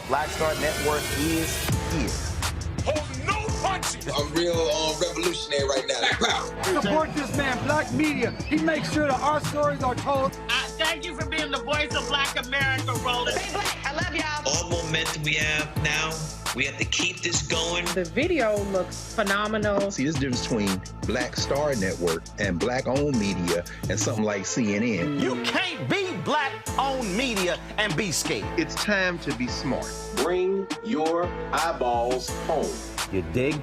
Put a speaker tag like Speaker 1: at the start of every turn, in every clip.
Speaker 1: Blackstar Network is here.
Speaker 2: Hold no punches.
Speaker 3: I'm real revolutionary right now.
Speaker 4: Support this man, Black Media. He makes sure that our stories are told.
Speaker 5: Thank you for being the voice of Black America, Roland.
Speaker 6: Stay black. I love y'all.
Speaker 7: All momentum we have now, we have to keep this going.
Speaker 8: The video looks phenomenal.
Speaker 9: See, there's a difference between Blackstar Network and black-owned media and something like CNN.
Speaker 1: You can't be black-owned media and be scared.
Speaker 9: It's time to be smart.
Speaker 10: Bring your eyeballs home.
Speaker 1: You dig?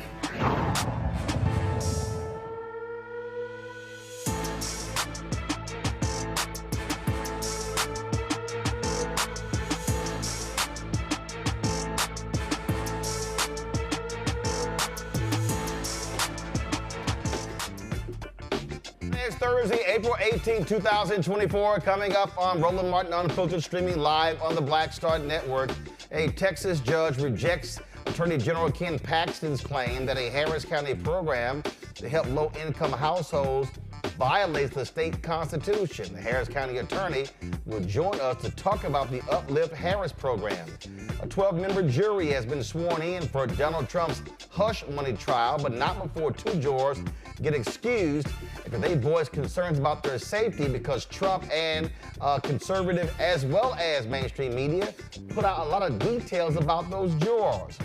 Speaker 1: It's Thursday, April 18, 2024. Coming up on Roland Martin Unfiltered, streaming live on the Blackstar Network. A Texas judge rejects Attorney General Ken Paxton's claim that a Harris County program to help low-income households violates the state constitution. The Harris County attorney will join us to talk about the Uplift Harris program. A 12-member jury has been sworn in for Donald Trump's hush money trial, but not before two jurors get excused after they voiced concerns about their safety because Trump and conservative as well as mainstream media put out a lot of details about those jurors.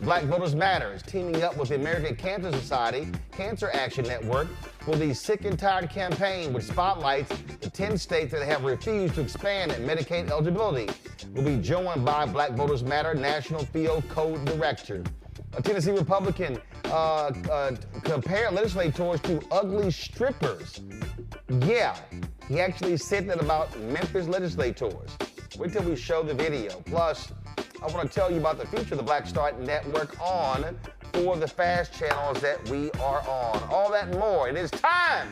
Speaker 1: Black Voters Matter is teaming up with the American Cancer Society Cancer Action Network for the Sick and Tired campaign, which spotlights the 10 states that have refused to expand Medicaid eligibility. We'll be joined by Black Voters Matter National Field Co-Director. A Tennessee Republican compared legislators to ugly strippers. Yeah, he actually said that about Memphis legislators. Wait till we show the video. Plus, I want to tell you about the future of the Blackstar Network on for the fast channels that we are on. All that and more. It is time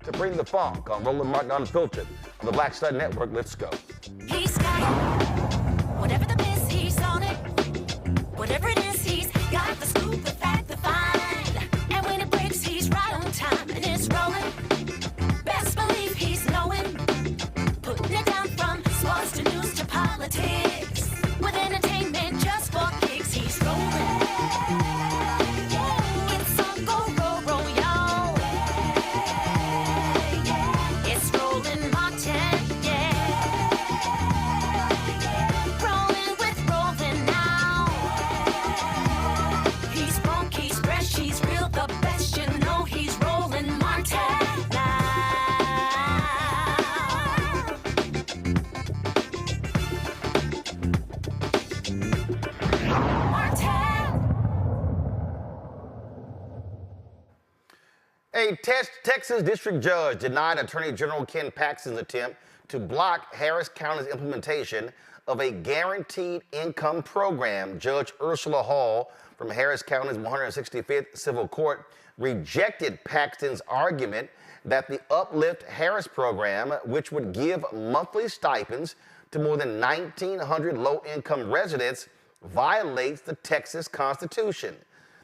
Speaker 1: to bring the funk on Roland Martin Unfiltered on the Blackstar Network. Let's go.
Speaker 11: He's got whatever the miss, he's on it. Whatever it is, he's got the scoop, the fact, the find. And when it breaks, he's right on time and it's rolling. Best believe he's knowing. Putting it down from sports to news to politics. With entertainment just for kicks, he's rolling. It's on go, roll, y'all. It's Roland Martin, yeah. Rolling with Roland now. He's funk, he's fresh, he's real, the best, you know he's Roland Martin now.
Speaker 1: A Texas district judge denied Attorney General Ken Paxton's attempt to block Harris County's implementation of a guaranteed income program. Judge Ursula Hall from Harris County's 165th Civil Court rejected Paxton's argument that the Uplift Harris program, which would give monthly stipends to more than 1,900 low-income residents, violates the Texas Constitution.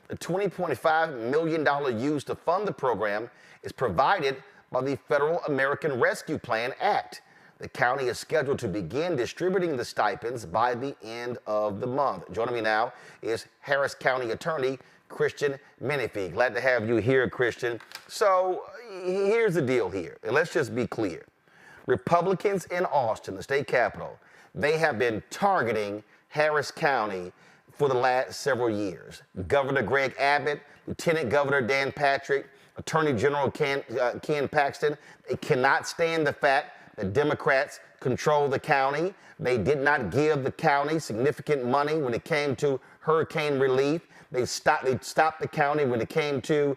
Speaker 1: The $20.5 million used to fund the program is provided by the Federal American Rescue Plan Act. The county is scheduled to begin distributing the stipends by the end of the month. Joining me now is Harris County Attorney Christian Menifee. Glad to have you here, Christian. So here's the deal here, and let's just be clear. Republicans in Austin, the state capital, they have been targeting Harris County for the last several years. Governor Greg Abbott, Lieutenant Governor Dan Patrick, Attorney General Ken Paxton, they cannot stand the fact that Democrats control the county. They did not give the county significant money when it came to hurricane relief. They stopped the county when it came to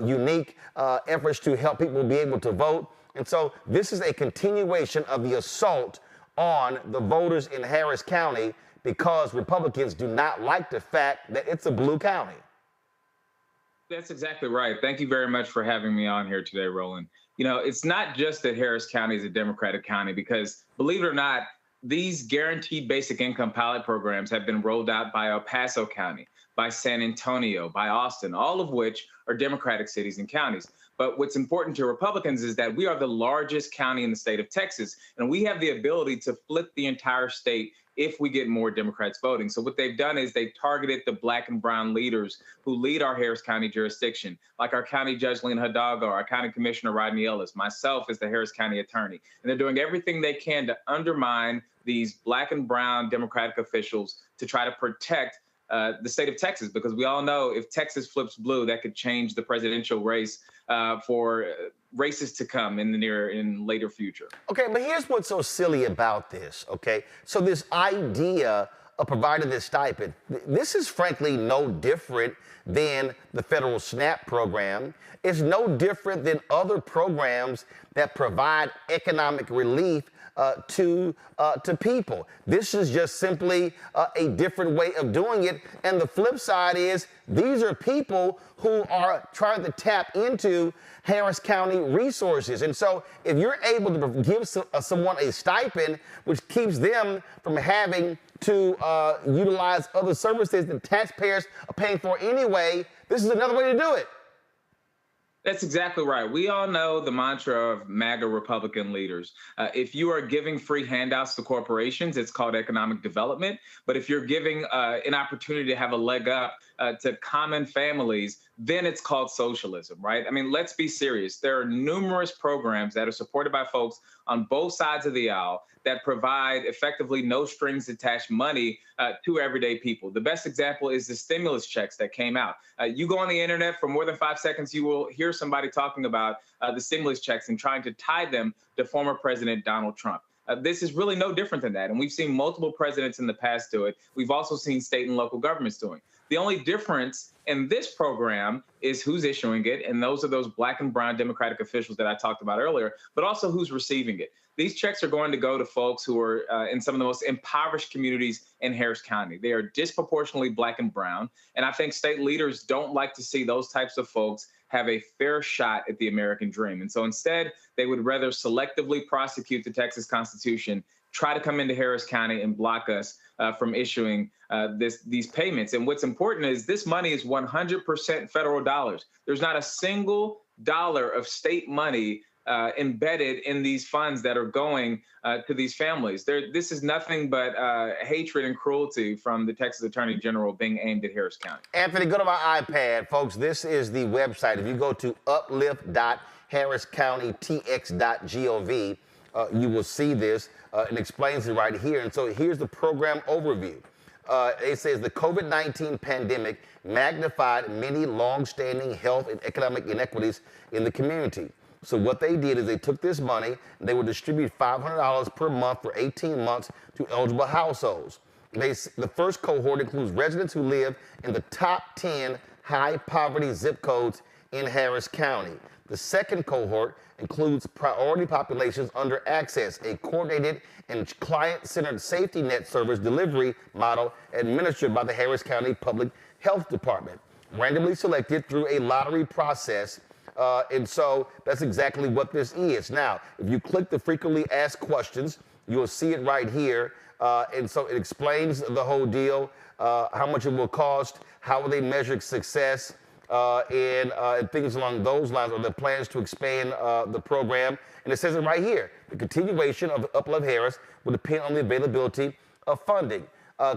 Speaker 1: unique efforts to help people be able to vote. And so this is a continuation of the assault on the voters in Harris County because Republicans do not like the fact that it's a blue county.
Speaker 12: That's exactly right. Thank you very much for having me on here today, Roland. You know, it's not just that Harris County is a Democratic county because, believe it or not, these guaranteed basic income pilot programs have been rolled out by El Paso County, by San Antonio, by Austin, all of which are Democratic cities and counties. But what's important to Republicans is that we are the largest county in the state of Texas, and we have the ability to flip the entire state if we get more Democrats voting. So what they've done is they've targeted the black and brown leaders who lead our Harris County jurisdiction, like our county judge, Lena Hidalgo, our county commissioner, Rodney Ellis, myself as the Harris County attorney. And they're doing everything they can to undermine these black and brown Democratic officials to try to protect the state of Texas, because we all know if Texas flips blue, that could change the presidential race for races to come in the later future.
Speaker 1: Okay, but here's what's so silly about this, okay? So this idea of providing this stipend, this is frankly no different than the federal SNAP program. It's no different than other programs that provide economic relief to people. This is just simply a different way of doing it. And the flip side is these are people who are trying to tap into Harris County resources. And so if you're able to give someone a stipend, which keeps them from having to utilize other services that taxpayers are paying for anyway, this is another way to do it.
Speaker 12: That's exactly right. We all know the mantra of MAGA Republican leaders. If you are giving free handouts to corporations, it's called economic development. But if you're giving an opportunity to have a leg up to common families, then it's called socialism, right? I mean, let's be serious. There are numerous programs that are supported by folks on both sides of the aisle that provide effectively no strings attached money to everyday people. The best example is the stimulus checks that came out. You go on the internet for more than 5 seconds, you will hear somebody talking about the stimulus checks and trying to tie them to former President Donald Trump. This is really no different than that. And we've seen multiple presidents in the past do it. We've also seen state and local governments doing. The only difference in this program is who's issuing it, and those are those black and brown Democratic officials that I talked about earlier, but also who's receiving it. These checks are going to go to folks who are in some of the most impoverished communities in Harris County. They are disproportionately black and brown, and I think state leaders don't like to see those types of folks have a fair shot at the American dream. And so instead, they would rather selectively prosecute the Texas Constitution, try to come into Harris County and block us from issuing these payments. And what's important is this money is 100% federal dollars. There's not a single dollar of state money embedded in these funds that are going to these families. This is nothing but hatred and cruelty from the Texas Attorney General being aimed at Harris County.
Speaker 1: Anthony, go to my iPad, folks. This is the website. If you go to uplift.harriscountytx.gov, you will see this. It explains it right here. And so here's the program overview. It says the COVID-19 pandemic magnified many long-standing health and economic inequities in the community. So what they did is they took this money, and they would distribute $500 per month for 18 months to eligible households. The first cohort includes residents who live in the top 10 high-poverty zip codes in Harris County. The second cohort includes priority populations under Access, a coordinated and client-centered safety net service delivery model administered by the Harris County Public Health Department, randomly selected through a lottery process. And so that's exactly what this is. Now, if you click the frequently asked questions, you'll see it right here. And so it explains the whole deal, how much it will cost, how they measure success, and things along those lines, or the plans to expand the program. And it says it right here. The continuation of Uplift Harris will depend on the availability of funding.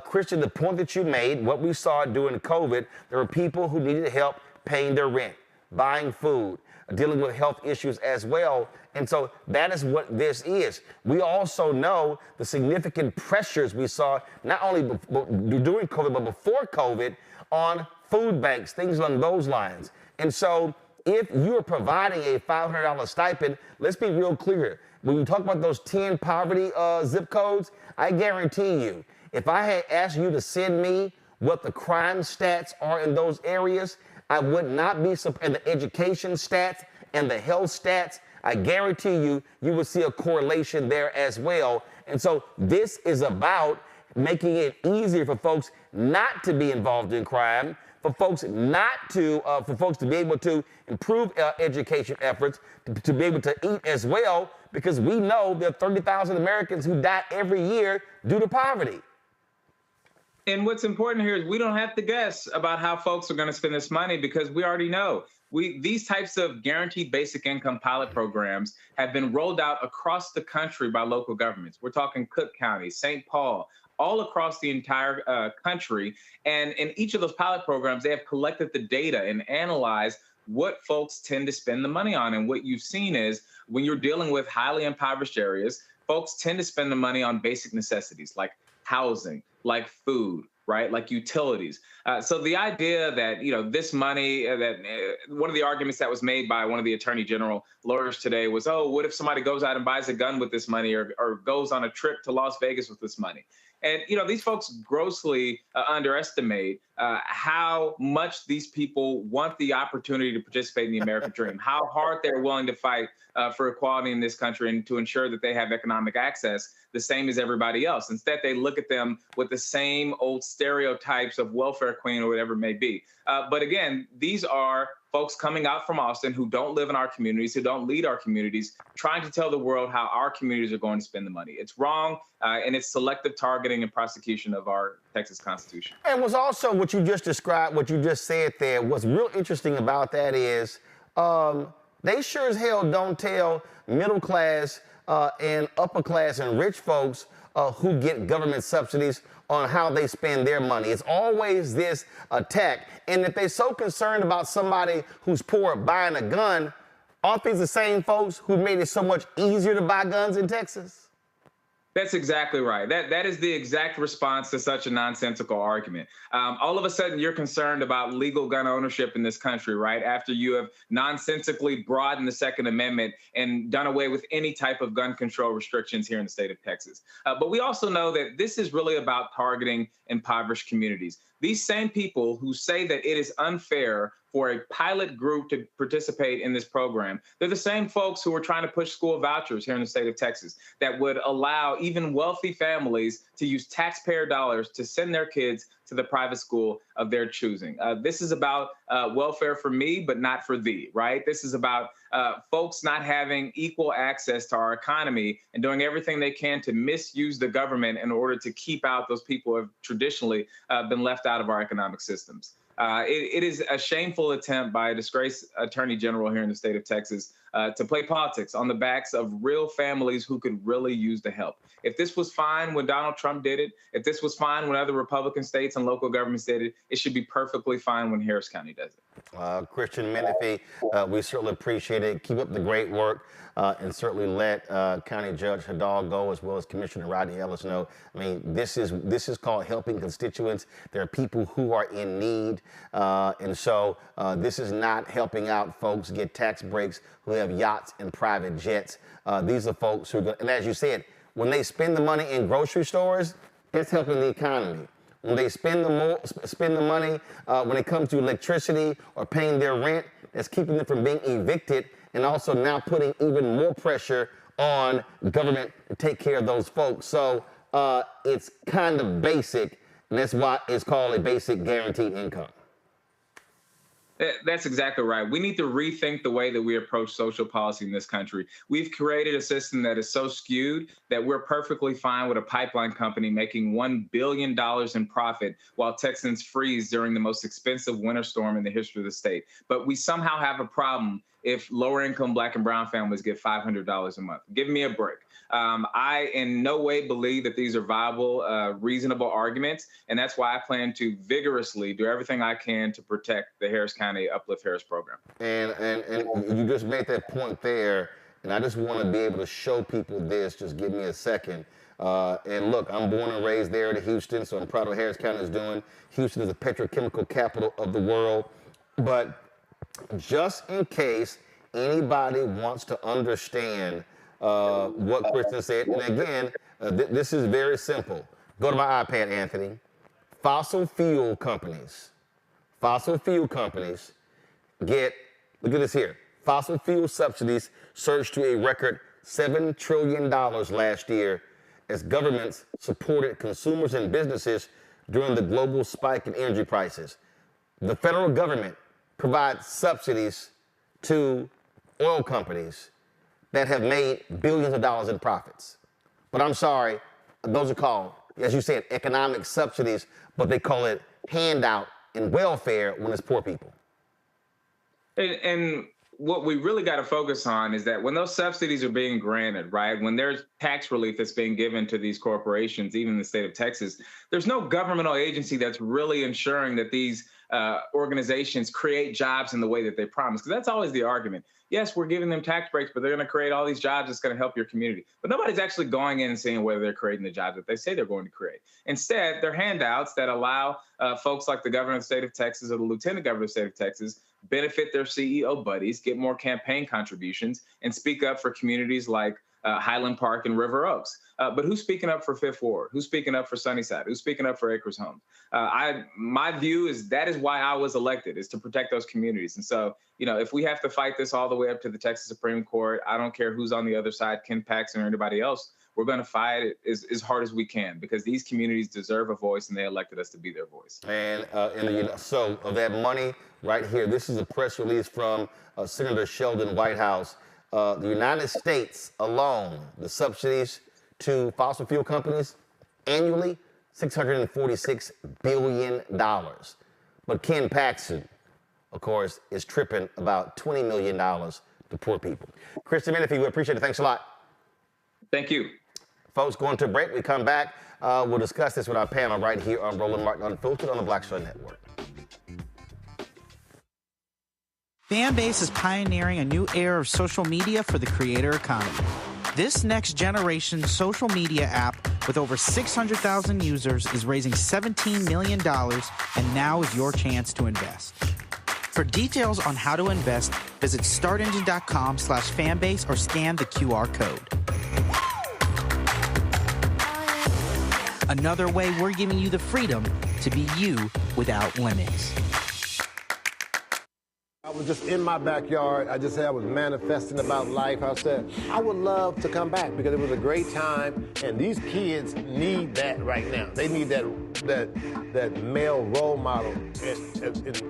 Speaker 1: Christian, the point that you made, what we saw during COVID, there were people who needed help paying their rent, buying food, dealing with health issues as well. And so that is what this is. We also know the significant pressures we saw, not only during COVID, but before COVID, on food banks, things along those lines. And so if you're providing a $500 stipend, let's be real clear. When you talk about those 10 poverty zip codes, I guarantee you, if I had asked you to send me what the crime stats are in those areas, I would not be surprised. And the education stats and the health stats, I guarantee you, you will see a correlation there as well. And so this is about making it easier for folks not to be involved in crime, for folks to be able to improve education efforts, to be able to eat as well, because we know there are 30,000 Americans who die every year due to poverty.
Speaker 12: And what's important here is we don't have to guess about how folks are going to spend this money, because we already know These types of guaranteed basic income pilot programs have been rolled out across the country by local governments. We're talking Cook County, St. Paul, all across the entire country. And in each of those pilot programs, they have collected the data and analyzed what folks tend to spend the money on. And what you've seen is when you're dealing with highly impoverished areas, folks tend to spend the money on basic necessities like housing, like food, right? Like utilities. So the idea that, this money, one of the arguments that was made by one of the Attorney General lawyers today was, oh, what if somebody goes out and buys a gun with this money or goes on a trip to Las Vegas with this money? And, these folks grossly underestimate how much these people want the opportunity to participate in the American dream, how hard they're willing to fight for equality in this country and to ensure that they have economic access the same as everybody else. Instead, they look at them with the same old stereotypes of welfare queen or whatever it may be. But again, these are folks coming out from Austin who don't live in our communities, who don't lead our communities, trying to tell the world how our communities are going to spend the money. It's wrong, and it's selective targeting and prosecution of our Texas Constitution.
Speaker 1: And was also what you just described, what you just said there, what's real interesting about that is they sure as hell don't tell middle class and upper class and rich folks who get government subsidies on how they spend their money. It's always this attack. And if they're so concerned about somebody who's poor buying a gun, aren't these the same folks who made it so much easier to buy guns in Texas?
Speaker 12: That's exactly right. That is the exact response to such a nonsensical argument. All of a sudden, you're concerned about legal gun ownership in this country, right? After you have nonsensically broadened the Second Amendment and done away with any type of gun control restrictions here in the state of Texas. But we also know that this is really about targeting impoverished communities. These same people who say that it is unfair for a pilot group to participate in this program, they're the same folks who are trying to push school vouchers here in the state of Texas that would allow even wealthy families to use taxpayer dollars to send their kids to the private school of their choosing. This is about welfare for me, but not for thee, right? This is about folks not having equal access to our economy and doing everything they can to misuse the government in order to keep out those people who have traditionally been left out of our economic systems. It is a shameful attempt by a disgraced attorney general here in the state of Texas to play politics on the backs of real families who could really use the help. If this was fine when Donald Trump did it, if this was fine when other Republican states and local governments did it, it should be perfectly fine when Harris County does it.
Speaker 1: Christian Menifee, we certainly appreciate it. Keep up the great work and certainly let County Judge Hidalgo go, as well as Commissioner Rodney Ellis know. I mean, this is called helping constituents. There are people who are in need. And so this is not helping out folks get tax breaks who have yachts and private jets. These are folks who are going, and as you said, when they spend the money in grocery stores, that's helping the economy. When they spend the money when it comes to electricity or paying their rent, that's keeping them from being evicted and also now putting even more pressure on government to take care of those folks. So it's kind of basic, and that's why it's called a basic guaranteed income.
Speaker 12: That's exactly right. We need to rethink the way that we approach social policy in this country. We've created a system that is so skewed that we're perfectly fine with a pipeline company making $1 billion in profit while Texans freeze during the most expensive winter storm in the history of the state. But we somehow have a problem if lower income Black and brown families get $500 a month. Give me a break. I in no way believe that these are viable, reasonable arguments, and that's why I plan to vigorously do everything I can to protect the Harris County Uplift Harris program.
Speaker 1: And you just made that point there, and I just want to be able to show people this. Just give me a second. And look, I'm born and raised there in Houston, so I'm proud of what Harris County is doing. Houston is the petrochemical capital of the world. But just in case anybody wants to understand what Kristen said, and again, this is very simple. Go to my iPad, Anthony. Fossil fuel companies get, look at this here, fossil fuel subsidies surged to a record $7 trillion last year as governments supported consumers and businesses during the global spike in energy prices. The federal government provides subsidies to oil companies that have made billions of dollars in profits. But I'm sorry, those are called, as you said, economic subsidies, but they call it handout and welfare when it's poor people.
Speaker 12: And what we really got to focus on is that when those subsidies are being granted, right, when there's tax relief that's being given to these corporations, even in the state of Texas, there's no governmental agency that's really ensuring that these organizations create jobs in the way that they promise. Because that's always the argument. Yes, we're giving them tax breaks, but they're going to create all these jobs that's going to help your community. But nobody's actually going in and seeing whether they're creating the jobs that they say they're going to create. Instead, they're handouts that allow folks like the governor of the state of Texas or the lieutenant governor of the state of Texas benefit their CEO buddies, get more campaign contributions, and speak up for communities like Highland Park and River Oaks. But who's speaking up for Fifth Ward? Who's speaking up for Sunnyside? Who's speaking up for Acres Homes? My view is that is why I was elected, is to protect those communities. And so, if we have to fight this all the way up to the Texas Supreme Court, I don't care who's on the other side, Ken Paxton or anybody else, we're going to fight it as hard as we can, because these communities deserve a voice and they elected us to be their voice.
Speaker 1: And so of that money right here, this is a press release from Senator Sheldon Whitehouse. The United States alone, the subsidies to fossil fuel companies annually, $646 billion. But Ken Paxton, of course, is tripping about $20 million to poor people. Kristen Menifee, we appreciate it. Thanks a lot.
Speaker 12: Thank you.
Speaker 1: Folks, going to a break. We come back. We'll discuss this with our panel right here on Roland Martin Unfiltered on the Blackstar Network.
Speaker 6: Fanbase is pioneering a new era of social media for the creator economy. This next generation social media app with over 600,000 users is raising $17 million, and now is your chance to invest. For details on how to invest, visit startengine.com/fanbase or scan the QR code. Another way we're giving you the freedom to be you without limits.
Speaker 13: I was just in my backyard. I just said I was manifesting about life. I said, I would love to come back because it was a great time, and these kids need that right now. They need that male role model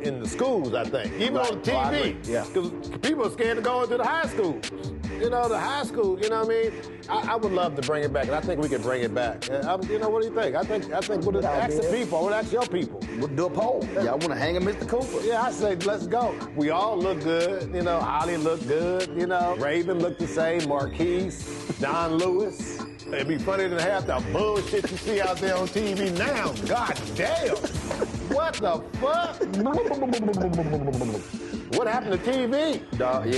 Speaker 13: in the schools, I think. Even on TV. Because people are scared to go into the high schools. The high school, you know what I mean? I would love to bring it back, and I think we can bring it back. What do you think? I think we'll ask the people. We'll ask your people.
Speaker 14: We'll do a poll. Y'all want to hang a Mr. Cooper?
Speaker 13: Yeah, I say let's go. We all look good. Holly looked good. Raven looked the same. Marquise, Don Lewis. It'd be funny to have the bullshit you see out there on TV now. God damn. What the fuck? What happened to TV? Damn.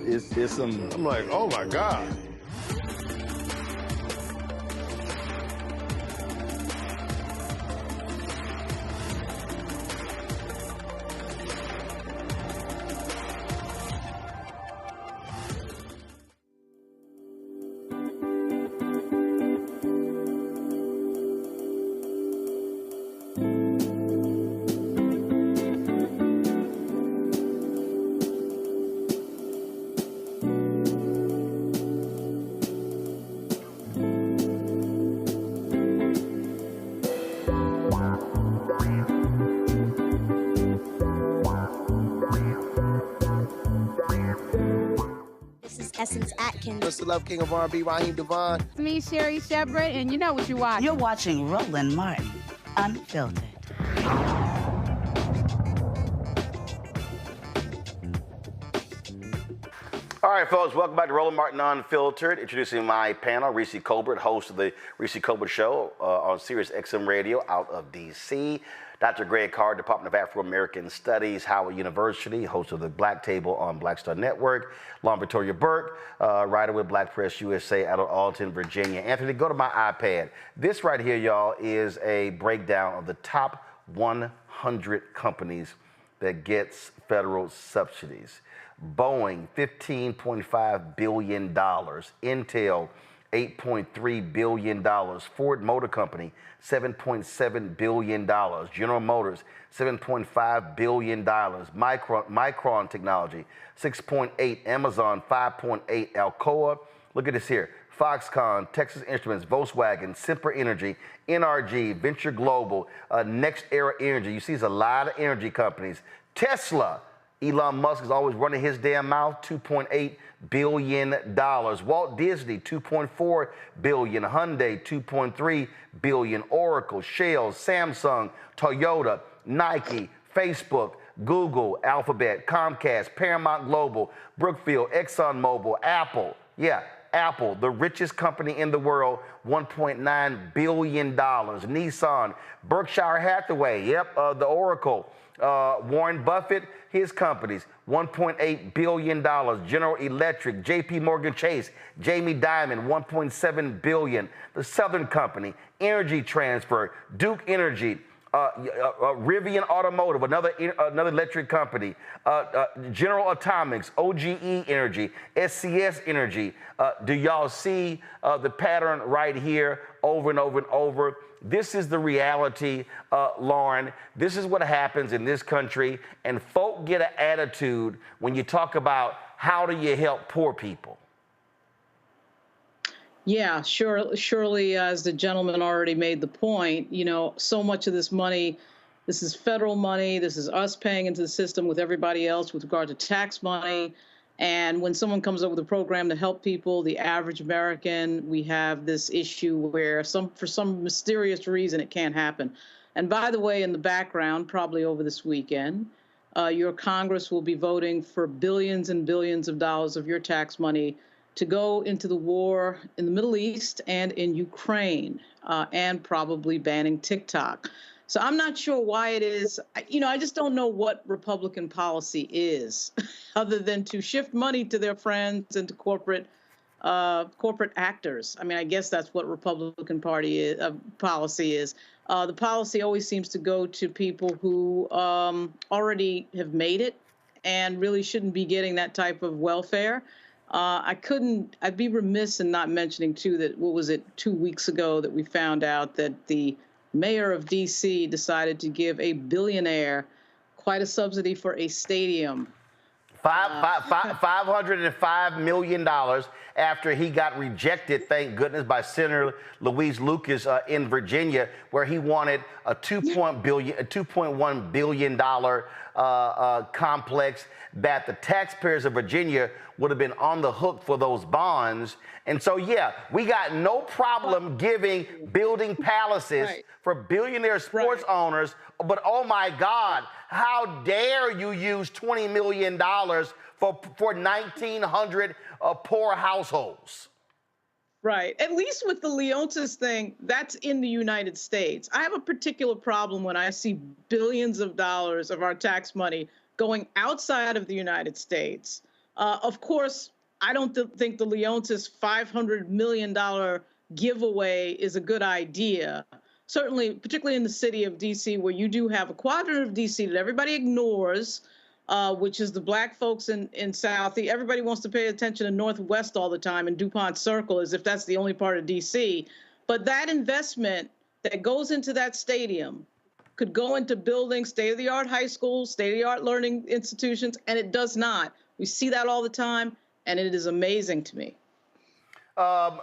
Speaker 14: It's some.
Speaker 13: I'm like, oh my God.
Speaker 15: What's the love king of R&B, Raheem Devon?
Speaker 8: It's me, Sherry Shepard, and you know what you're watching.
Speaker 16: You're watching Roland Martin Unfiltered.
Speaker 1: All right, folks, welcome back to Roland Martin Unfiltered. Introducing my panel, Reese Colbert, host of the Reese Colbert Show on Sirius XM Radio out of D.C. Dr. Greg Carr, Department of Afro-American Studies, Howard University, host of the Black Table on Blackstar Network. Lauren Victoria Burke, writer with Black Press USA out of Alton, Virginia. Anthony, go to my iPad. This right here, y'all, is a breakdown of the top 100 companies that gets federal subsidies. Boeing, $15.5 billion. Intel, $8.3 billion. Ford Motor Company, $7.7 billion. General Motors, $7.5 billion. Micron Technology, $6.8. Amazon, $5.8. Alcoa, look at this here. Foxconn, Texas Instruments, Volkswagen, Sempra Energy, NRG, Venture Global, Next Era Energy. You see, there's a lot of energy companies. Tesla, Elon Musk is always running his damn mouth, $2.8 billion. Walt Disney, $2.4 billion. Hyundai, $2.3 billion. Oracle, Shell, Samsung, Toyota, Nike, Facebook, Google, Alphabet, Comcast, Paramount Global, Brookfield, ExxonMobil, Apple. Yeah, Apple, the richest company in the world, $1.9 billion. Nissan, Berkshire Hathaway, the Oracle, Warren Buffett, his companies, $1.8 billion. General Electric, JP Morgan Chase, Jamie Dimon, $1.7 billion. The Southern Company, Energy Transfer, Duke Energy, Rivian Automotive, another electric company, General Atomics, OGE Energy, SCS Energy. Do y'all see the pattern right here over and over and over? This is the reality, Lauren. This is what happens in this country, and folk get an attitude when you talk about how do you help poor people.
Speaker 17: Yeah, surely, as the gentleman already made the point, so much of this money, this is federal money, this is us paying into the system with everybody else with regard to tax money. And when someone comes up with a program to help people, the average American, we have this issue where for some mysterious reason it can't happen. And by the way, in the background, probably over this weekend, your Congress will be voting for billions and billions of dollars of your tax money to go into the war in the Middle East and in Ukraine, and probably banning TikTok. So I'm not sure why it is. I just don't know what Republican policy is, other than to shift money to their friends and to corporate actors. I mean, I guess that's what Republican Party policy is. The policy always seems to go to people who already have made it and really shouldn't be getting that type of welfare. I'd be remiss in not mentioning, too, that, 2 weeks ago that we found out that the mayor of D.C. decided to give a billionaire quite a subsidy for a stadium.
Speaker 1: $505 million after he got rejected, thank goodness, by Senator Louise Lucas in Virginia, where he wanted a $2.1 billion complex that the taxpayers of Virginia would have been on the hook for those bonds. And so, yeah, we got no problem building palaces for billionaire sports owners. But, oh, my God, how dare you use $20 million for 1,900 poor households?
Speaker 17: Right. At least with the Leontis thing, that's in the United States. I have a particular problem when I see billions of dollars of our tax money going outside of the United States. Of course, I don't think the Leontis $500 million giveaway is a good idea. Certainly, particularly in the city of D.C., where you do have a quadrant of D.C. that everybody ignores, which is the black folks in South. Everybody wants to pay attention to Northwest all the time and DuPont Circle as if that's the only part of D.C. But that investment that goes into that stadium could go into building state-of-the-art high schools, state-of-the-art learning institutions, and it does not. We see that all the time, and it is amazing to me.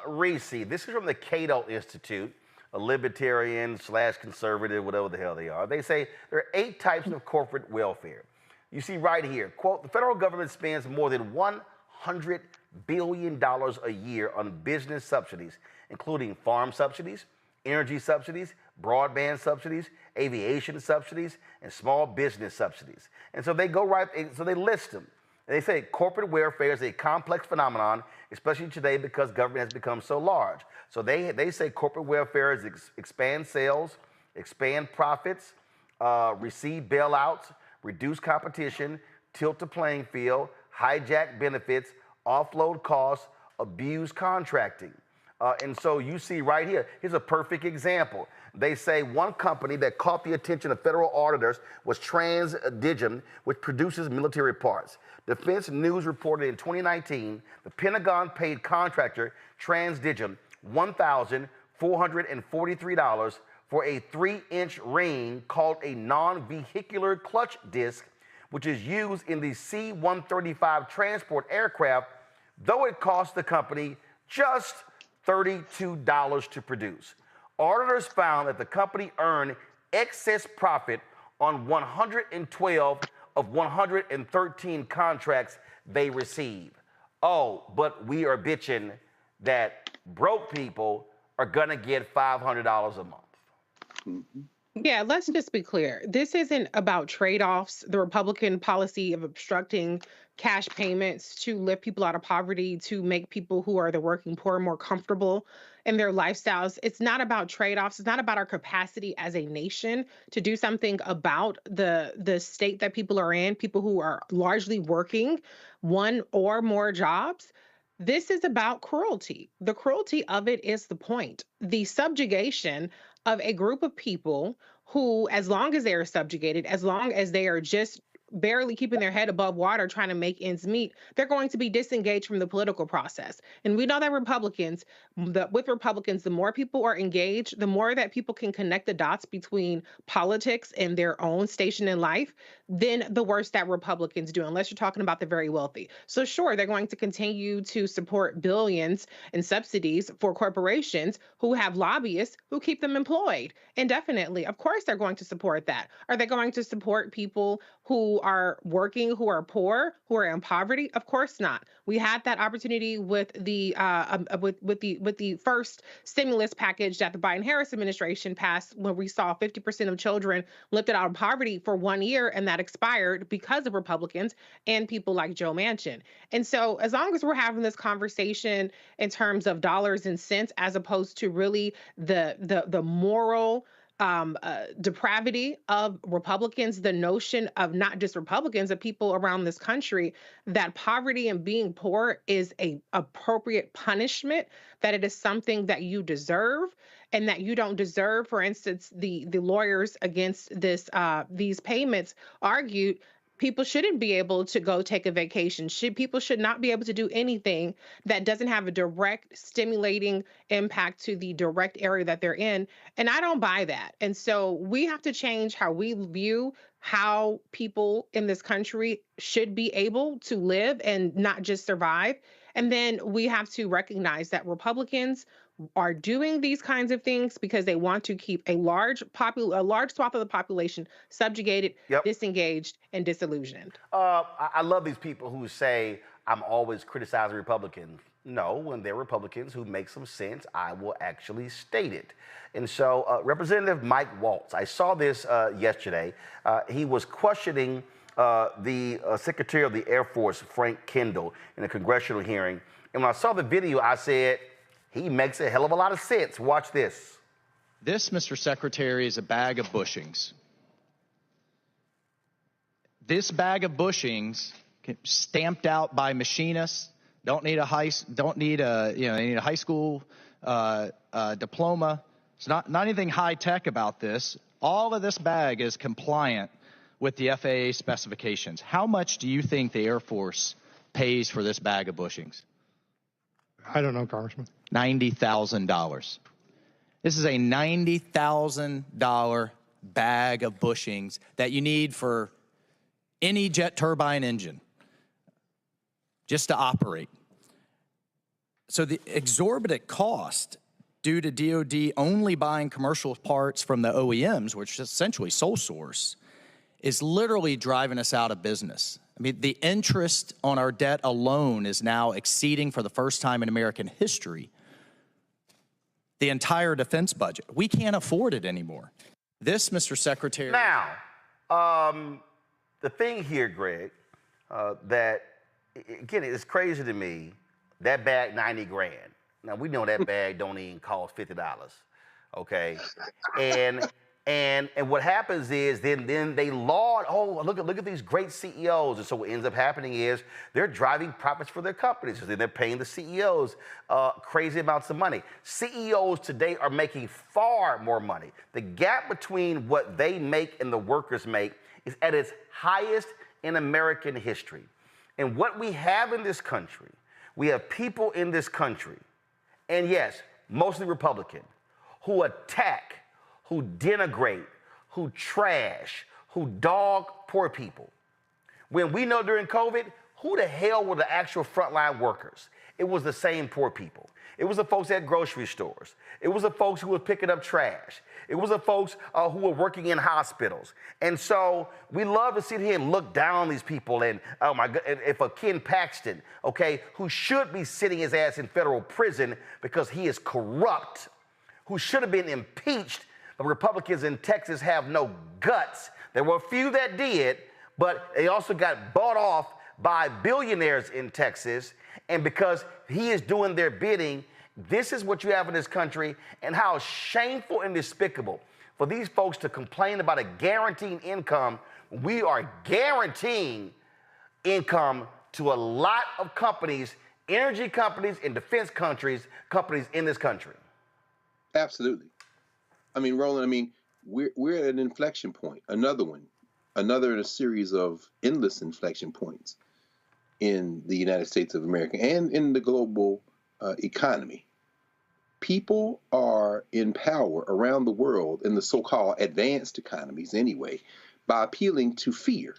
Speaker 1: Reese, this is from the Cato Institute, a libertarian/conservative, whatever the hell they are. They say there are 8 types of corporate welfare. You see right here, quote, the federal government spends more than $100 billion a year on business subsidies, including farm subsidies, energy subsidies, broadband subsidies, aviation subsidies, and small business subsidies. And so they so they list them. And they say corporate welfare is a complex phenomenon, especially today because government has become so large. So they say corporate welfare is expand sales, expand profits, receive bailouts, reduce competition, tilt the playing field, hijack benefits, offload costs, abuse contracting. And so you see right here, here's a perfect example. They say one company that caught the attention of federal auditors was TransDigm, which produces military parts. Defense News reported in 2019, the Pentagon paid contractor TransDigm $1,443 for a 3-inch ring called a non-vehicular clutch disc, which is used in the C-135 transport aircraft, though it cost the company just $32 to produce. Auditors found that the company earned excess profit on 112 of 113 contracts they received. Oh, but we are bitching that broke people are gonna get $500 a month.
Speaker 18: Yeah, let's just be clear. This isn't about trade-offs. The Republican policy of obstructing cash payments to lift people out of poverty, to make people who are the working poor more comfortable in their lifestyles. It's not about trade-offs. It's not about our capacity as a nation to do something about the state that people are in, people who are largely working one or more jobs. This is about cruelty. The cruelty of it is the point. The subjugation of a group of people who, as long as they are subjugated, as long as they are just barely keeping their head above water trying to make ends meet, they're going to be disengaged from the political process. And we know that with Republicans, the more people are engaged, the more that people can connect the dots between politics and their own station in life, then the worse that Republicans do, unless you're talking about the very wealthy. So sure, they're going to continue to support billions in subsidies for corporations who have lobbyists who keep them employed indefinitely. Of course, they're going to support that. Are they going to support people who are working, who are poor, who are in poverty? Of course not. We had that opportunity with the first stimulus package that the Biden-Harris administration passed, where we saw 50% of children lifted out of poverty for 1 year, and that expired because of Republicans and people like Joe Manchin. And so, as long as we're having this conversation in terms of dollars and cents, as opposed to really the moral depravity of Republicans, the notion of not just Republicans, of people around this country, that poverty and being poor is a appropriate punishment, that it is something that you deserve, and that you don't deserve. For instance, the lawyers against these payments argued people shouldn't be able to go take a vacation. People should not be able to do anything that doesn't have a direct stimulating impact to the direct area that they're in. And I don't buy that. And so we have to change how we view how people in this country should be able to live and not just survive. And then we have to recognize that Republicans are doing these kinds of things because they want to keep a large swath of the population subjugated, disengaged, and disillusioned.
Speaker 1: I love these people who say, I'm always criticizing Republicans. No, when they're Republicans who make some sense, I will actually state it. And so Representative Mike Waltz, I saw this yesterday. He was questioning the Secretary of the Air Force, Frank Kendall, in a congressional hearing. And when I saw the video, I said, he makes a hell of a lot of sense. Watch this.
Speaker 19: This, Mr. Secretary, is a bag of bushings. This bag of bushings, stamped out by machinists, don't need a high school diploma. It's not anything high tech about this. All of this bag is compliant with the FAA specifications. How much do you think the Air Force pays for this bag of bushings?
Speaker 20: I don't know, Congressman.
Speaker 19: $90,000. This is a $90,000 bag of bushings that you need for any jet turbine engine just to operate. So the exorbitant cost due to DOD only buying commercial parts from the OEMs, which is essentially sole source, is literally driving us out of business. I mean, the interest on our debt alone is now exceeding, for the first time in American history, the entire defense budget. We can't afford it anymore. This, Mr. Secretary.
Speaker 1: Now, the thing here, Greg, that, again, it's crazy to me, that bag, 90 grand. Now, we know that bag don't even cost $50, okay? And what happens is then they laud, oh, look at these great CEOs. And so what ends up happening is they're driving profits for their companies. So they're paying the CEOs crazy amounts of money. CEOs today are making far more money. The gap between what they make and the workers make is at its highest in American history. And what we have in this country, we have people in this country, and yes, mostly Republican, who attack, who denigrate, who trash, who dog poor people. When we know during COVID, who the hell were the actual frontline workers? It was the same poor people. It was the folks at grocery stores. It was the folks who were picking up trash. It was the folks who were working in hospitals. And so we love to sit here and look down on these people. And oh my God, if a Ken Paxton, okay, who should be sitting his ass in federal prison because he is corrupt, who should have been impeached The Republicans in Texas have no guts. There were a few that did, but they also got bought off by billionaires in Texas. And because he is doing their bidding, this is what you have in this country, and how shameful and despicable for these folks to complain about a guaranteed income. We are guaranteeing income to a lot of companies, energy companies and defense companies in this country.
Speaker 10: Absolutely. I mean, Roland, we're at an inflection point, another in a series of endless inflection points in the United States of America and in the global economy. People are in power around the world in the so-called advanced economies anyway, by appealing to fear.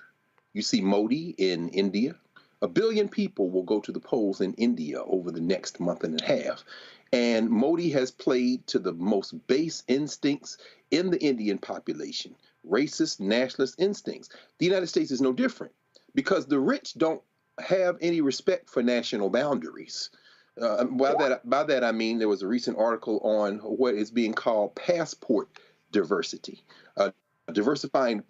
Speaker 10: You see Modi in India. 1 billion people will go to the polls in India over the next month and a half. And Modi has played to the most base instincts in the Indian population, racist, nationalist instincts. The United States is no different because the rich don't have any respect for national boundaries. By that I mean there was a recent article on what is being called passport diversity. Diversifying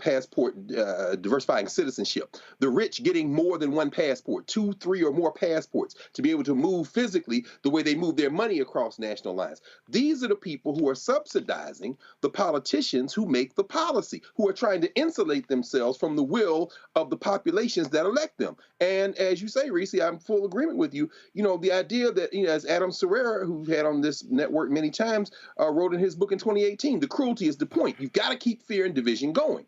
Speaker 10: citizenship. The rich getting more than one passport, 2, 3, or more passports to be able to move physically the way they move their money across national lines. These are the people who are subsidizing the politicians who make the policy, who are trying to insulate themselves from the will of the populations that elect them. And as you say, Reese, I'm full agreement with you. You know, the idea that, as Adam Serrera, who had on this network many times, wrote in his book in 2018, the cruelty is the point. You've got to keep fear and division going.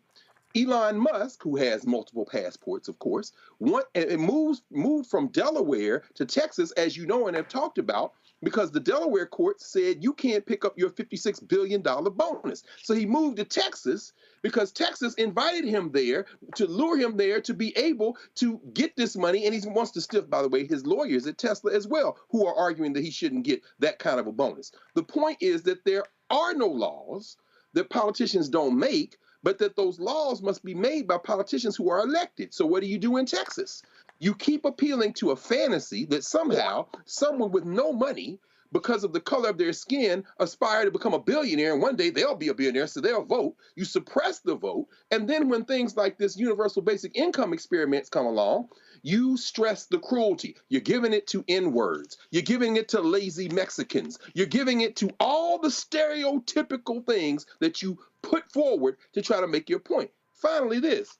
Speaker 10: Elon Musk, who has multiple passports, of course, moved from Delaware to Texas, as you know and have talked about, because the Delaware court said you can't pick up your $56 billion bonus. So he moved to Texas because Texas invited him there to lure him there to be able to get this money. And he wants to stiff, by the way, his lawyers at Tesla as well, who are arguing that he shouldn't get that kind of a bonus. The point is that there are no laws that politicians don't make, but that those laws must be made by politicians who are elected. So what do you do in Texas? You keep appealing to a fantasy that somehow someone with no money, because of the color of their skin, aspire to become a billionaire, and one day they'll be a billionaire, so they'll vote. You suppress the vote, and then when things like this universal basic income experiments come along, you stress the cruelty. You're giving it to N-words. You're giving it to lazy Mexicans. You're giving it to all the stereotypical things that you put forward to try to make your point. Finally, this.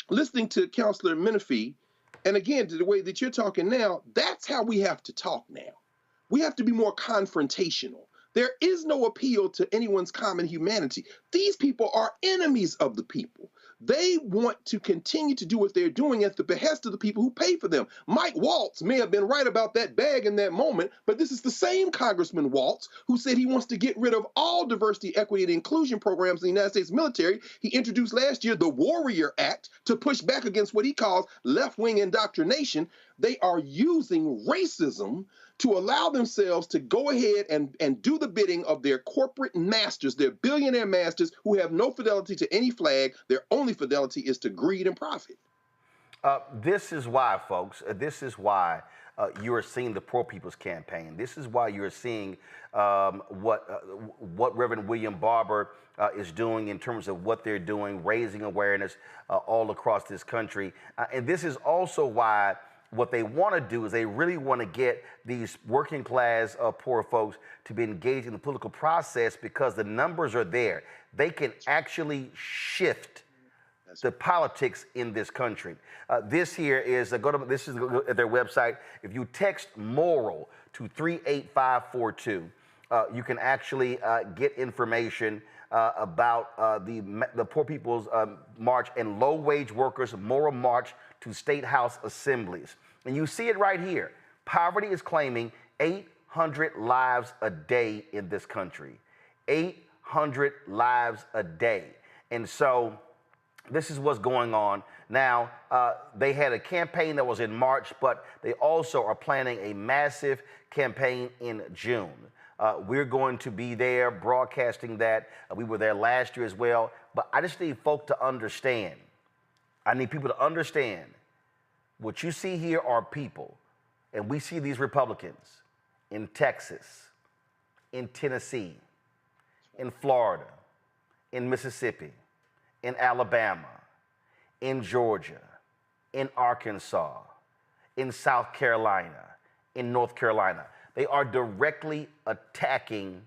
Speaker 10: Listening to Councilor Menifee, and again, to the way that you're talking now, that's how we have to talk now. We have to be more confrontational. There is no appeal to anyone's common humanity. These people are enemies of the people. They want to continue to do what they're doing at the behest of the people who pay for them. Mike Waltz may have been right about that bag in that moment, but this is the same Congressman Waltz who said he wants to get rid of all diversity, equity, and inclusion programs in the United States military. He introduced last year the Warrior Act to push back against what he calls left-wing indoctrination. They are using racism to allow themselves to go ahead and do the bidding of their corporate masters, their billionaire masters who have no fidelity to any flag. Their only fidelity is to greed and profit.
Speaker 1: This is why, folks, this is why you are seeing the Poor People's Campaign. This is why you're seeing what Reverend William Barber is doing in terms of what they're doing, raising awareness all across this country. And this is also why what they want to do is they really want to get these working class poor folks to be engaged in the political process because the numbers are there. They can actually shift the politics in this country. This here is this is their website. If you text moral to 38542, you can actually get information about the Poor People's March and Low Wage Workers Moral March to State House Assemblies. And you see it right here. Poverty is claiming 800 lives a day in this country. 800 lives a day. And so this is what's going on. Now, they had a campaign that was in March, but they also are planning a massive campaign in June. We're going to be there broadcasting that. We were there last year as well. But I just need folk to understand. I need people to understand what you see here are people, and we see these Republicans in Texas, in Tennessee, in Florida, in Mississippi, in Alabama, in Georgia, in Arkansas, in South Carolina, in North Carolina. They are directly attacking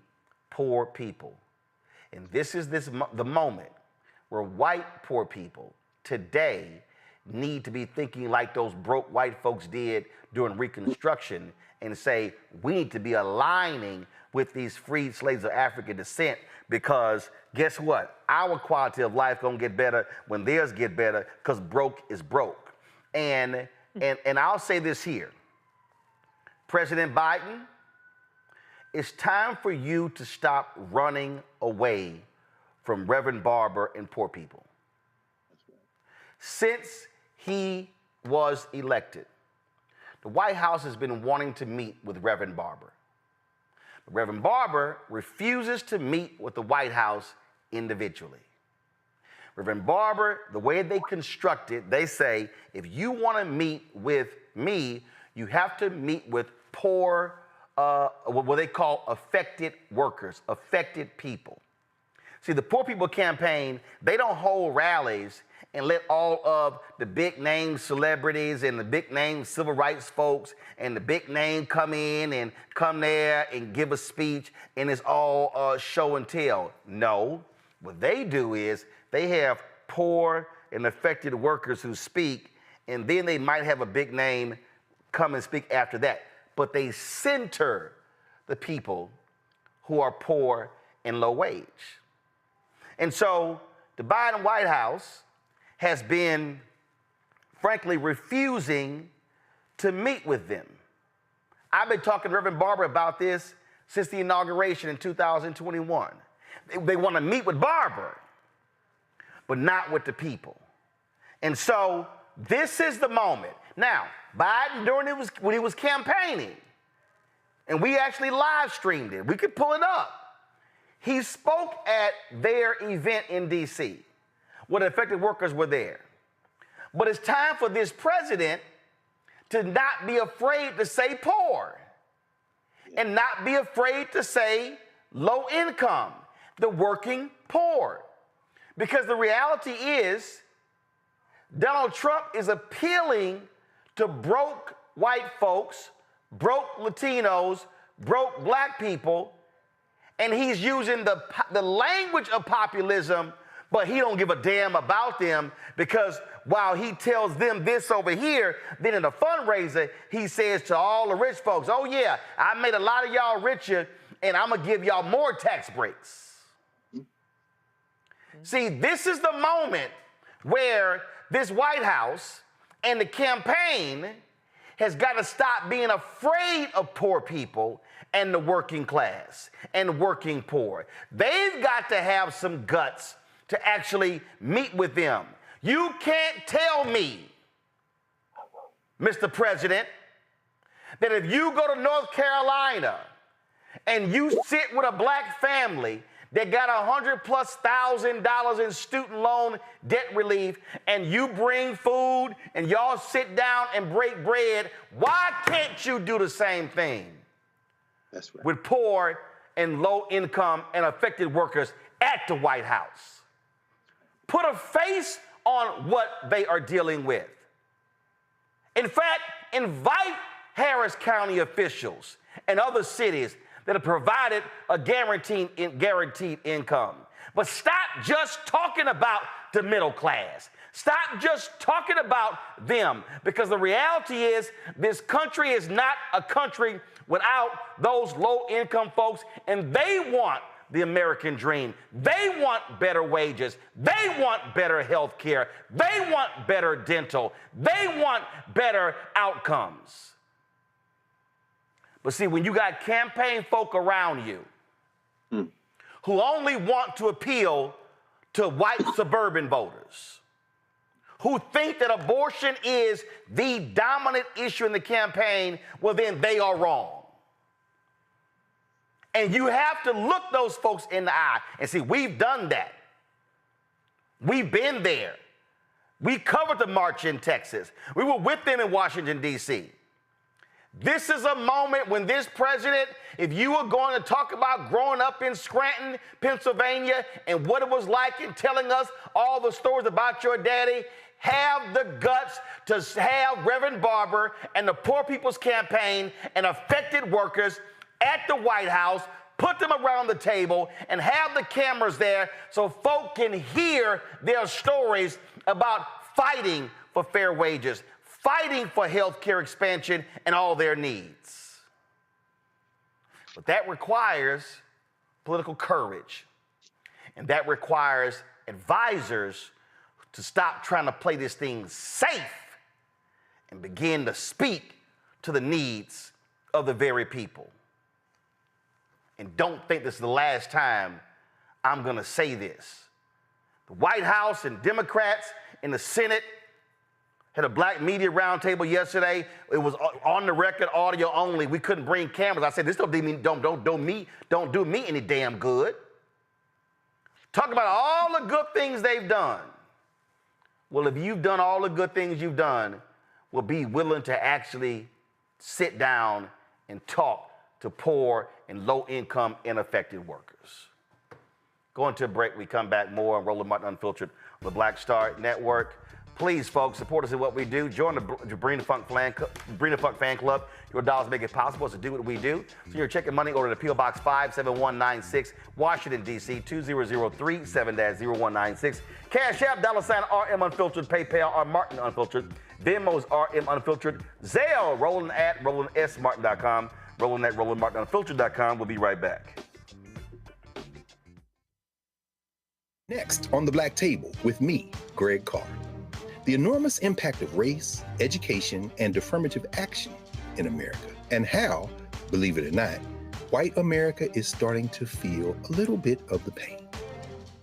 Speaker 1: poor people. And this is the moment where white poor people today need to be thinking like those broke white folks did during Reconstruction and say, we need to be aligning with these freed slaves of African descent, because guess what? Our quality of life gonna get better when theirs get better, because broke is broke. And I'll say this here. President Biden, it's time for you to stop running away from Reverend Barber and poor people. Since he was elected, the White House has been wanting to meet with Reverend Barber. But Reverend Barber refuses to meet with the White House individually. Reverend Barber, the way they construct it, they say, if you want to meet with me, you have to meet with poor, what they call affected workers, affected people. See, the Poor People Campaign, they don't hold rallies and let all of the big name celebrities and the big name civil rights folks and the big name come in and come there and give a speech and it's all show and tell. No, what they do is they have poor and affected workers who speak, and then they might have a big name come and speak after that. But they center the people who are poor and low wage. And so the Biden White House has been, frankly, refusing to meet with them. I've been talking to Reverend Barber about this since the inauguration in 2021. They want to meet with Barber, but not with the people. And so this is the moment. Now, Biden, when he was campaigning, and we actually live streamed it, we could pull it up. He spoke at their event in D.C., where the affected workers were there. But it's time for this president to not be afraid to say poor and not be afraid to say low income, the working poor. Because the reality is, Donald Trump is appealing to broke white folks, broke Latinos, broke black people, and he's using the language of populism, but he don't give a damn about them, because while he tells them this over here, then in the fundraiser, he says to all the rich folks, oh yeah, I made a lot of y'all richer, and I'm gonna give y'all more tax breaks. See, this is the moment where this White House and the campaign has got to stop being afraid of poor people and the working class and working poor. They've got to have some guts to actually meet with them. You can't tell me, Mr. President, that if you go to North Carolina and you sit with a black family that got $100,000+ in student loan debt relief, and you bring food and y'all sit down and break bread, why can't you do the same thing?
Speaker 10: That's right.
Speaker 1: With poor and low income and affected workers at the White House? Put a face on what they are dealing with. In fact, invite Harris County officials and other cities that have provided a guaranteed income. But stop just talking about the middle class. Stop just talking about them, because the reality is this country is not a country without those low-income folks, and they want the American dream. They want better wages. They want better health care. They want better dental. They want better outcomes. But see, when you got campaign folk around you who only want to appeal to white suburban voters, who think that abortion is the dominant issue in the campaign, well, then they are wrong. And you have to look those folks in the eye and see, we've done that. We've been there. We covered the march in Texas. We were with them in Washington, D.C. This is a moment when this president, if you were going to talk about growing up in Scranton, Pennsylvania, and what it was like and telling us all the stories about your daddy, have the guts to have Reverend Barber and the Poor People's Campaign and affected workers at the White House, put them around the table and have the cameras there so folk can hear their stories about fighting for fair wages, fighting for health care expansion and all their needs. But that requires political courage, and that requires advisors to stop trying to play this thing safe and begin to speak to the needs of the very people. And don't think this is the last time I'm gonna say this. The White House and Democrats in the Senate had a black media roundtable yesterday. It was on the record, audio only. We couldn't bring cameras. I said, this don't do me any damn good. Talk about all the good things they've done. Well, if you've done all the good things you've done, we'll be willing to actually sit down and talk to poor and low-income, unaffected workers. Going to a break, we come back more on Roland Martin Unfiltered on the Blackstar Network. Please, folks, support us in what we do. Join the Bring the Funk fan club. Your dollars make it possible to do what we do. So your check and money order to P.O. Box 57196, Washington, D.C. 20037 7-0196. Cash App, $RM Unfiltered, PayPal, R Martin Unfiltered, Venmo's RM Unfiltered, Zelle, Roland at RolandSMartin.com, Roland at RolandMartinUnfiltered.com. We'll be right back.
Speaker 9: Next on the Black Table with me, Greg Carr. The enormous impact of race, education, and affirmative action in America, and how, believe it or not, white America is starting to feel a little bit of the pain.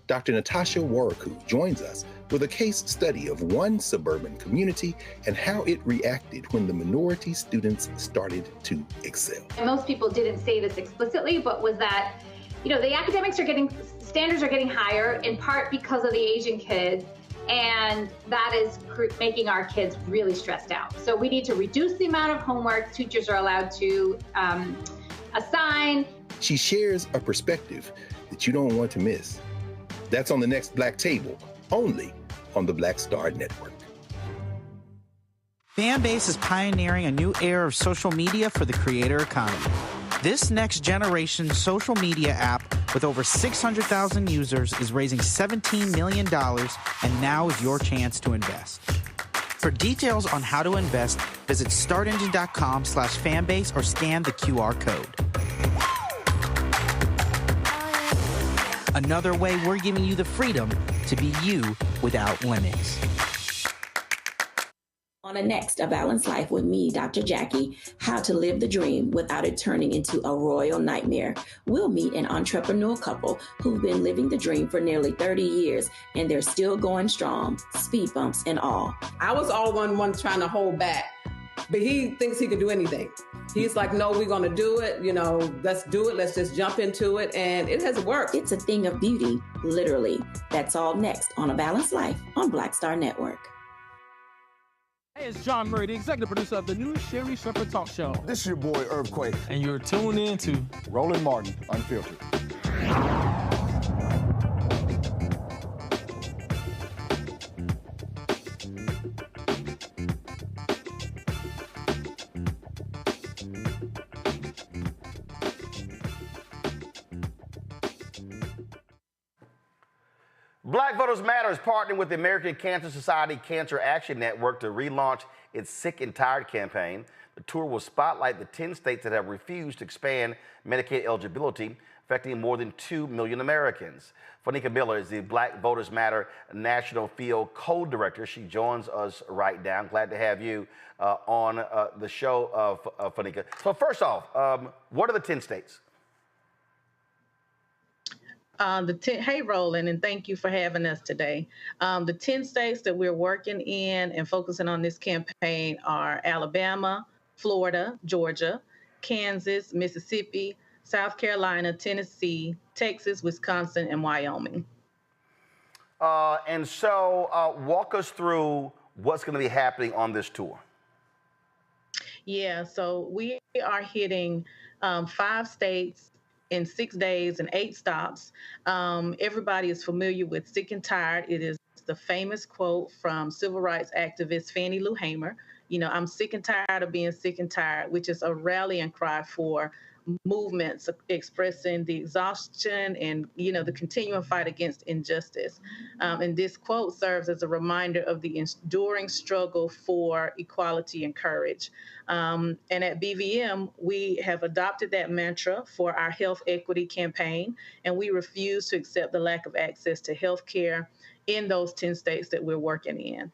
Speaker 9: Dr. Natasha Waraku joins us with a case study of one suburban community and how it reacted when the minority students started to excel.
Speaker 21: And most people didn't say this explicitly, but was that, the academics standards are getting higher in part because of the Asian kids, and that is making our kids really stressed out. So we need to reduce the amount of homework teachers are allowed to assign.
Speaker 9: She shares a perspective that you don't want to miss. That's on the next Black Table, only on the Blackstar Network.
Speaker 6: Fanbase is pioneering a new era of social media for the creator economy. This next generation social media app with over 600,000 users is raising $17 million, and now is your chance to invest. For details on how to invest, visit startengine.com/fanbase or scan the QR code. Another way we're giving you the freedom to be you without limits.
Speaker 22: On the next A Balanced Life with me, Dr. Jackie, how to live the dream without it turning into a royal nightmare. We'll meet an entrepreneurial couple who've been living the dream for nearly 30 years, and they're still going strong, speed bumps and all.
Speaker 23: I was all one trying to hold back, but he thinks he can do anything. He's like, no, we're going to do it. Let's do it. Let's just jump into it. And it has worked.
Speaker 22: It's a thing of beauty, literally. That's all next on A Balanced Life on Blackstar Network.
Speaker 24: Hey, it's John Murray, the executive producer of the new Sherry Shepherd Talk Show.
Speaker 25: This is your boy, Earthquake.
Speaker 24: And you're tuned in to
Speaker 25: Roland Martin Unfiltered.
Speaker 1: Black Voters Matter is partnering with the American Cancer Society Cancer Action Network to relaunch its Sick and Tired campaign. The tour will spotlight the 10 states that have refused to expand Medicaid eligibility, affecting more than 2 million Americans. Fanika Miller is the Black Voters Matter National Field Co-Director. She joins us right now. I'm glad to have you on the show, Fanika. So first off, what are the 10 states?
Speaker 17: Hey, Roland, and thank you for having us today. The 10 states that we're working in and focusing on this campaign are Alabama, Florida, Georgia, Kansas, Mississippi, South Carolina, Tennessee, Texas, Wisconsin, and Wyoming.
Speaker 1: And so walk us through what's going to be happening on this tour.
Speaker 17: Yeah, so we are hitting 5 states in 6 days and 8 stops. Everybody is familiar with Sick and Tired. It is the famous quote from civil rights activist Fannie Lou Hamer. You know, I'm sick and tired of being sick and tired, which is a rallying cry for movements expressing the exhaustion and, you know, the continuing fight against injustice. And this quote serves as a reminder of the enduring struggle for equality and courage. And at BVM, we have adopted that mantra for our health equity campaign, and we refuse to accept the lack of access to health care in those 10 states that we're working in.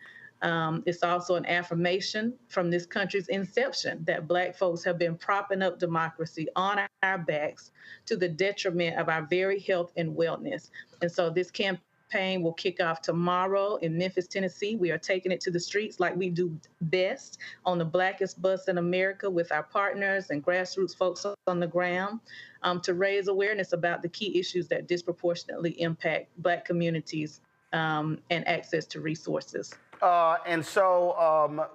Speaker 17: It's also an affirmation from this country's inception that Black folks have been propping up democracy on our backs to the detriment of our very health and wellness. And so this campaign will kick off tomorrow in Memphis, Tennessee. We are taking it to the streets like we do best on the Blackest bus in America with our partners and grassroots folks on the ground to raise awareness about the key issues that disproportionately impact Black communities and access to resources.
Speaker 1: And so,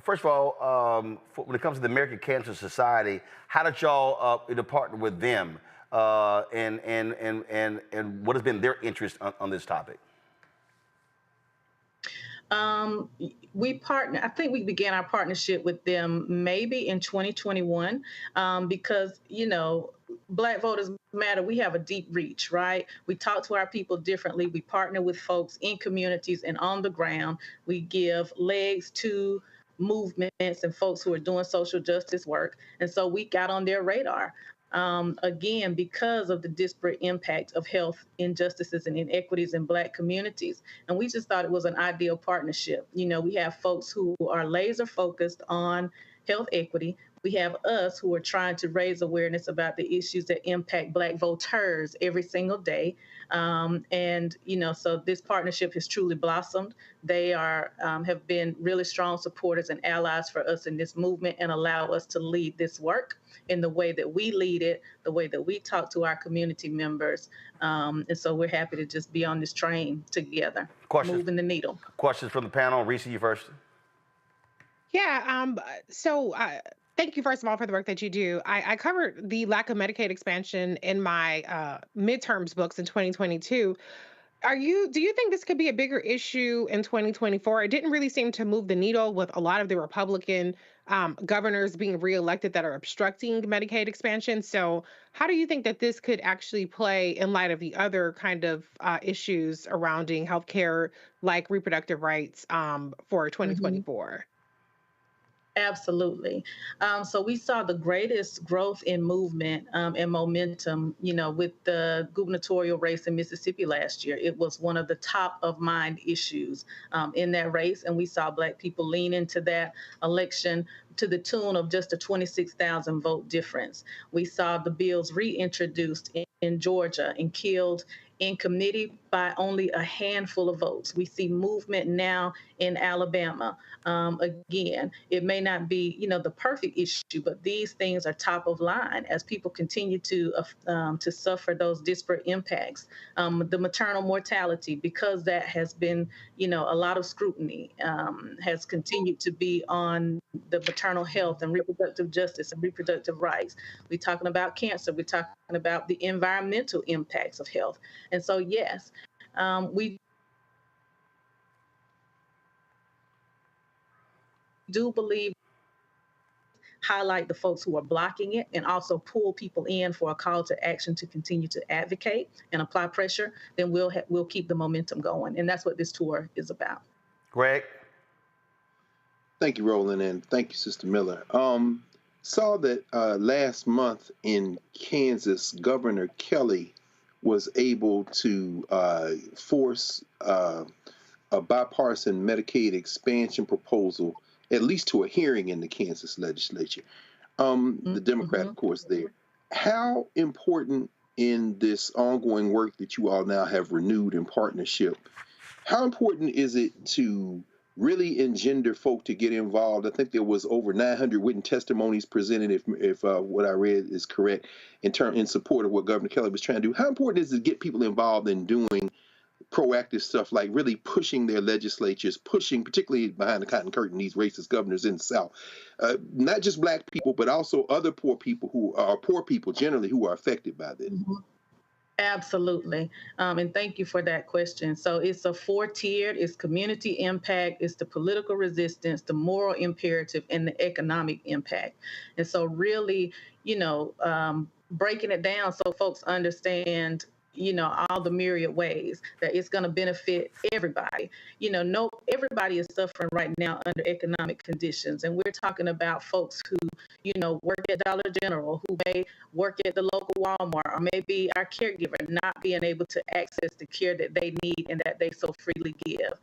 Speaker 1: first of all, when it comes to the American Cancer Society, how did y'all partner with them, and what has been their interest on this topic?
Speaker 17: We partner. I think we began our partnership with them maybe in 2021 because, you know, Black Voters Matter. We have a deep reach, right? We talk to our people differently. We partner with folks in communities and on the ground. We give legs to movements and folks who are doing social justice work. And so we got on their radar. Again, because of the disparate impact of health injustices and inequities in Black communities. And we just thought it was an ideal partnership. You know, we have folks who are laser focused on health equity. We have us who are trying to raise awareness about the issues that impact Black voters every single day. And, you know, so this partnership has truly blossomed. They are have been really strong supporters and allies for us in this movement and allow us to lead this work in the way that we lead it, the way that we talk to our community members. And so we're happy to just be on this train together, moving the needle.
Speaker 1: Questions from the panel. Reese, you first.
Speaker 18: Yeah, thank you, first of all, for the work that you do. I covered the lack of Medicaid expansion in my midterms books in 2022. Do you think this could be a bigger issue in 2024? It didn't really seem to move the needle with a lot of the Republican governors being reelected that are obstructing Medicaid expansion. So how do you think that this could actually play in light of the other kind of issues surrounding healthcare, like reproductive rights for 2024?
Speaker 17: Absolutely. So we saw the greatest growth in movement and momentum, you know, with the gubernatorial race in Mississippi last year. It was one of the top of mind issues in that race. And we saw Black people lean into that election to the tune of just a 26,000 vote difference. We saw the bills reintroduced in Georgia and killed in committee by only a handful of votes. We see movement now in Alabama. Again, it may not be, you know, the perfect issue, but these things are top of line as people continue to suffer those disparate impacts. The maternal mortality, because that has been, you know, a lot of scrutiny, has continued to be on the maternal health and reproductive justice and reproductive rights. We're talking about cancer. We're talking about the environmental impacts of health. And so, yes, we do believe highlight the folks who are blocking it and also pull people in for a call to action to continue to advocate and apply pressure, then we'll keep the momentum going. And that's what this tour is about.
Speaker 1: Greg?
Speaker 10: Thank you, Roland, and thank you, Sister Miller. Saw that last month in Kansas, Governor Kelly was able to force a bipartisan Medicaid expansion proposal, at least to a hearing in the Kansas legislature. The Democrat, of course, there. How important in this ongoing work that you all now have renewed in partnership, how important is it to really engender folk to get involved? I think there was over 900 written testimonies presented, if what I read is correct, in support of what Governor Kelly was trying to do. How important is it to get people involved in doing proactive stuff like really pushing their legislatures, pushing, particularly behind the cotton curtain, these racist governors in the South. Not just Black people, but also other poor people who are poor people generally who are affected by this.
Speaker 17: Absolutely. And thank you for that question. So it's a four-tiered, it's community impact, it's the political resistance, the moral imperative, and the economic impact. And so really, breaking it down so folks understand, all the myriad ways that it's going to benefit everybody. Everybody is suffering right now under economic conditions. And we're talking about folks who, work at Dollar General, who may work at the local Walmart, or maybe our caregiver not being able to access the care that they need and that they so freely give.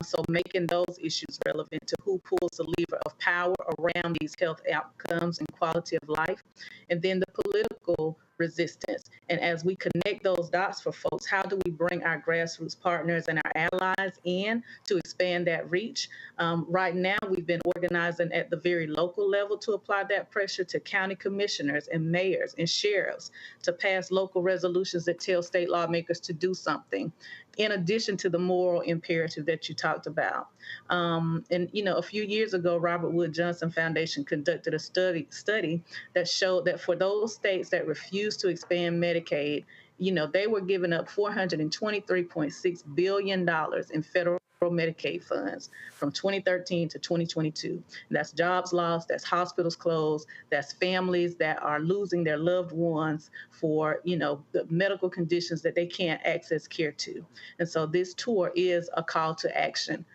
Speaker 17: So making those issues relevant to who pulls the lever of power around these health outcomes and quality of life. And then the political resistance. And as we connect those dots for folks, how do we bring our grassroots partners and our allies in to expand that reach? Right now, we've been organizing at the very local level to apply that pressure to county commissioners and mayors and sheriffs to pass local resolutions that tell state lawmakers to do something, in addition to the moral imperative that you talked about. A few years ago, Robert Wood Johnson Foundation conducted a study that showed that for those states that refused to expand Medicaid, they were giving up $423.6 billion in federal Medicaid funds from 2013 to 2022. That's jobs lost, that's hospitals closed, that's families that are losing their loved ones for, the medical conditions that they can't access care to. And so this tour is a call to action.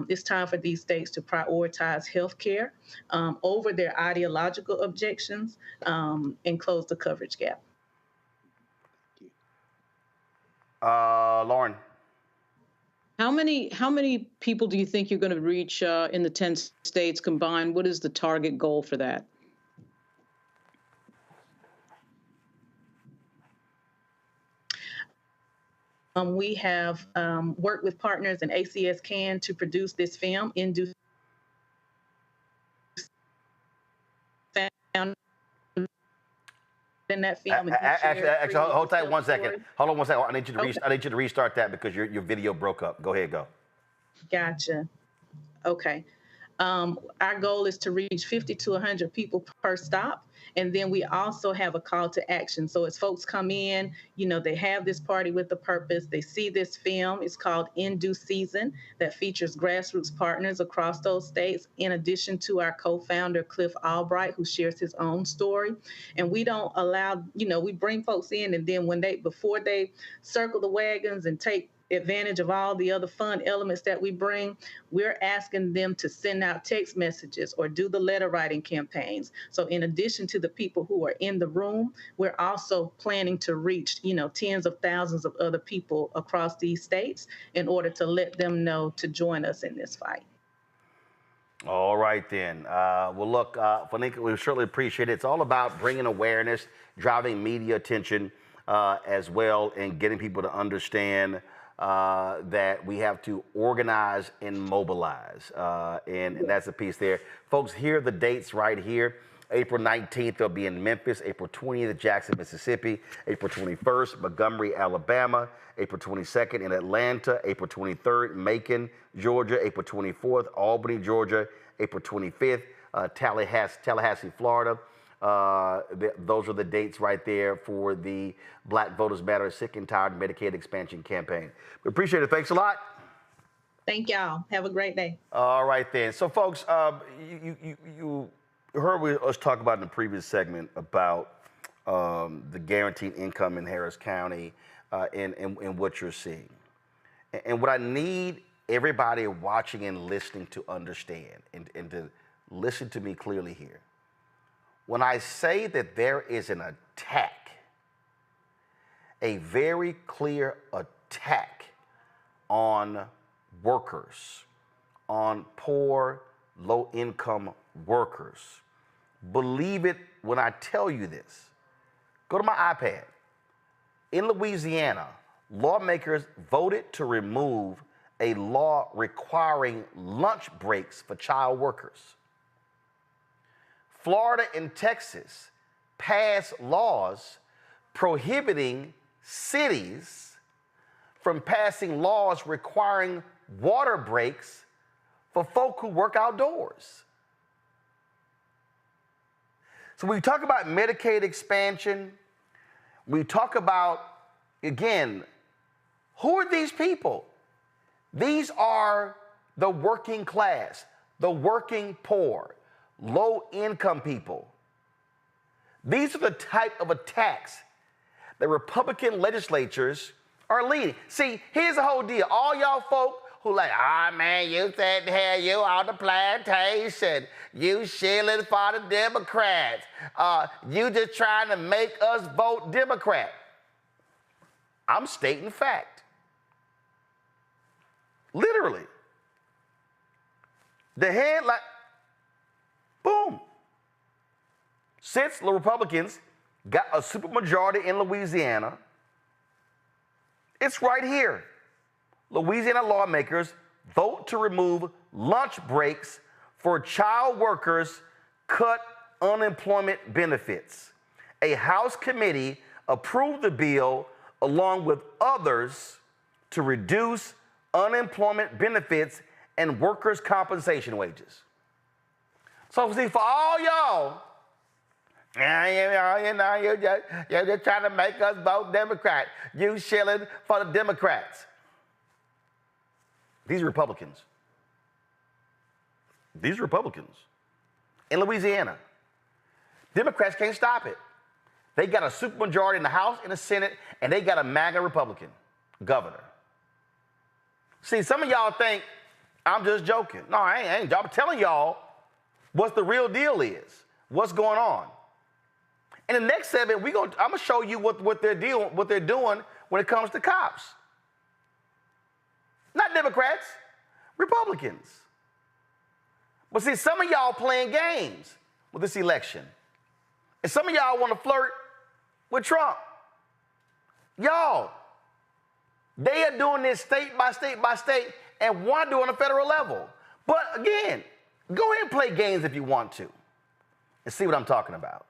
Speaker 17: It's time for these states to prioritize health care over their ideological objections and close the coverage gap.
Speaker 1: Lauren.
Speaker 17: How many people do you think you're going to reach in the 10 states combined? What is the target goal for that? We have worked with partners in ACS CAN to produce this film in due in that film.
Speaker 1: Actually, hold tight 1 second. Hold on 1 second. I need you to restart that because your video broke up. Go ahead, go.
Speaker 17: Gotcha. Okay. Our goal is to reach 50 to 100 people per stop. And then we also have a call to action. So as folks come in, they have this party with a purpose. They see this film. It's called In Due Season, that features grassroots partners across those states, in addition to our co-founder, Cliff Albright, who shares his own story. And we don't allow, we bring folks in, and then before they circle the wagons and take advantage of all the other fun elements that we bring, we're asking them to send out text messages or do the letter writing campaigns. So in addition to the people who are in the room, we're also planning to reach, tens of thousands of other people across these states in order to let them know to join us in this fight.
Speaker 1: All right, then. Well, look, Fanika, we certainly appreciate it. It's all about bringing awareness, driving media attention as well, and getting people to understand that we have to organize and mobilize. And that's the piece there. Folks, here are the dates right here. April 19th, they'll be in Memphis. April 20th, Jackson, Mississippi. April 21st, Montgomery, Alabama. April 22nd in Atlanta. April 23rd, Macon, Georgia. April 24th, Albany, Georgia. April 25th, Tallahassee, Florida. Those are the dates right there for the Black Voters Matter Sick and Tired Medicaid Expansion Campaign. We appreciate it. Thanks a lot.
Speaker 17: Thank y'all. Have a great day.
Speaker 1: All right, then. So, folks, you heard us talk about in the previous segment about the guaranteed income in Harris County and what you're seeing. And what I need everybody watching and listening to understand and to listen to me clearly here. When I say that there is an attack, a very clear attack on workers, on poor, low-income workers, believe it when I tell you this. Go to my iPad. In Louisiana, lawmakers voted to remove a law requiring lunch breaks for child workers. Florida and Texas passed laws prohibiting cities from passing laws requiring water breaks for folk who work outdoors. So when we talk about Medicaid expansion, we talk about, again, who are these people? These are the working class, the working poor, low-income people. These are the type of attacks that Republican legislatures are leading. See, here's the whole deal. All y'all folk who like, man, you sitting here, you on the plantation, you shilling for the Democrats. You just trying to make us vote Democrat. I'm stating fact. Literally. The headline, boom. Since the Republicans got a supermajority in Louisiana, it's right here. Louisiana lawmakers vote to remove lunch breaks for child workers, cut unemployment benefits. A House committee approved the bill along with others to reduce unemployment benefits and workers' compensation wages. So see, for all y'all, you're just trying to make us vote Democrat. You shilling for the Democrats. These are Republicans. These are Republicans. In Louisiana, Democrats can't stop it. They got a supermajority in the House and the Senate, and they got a MAGA Republican governor. See, some of y'all think I'm just joking. No, I ain't. I'm telling y'all what the real deal is, what's going on. In the next segment, I'm gonna show you what they're doing when it comes to cops. Not Democrats, Republicans. But see, some of y'all playing games with this election. And some of y'all want to flirt with Trump. Y'all, they are doing this state by state by state and want to do it on a federal level. But again, go ahead and play games if you want to and see what I'm talking about.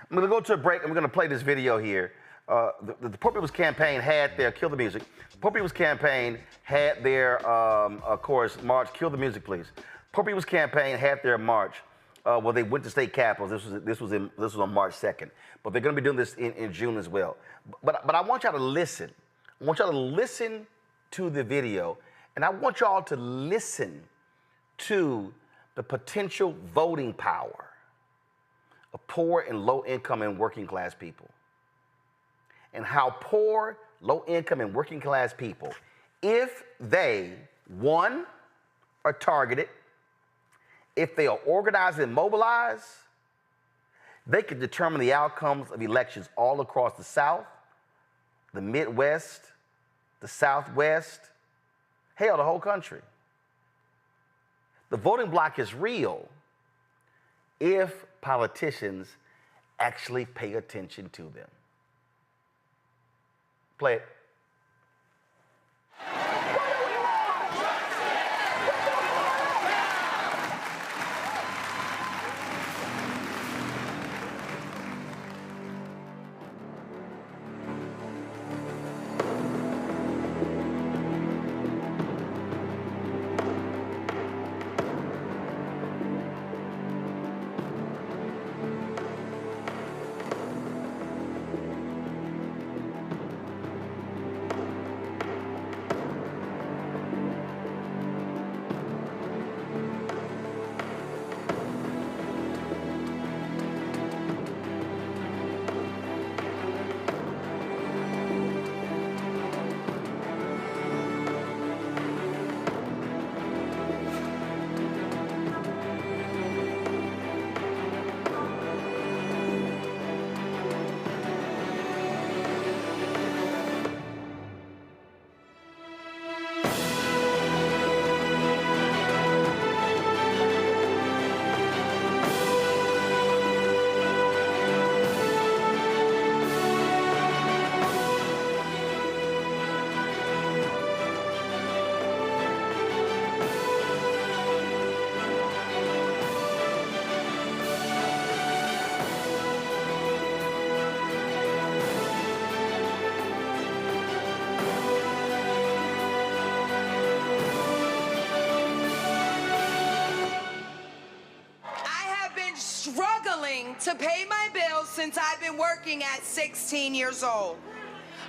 Speaker 1: I'm going to go to a break and we're going to play this video here. The Poor People's Campaign had their, kill the music. The Poor People's Campaign had their, of course, march, kill the music, please. Poor People's Campaign had their march where they went to state capitals. This was on March 2nd. But they're going to be doing this in June as well. But I want y'all to listen. I want y'all to listen to the video, and I want y'all to listen to the potential voting power of poor and low-income and working-class people, and how poor, low-income, and working-class people, if they, one, are targeted, if they are organized and mobilized, they can determine the outcomes of elections all across the South, the Midwest, the Southwest, hell, the whole country. The voting bloc is real if politicians actually pay attention to them. Play it.
Speaker 2: to pay my bills since I've been working at 16 years old.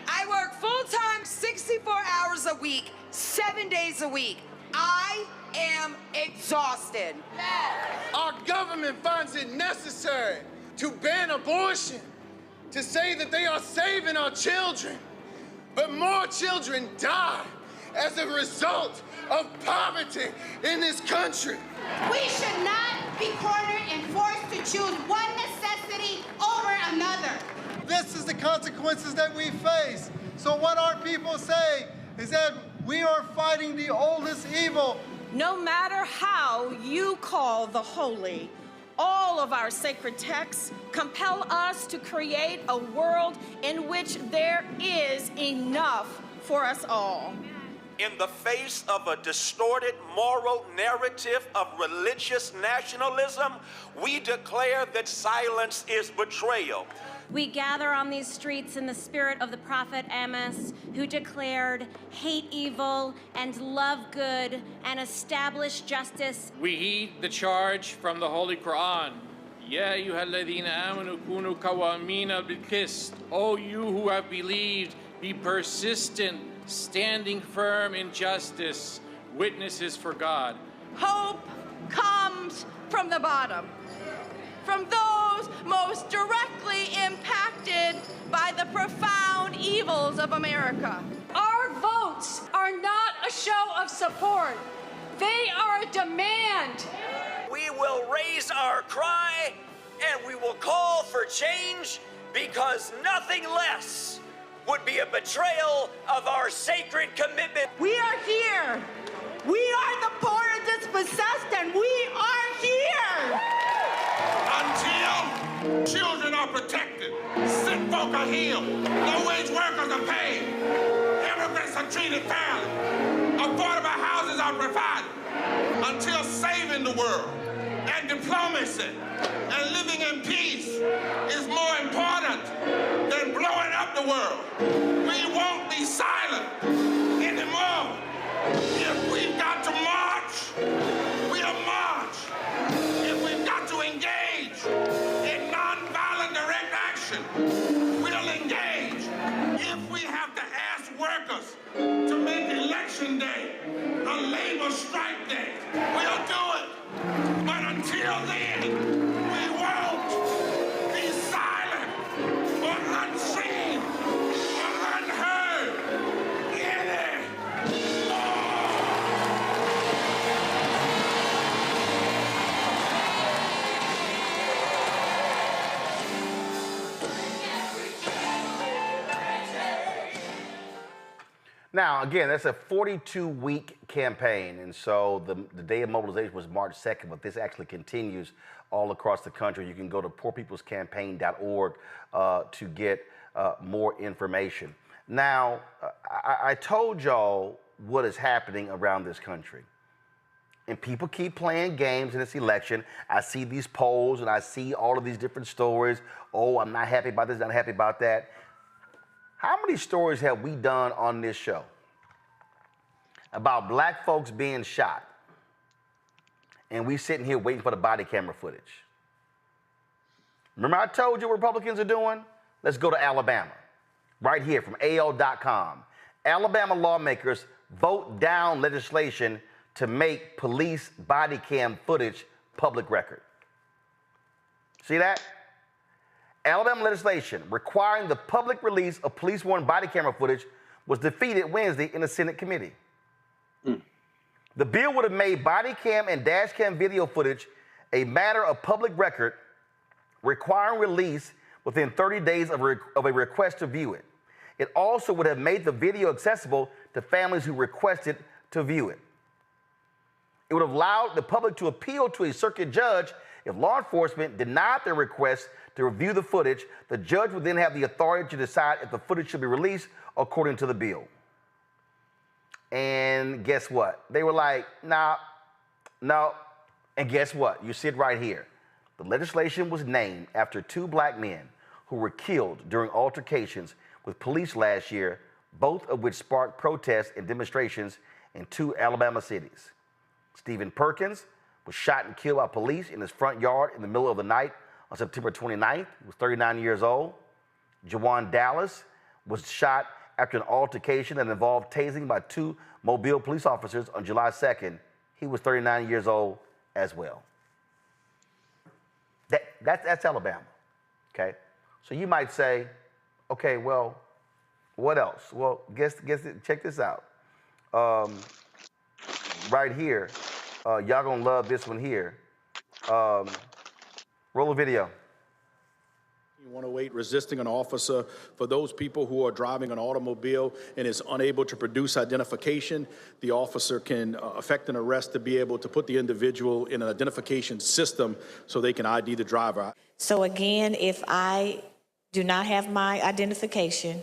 Speaker 2: I work full-time 64 hours a week, 7 days a week. I am exhausted.
Speaker 3: Our government finds it necessary to ban abortion, to say that they are saving our children. But more children die as a result of poverty in this country.
Speaker 4: We should not be cornered and forced to choose one necessity over another.
Speaker 5: This is the consequences that we face. So what our people say is that we are fighting the oldest evil.
Speaker 7: No matter how you call the holy, all of our sacred texts compel us to create a world in which there is enough for us all.
Speaker 26: In the face of a distorted moral narrative of religious nationalism, we declare that silence is betrayal.
Speaker 27: We gather on these streets in the spirit of the prophet Amos, who declared, hate evil and love good and establish justice.
Speaker 28: We heed the charge from the Holy Quran. Ya ayyuhalladhina amanu kunu qawwamina bil qist. O you who have believed, be persistent, standing firm in justice, witnesses for God.
Speaker 7: Hope comes from the bottom, from those most directly impacted by the profound evils of America.
Speaker 29: Our votes are not a show of support. They are a demand.
Speaker 26: We will raise our cry and we will call for change because nothing less would be a betrayal of our sacred commitment.
Speaker 7: We are here. We are the poor and dispossessed, and we are here.
Speaker 30: Until children are protected, sick folk are healed, low-wage workers are paid, immigrants are treated fairly, affordable houses are provided, until saving the world and diplomacy and living in peace is more important than blowing up the world. We won't be silent anymore. If we've got to march, we'll march. If we've got to engage in nonviolent direct action, we'll engage. If we have to ask workers to make election day a labor strike day, we'll do it. But until then, we won't be silent or unseen or unheard anymore.
Speaker 1: Now, again, that's a 42-week campaign, and so the day of mobilization was March 2nd, but this actually continues all across the country. You can go to poorpeoplescampaign.org to get more information. Now, I told y'all what is happening around this country, and people keep playing games in this election. I see these polls, and I see all of these different stories. Oh, I'm not happy about this, not happy about that. How many stories have we done on this show about black folks being shot and we sitting here waiting for the body camera footage? Remember I told you what Republicans are doing? Let's go to Alabama. Right here from AL.com. Alabama lawmakers vote down legislation to make police body cam footage public record. See that? Alabama legislation requiring the public release of police-worn body camera footage was defeated Wednesday in the Senate committee. The bill would have made body cam and dash cam video footage a matter of public record, requiring release within 30 days of a request to view it. It also would have made the video accessible to families who requested to view it. It would have allowed the public to appeal to a circuit judge if law enforcement denied their request to review the footage. The judge would then have the authority to decide if the footage should be released according to the bill. And guess what? They were like, no. And guess what? You see it right here. The legislation was named after two black men who were killed during altercations with police last year, both of which sparked protests and demonstrations in two Alabama cities. Stephen Perkins was shot and killed by police in his front yard in the middle of the night on September 29th. He was 39 years old. Jawan Dallas was shot after an altercation that involved tasing by 2 Mobile police officers on July 2nd. He was 39 years old as well. That's Alabama, okay? So you might say, okay, well, what else? Well, check this out. Right here, y'all gonna love this one here. Roll a video.
Speaker 8: 108, resisting an officer. For those people who are driving an automobile and is unable to produce identification, the officer can effect an arrest to be able to put the individual in an identification system so they can ID the driver.
Speaker 11: So again, if I do not have my identification,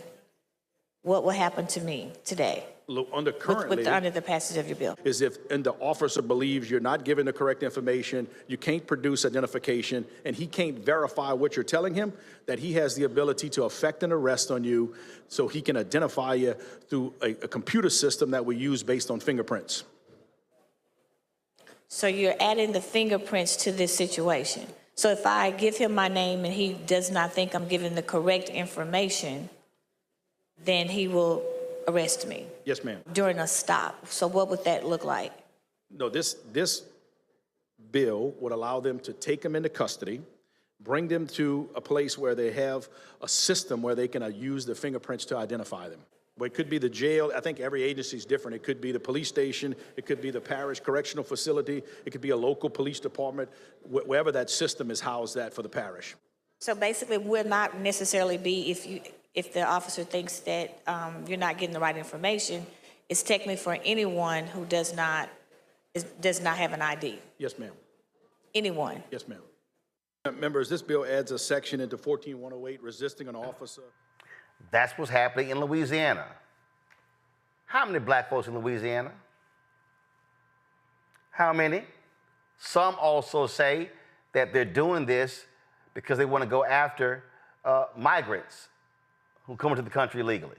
Speaker 11: what will happen to me today?
Speaker 8: Under currently,
Speaker 11: under the passage of your bill,
Speaker 8: is if and the officer believes you're not giving the correct information, you can't produce identification, and he can't verify what you're telling him, that he has the ability to effect an arrest on you so he can identify you through a computer system that we use based on fingerprints.
Speaker 11: So you're adding the fingerprints to this situation. So if I give him my name and he does not think I'm giving the correct information, then he will arrest me.
Speaker 8: Yes, ma'am.
Speaker 11: During a stop. So what would that look like?
Speaker 8: No, this bill would allow them to take them into custody, bring them to a place where they have a system where they can use the fingerprints to identify them. Well, it could be the jail. I think every agency is different. It could be the police station. It could be the parish correctional facility. It could be a local police department, wherever that system is housed at for the parish.
Speaker 11: So basically, will not necessarily be if the officer thinks that you're not getting the right information. It's technically for anyone who does not have an ID.
Speaker 8: Yes, ma'am.
Speaker 11: Anyone.
Speaker 8: Yes, ma'am. Members, this bill adds a section into 14108, resisting an officer.
Speaker 1: That's what's happening in Louisiana. How many black folks in Louisiana? How many? Some also say that they're doing this because they want to go after migrants who come into the country illegally.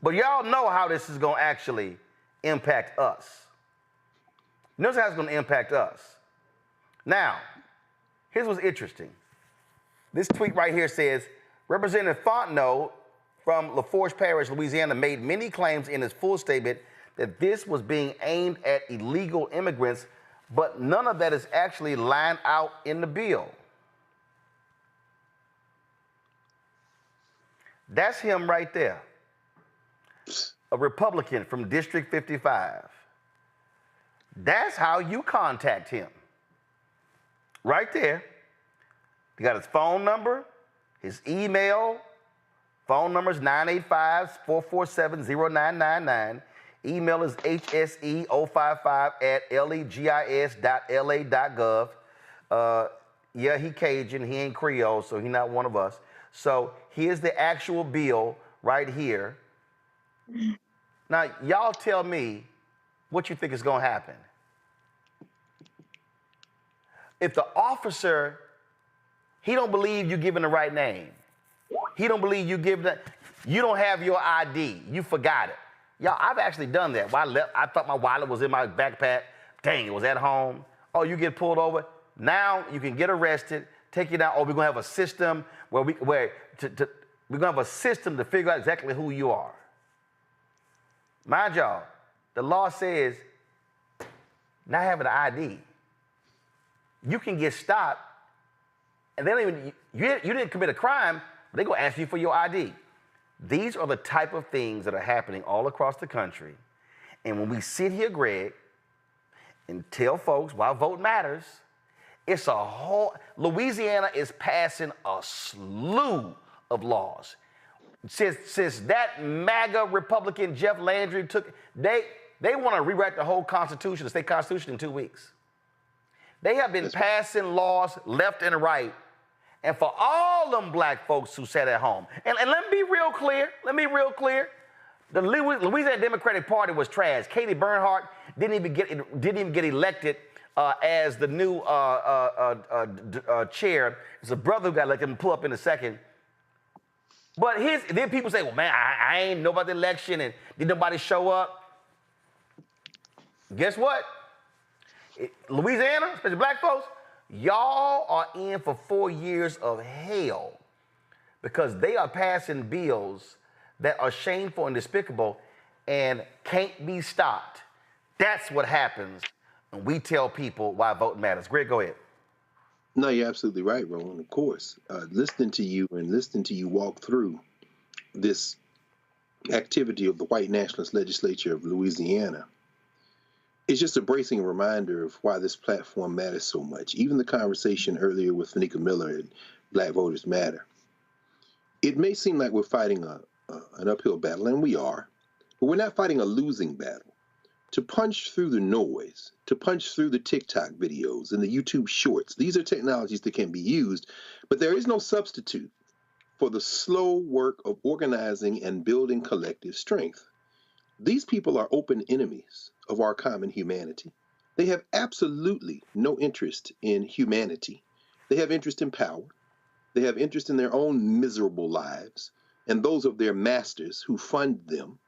Speaker 1: But y'all know how this is going to actually impact us. Notice how it's going to impact us. Now, here's what's interesting. This tweet right here says, Representative Fontenot from LaForge Parish, Louisiana, made many claims in his full statement that this was being aimed at illegal immigrants, but none of that is actually lined out in the bill. That's him right there, a Republican from District 55. That's how you contact him. Right there. You got his phone number, his email. Phone number is 985-447-0999. Email is hse055@legis.la.gov. Yeah, he Cajun, he ain't Creole, so he not one of us. So here's the actual bill right here. Now, y'all tell me what you think is going to happen. If the officer, he don't believe you giving the right name. He don't believe you giving the, you don't have your ID. You forgot it. Y'all, I've actually done that. I thought my wallet was in my backpack. Dang, it was at home. Oh, you get pulled over. Now you can get arrested, take you down. Oh, we're gonna have a system where we're gonna have a system to figure out exactly who you are. Mind y'all, the law says not having an ID, you can get stopped, and they don't even you didn't commit a crime, but they're gonna ask you for your ID. These are the type of things that are happening all across the country. And when we sit here, Greg, and tell folks why vote matters, it's a whole, Louisiana is passing a slew of laws. Since that MAGA Republican Jeff Landry took, they want to rewrite the whole Constitution, the state Constitution, in 2 weeks. They have been passing laws left and right. And for all them black folks who sat at home, and let me be real clear, the Louisiana Democratic Party was trash. Katie Bernhardt didn't even get elected as the new chair. It's a brother who got elected, and pull up in a second. But then people say, well, man, I ain't know about the election, and did nobody show up? Guess what? Louisiana, especially black folks, Y'all are in for 4 years of hell because they are passing bills that are shameful and despicable and can't be stopped. That's what happens when we tell people why vote matters. Greg, go ahead.
Speaker 10: No, you're absolutely right, Roland. Of course, listening to you walk through this activity of the white nationalist legislature of Louisiana, it's just a bracing reminder of why this platform matters so much. Even the conversation earlier with Fanika Miller and Black Voters Matter. It may seem like we're fighting an uphill battle, and we are, but we're not fighting a losing battle. To punch through the noise, to punch through the TikTok videos and the YouTube shorts, these are technologies that can be used, but there is no substitute for the slow work of organizing and building collective strength. These people are open enemies of our common humanity. They have absolutely no interest in humanity. They have interest in power. They have interest in their own miserable lives and those of their masters who fund them.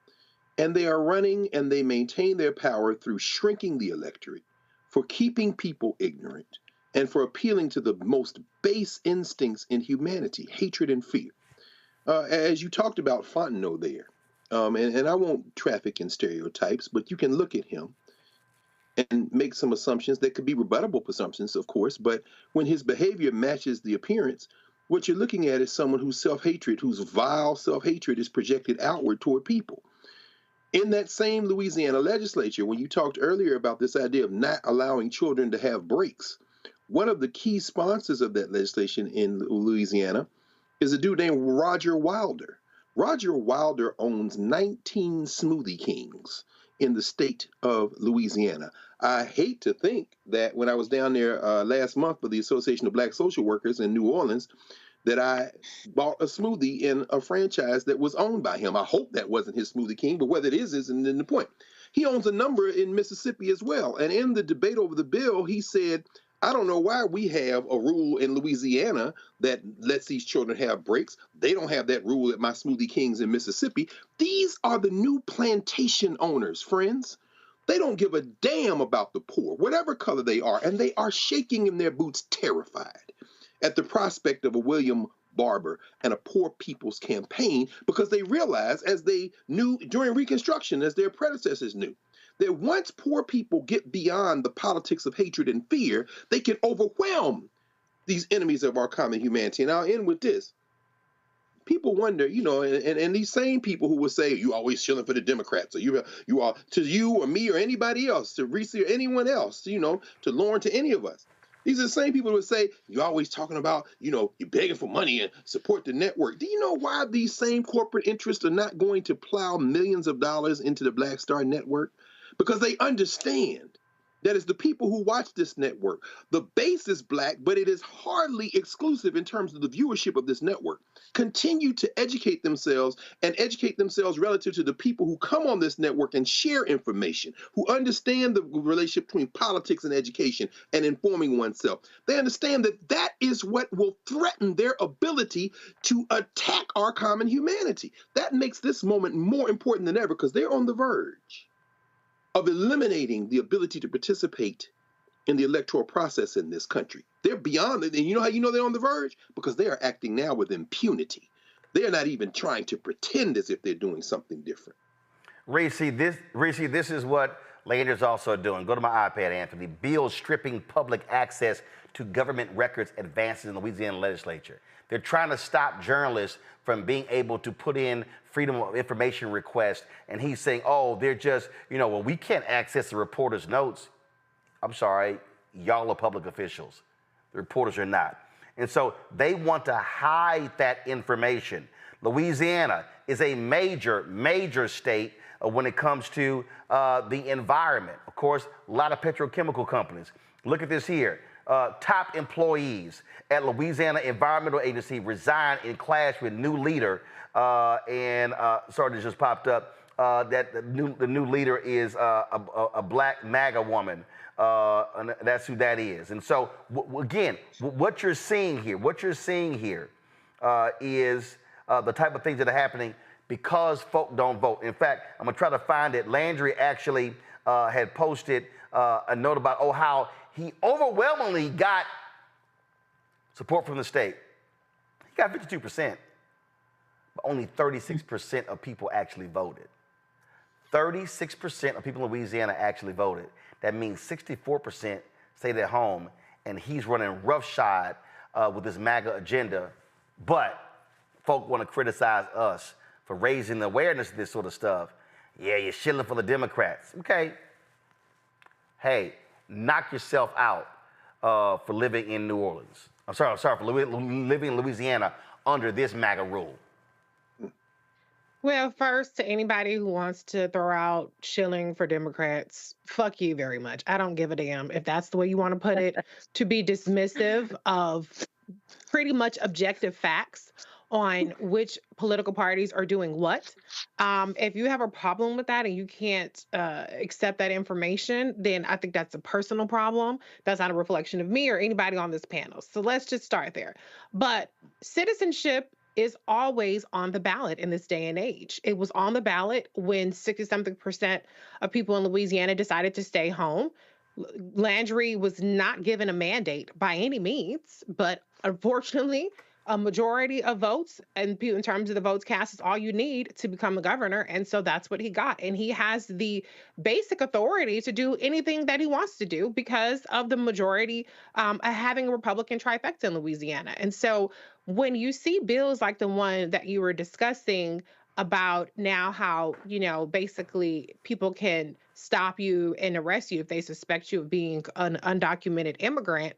Speaker 10: And they are running and they maintain their power through shrinking the electorate, for keeping people ignorant, and for appealing to the most base instincts in humanity, hatred and fear. As you talked about Fontenot there, and I won't traffic in stereotypes, but you can look at him and make some assumptions that could be rebuttable assumptions, of course, but when his behavior matches the appearance, what you're looking at is someone whose self-hatred, whose vile self-hatred is projected outward toward people. In that same Louisiana legislature, when you talked earlier about this idea of not allowing children to have breaks, one of the key sponsors of that legislation in Louisiana is a dude named Roger Wilder. Roger Wilder owns 19 Smoothie Kings in the state of Louisiana. I hate to think that when I was down there last month for the Association of Black Social Workers in New Orleans, that I bought a smoothie in a franchise that was owned by him. I hope that wasn't his Smoothie King, but whether it is isn't the point. He owns a number in Mississippi as well. And in the debate over the bill, he said, I don't know why we have a rule in Louisiana that lets these children have breaks. They don't have that rule at my Smoothie Kings in Mississippi. These are the new plantation owners, friends. They don't give a damn about the poor, whatever color they are, and they are shaking in their boots, terrified at the prospect of a William Barber and a poor people's campaign, because they realize, as they knew during Reconstruction, as their predecessors knew, that once poor people get beyond the politics of hatred and fear, they can overwhelm these enemies of our common humanity. And I'll end with this. People wonder, and these same people who will say, you always shilling for the Democrats, or you are to you or me or anybody else, to Reese or anyone else, to Lauren, to any of us. These are the same people who would say, you're always talking about, you're begging for money and support the network. Do you know why these same corporate interests are not going to plow millions of dollars into the Blackstar Network? Because they understand that it's the people who watch this network. The base is Black, but it is hardly exclusive in terms of the viewership of this network. Continue to educate themselves and educate themselves relative to the people who come on this network and share information, who understand the relationship between politics and education and informing oneself. They understand that that is what will threaten their ability to attack our common humanity. That makes this moment more important than ever, because they're on the verge of eliminating the ability to participate in the electoral process in this country. They're beyond it. And you know how you know they're on the verge? Because they are acting now with impunity. They are not even trying to pretend as if they're doing something different.
Speaker 1: Reese, this is what Landers also doing. Go to my iPad, Anthony. Bill stripping public access to government records advances in the Louisiana legislature. They're trying to stop journalists from being able to put in freedom of information requests. And he's saying, oh, they're just, well, we can't access the reporter's notes. I'm sorry, y'all are public officials. The reporters are not. And so they want to hide that information. Louisiana is a major, major state when it comes to the environment. Of course, a lot of petrochemical companies. Look at this here. Top employees at Louisiana Environmental Agency resign in clash with new leader. Sorry, this just popped up. That the new leader is a black MAGA woman. And that's who that is. And so, again, what you're seeing here is the type of things that are happening because folk don't vote. In fact, I'm going to try to find it. Landry actually had posted a note about, how he overwhelmingly got support from the state. He got 52%, but only 36% of people actually voted. 36% of people in Louisiana actually voted. That means 64% stayed at home, and he's running roughshod with this MAGA agenda. But folk want to criticize us for raising the awareness of this sort of stuff. Yeah, you're shilling for the Democrats. Okay. Hey, knock yourself out for living in New Orleans. I'm sorry, for living in Louisiana under this MAGA rule.
Speaker 18: Well, first, to anybody who wants to throw out shilling for Democrats, fuck you very much. I don't give a damn if that's the way you want to put it, to be dismissive of pretty much objective facts on which political parties are doing what. If you have a problem with that and you can't accept that information, then I think that's a personal problem. That's not a reflection of me or anybody on this panel. So let's just start there. But citizenship is always on the ballot in this day and age. It was on the ballot when 60-something% of people in Louisiana decided to stay home. Landry was not given a mandate by any means, but unfortunately, a majority of votes and in terms of the votes cast is all you need to become a governor. And so that's what he got. And he has the basic authority to do anything that he wants to do because of the majority having a Republican trifecta in Louisiana. And so when you see bills like the one that you were discussing about now how, basically people can stop you and arrest you if they suspect you of being an undocumented immigrant,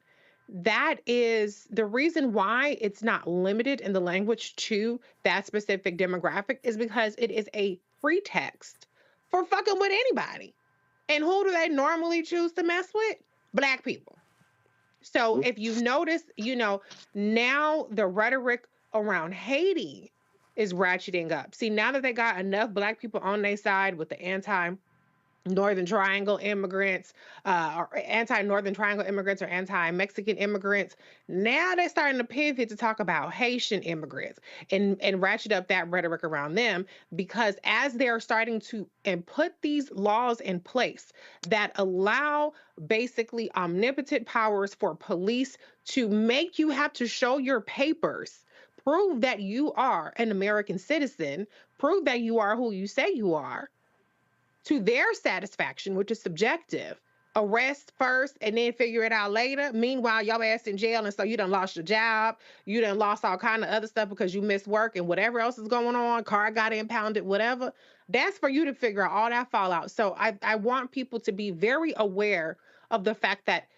Speaker 18: that is the reason why it's not limited in the language to that specific demographic is because it is a pretext for fucking with anybody. And who do they normally choose to mess with? Black people. So if you notice, now the rhetoric around Haiti is ratcheting up. See, now that they got enough Black people on their side with the anti-Northern Triangle immigrants, or anti-Northern Triangle immigrants or anti-Mexican immigrants, now they're starting to pivot to talk about Haitian immigrants and ratchet up that rhetoric around them, because as they're starting to put these laws in place that allow basically omnipotent powers for police to make you have to show your papers, prove that you are an American citizen, prove that you are who you say you are, to their satisfaction, which is subjective. Arrest first and then figure it out later. Meanwhile, your ass in jail, and so you done lost your job. You done lost all kind of other stuff because you missed work and whatever else is going on. Car got impounded, whatever. That's for you to figure out all that fallout. So I want people to be very aware of the fact that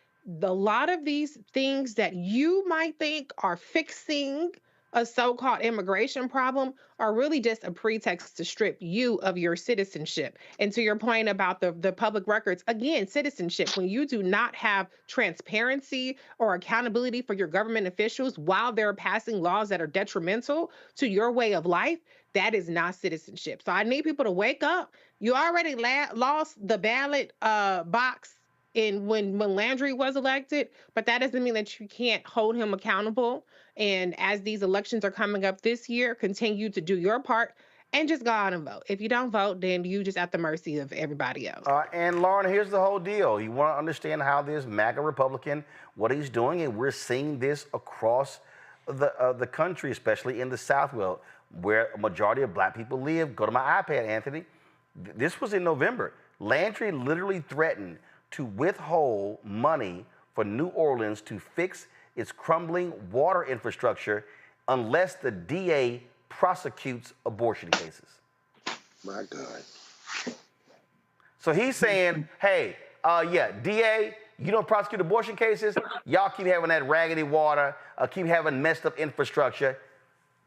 Speaker 18: a lot of these things that you might think are fixing a so-called immigration problem are really just a pretext to strip you of your citizenship. And to your point about the public records, again, citizenship, when you do not have transparency or accountability for your government officials while they're passing laws that are detrimental to your way of life, that is not citizenship. So I need people to wake up. You already lost the ballot box when Landry was elected, but that doesn't mean that you can't hold him accountable. And as these elections are coming up this year, continue to do your part and just go out and vote. If you don't vote, then you just at the mercy of everybody else.
Speaker 1: And Lauren, here's the whole deal. You want to understand how this MAGA Republican, what he's doing, and we're seeing this across the country, especially in the South, where a majority of Black people live. Go to my iPad, Anthony. This was in November. Landry literally threatened to withhold money for New Orleans to fix its crumbling water infrastructure unless the DA prosecutes abortion cases.
Speaker 10: My God.
Speaker 1: So he's saying, hey, DA, you don't prosecute abortion cases, y'all keep having that raggedy water, keep having messed up infrastructure.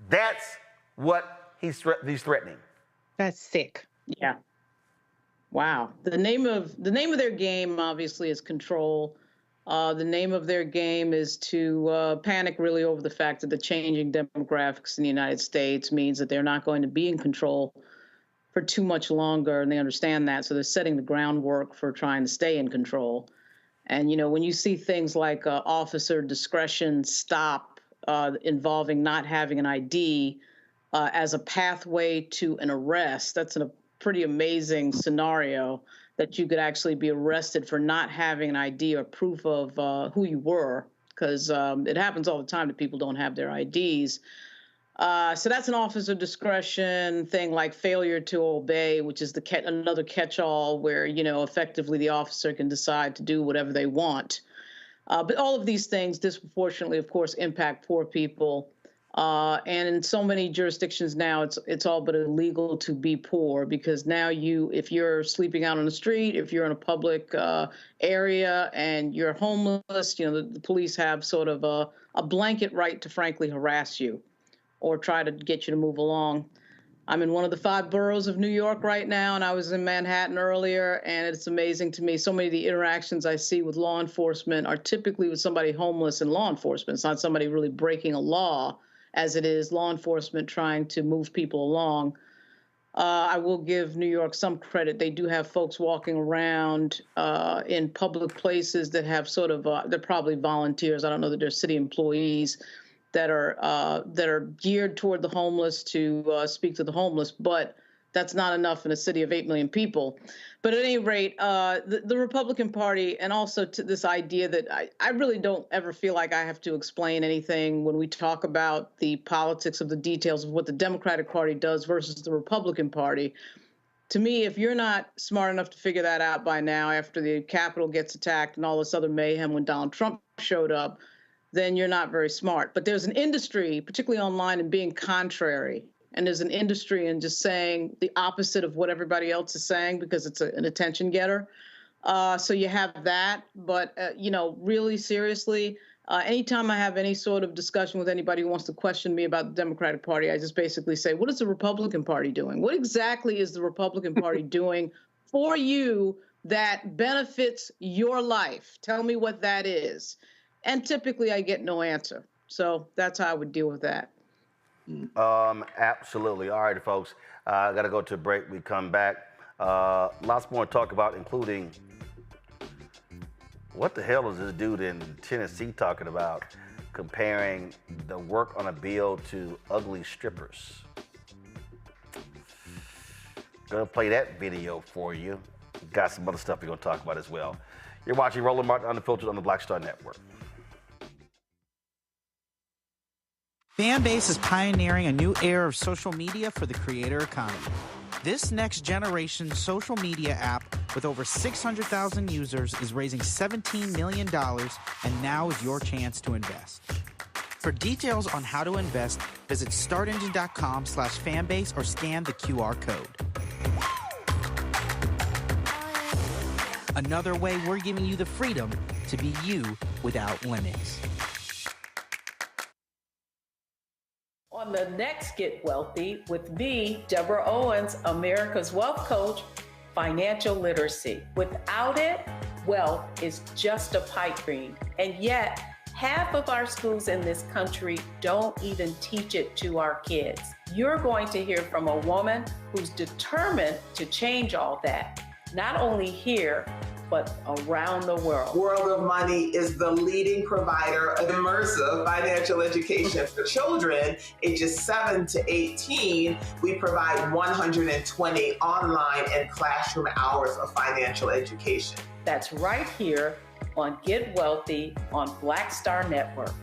Speaker 1: That's what he's threatening.
Speaker 18: That's sick.
Speaker 17: Yeah. Wow. The name of their game obviously is control. The name of their game is to panic really over the fact that the changing demographics in the United States means that they're not going to be in control for too much longer, and they understand that. So they're setting the groundwork for trying to stay in control. And, when you see things like officer discretion stop involving not having an ID as a pathway to an arrest, that's a pretty amazing scenario that you could actually be arrested for not having an ID or proof of who you were because it happens all the time that people don't have their IDs. So that's an officer discretion thing, like failure to obey, which is another catch-all where, effectively the officer can decide to do whatever they want. But all of these things disproportionately, of course, impact poor people. And in so many jurisdictions now, it's all but illegal to be poor, because now if you're sleeping out on the street, if you're in a public area and you're homeless, the police have sort of a blanket right to frankly harass you or try to get you to move along. I'm in one of the 5 boroughs of New York right now, and I was in Manhattan earlier, and it's amazing to me. So many of the interactions I see with law enforcement are typically with somebody homeless in law enforcement. It's not somebody really breaking a law, as it is law enforcement trying to move people along. I will give New York some credit. They do have folks walking around in public places that have sort of, they're probably volunteers. I don't know that they're city employees that are geared toward the homeless to speak to the homeless, but that's not enough in a city of 8 million people. But at any rate, the Republican Party, and also to this idea that I really don't ever feel like I have to explain anything when we talk about the politics of the details of what the Democratic Party does versus the Republican Party. To me, if you're not smart enough to figure that out by now, after the Capitol gets attacked and all this other mayhem when Donald Trump showed up, then you're not very smart. But there's an industry, particularly online, in being contrary. And there's an industry in just saying the opposite of what everybody else is saying because it's an attention getter. So you have that. But, really seriously, anytime I have any sort of discussion with anybody who wants to question me about the Democratic Party, I just basically say, what is the Republican Party doing? What exactly is the Republican Party doing for you that benefits your life? Tell me what that is. And typically I get no answer. So that's how I would deal with that.
Speaker 1: Absolutely. All right, folks. I got to go to a break. We come back. Lots more to talk about, including what the hell is this dude in Tennessee talking about, comparing the work on a bill to ugly strippers. Gonna play that video for you. Got some other stuff we're gonna talk about as well. You're watching Roland Martin Unfiltered on the Blackstar Network.
Speaker 6: Fanbase is pioneering a new era of social media for the creator economy. This next generation social media app with over 600,000 users is raising $17 million, and now is your chance to invest. For details on how to invest, visit startengine.com/fanbase or scan the QR code. Another way we're giving you the freedom to be you without limits.
Speaker 9: On the next Get Wealthy with me, Deborah Owens, America's Wealth Coach, financial literacy. Without it, wealth is just a pipe dream. And yet, half of our schools in this country don't even teach it to our kids. You're going to hear from a woman who's determined to change all that, not only here, but around the world.
Speaker 12: World of Money is the leading provider of immersive financial education for children ages 7 to 18. We provide 120 online and classroom hours of financial education.
Speaker 9: That's right here on Get Wealthy on Blackstar Network.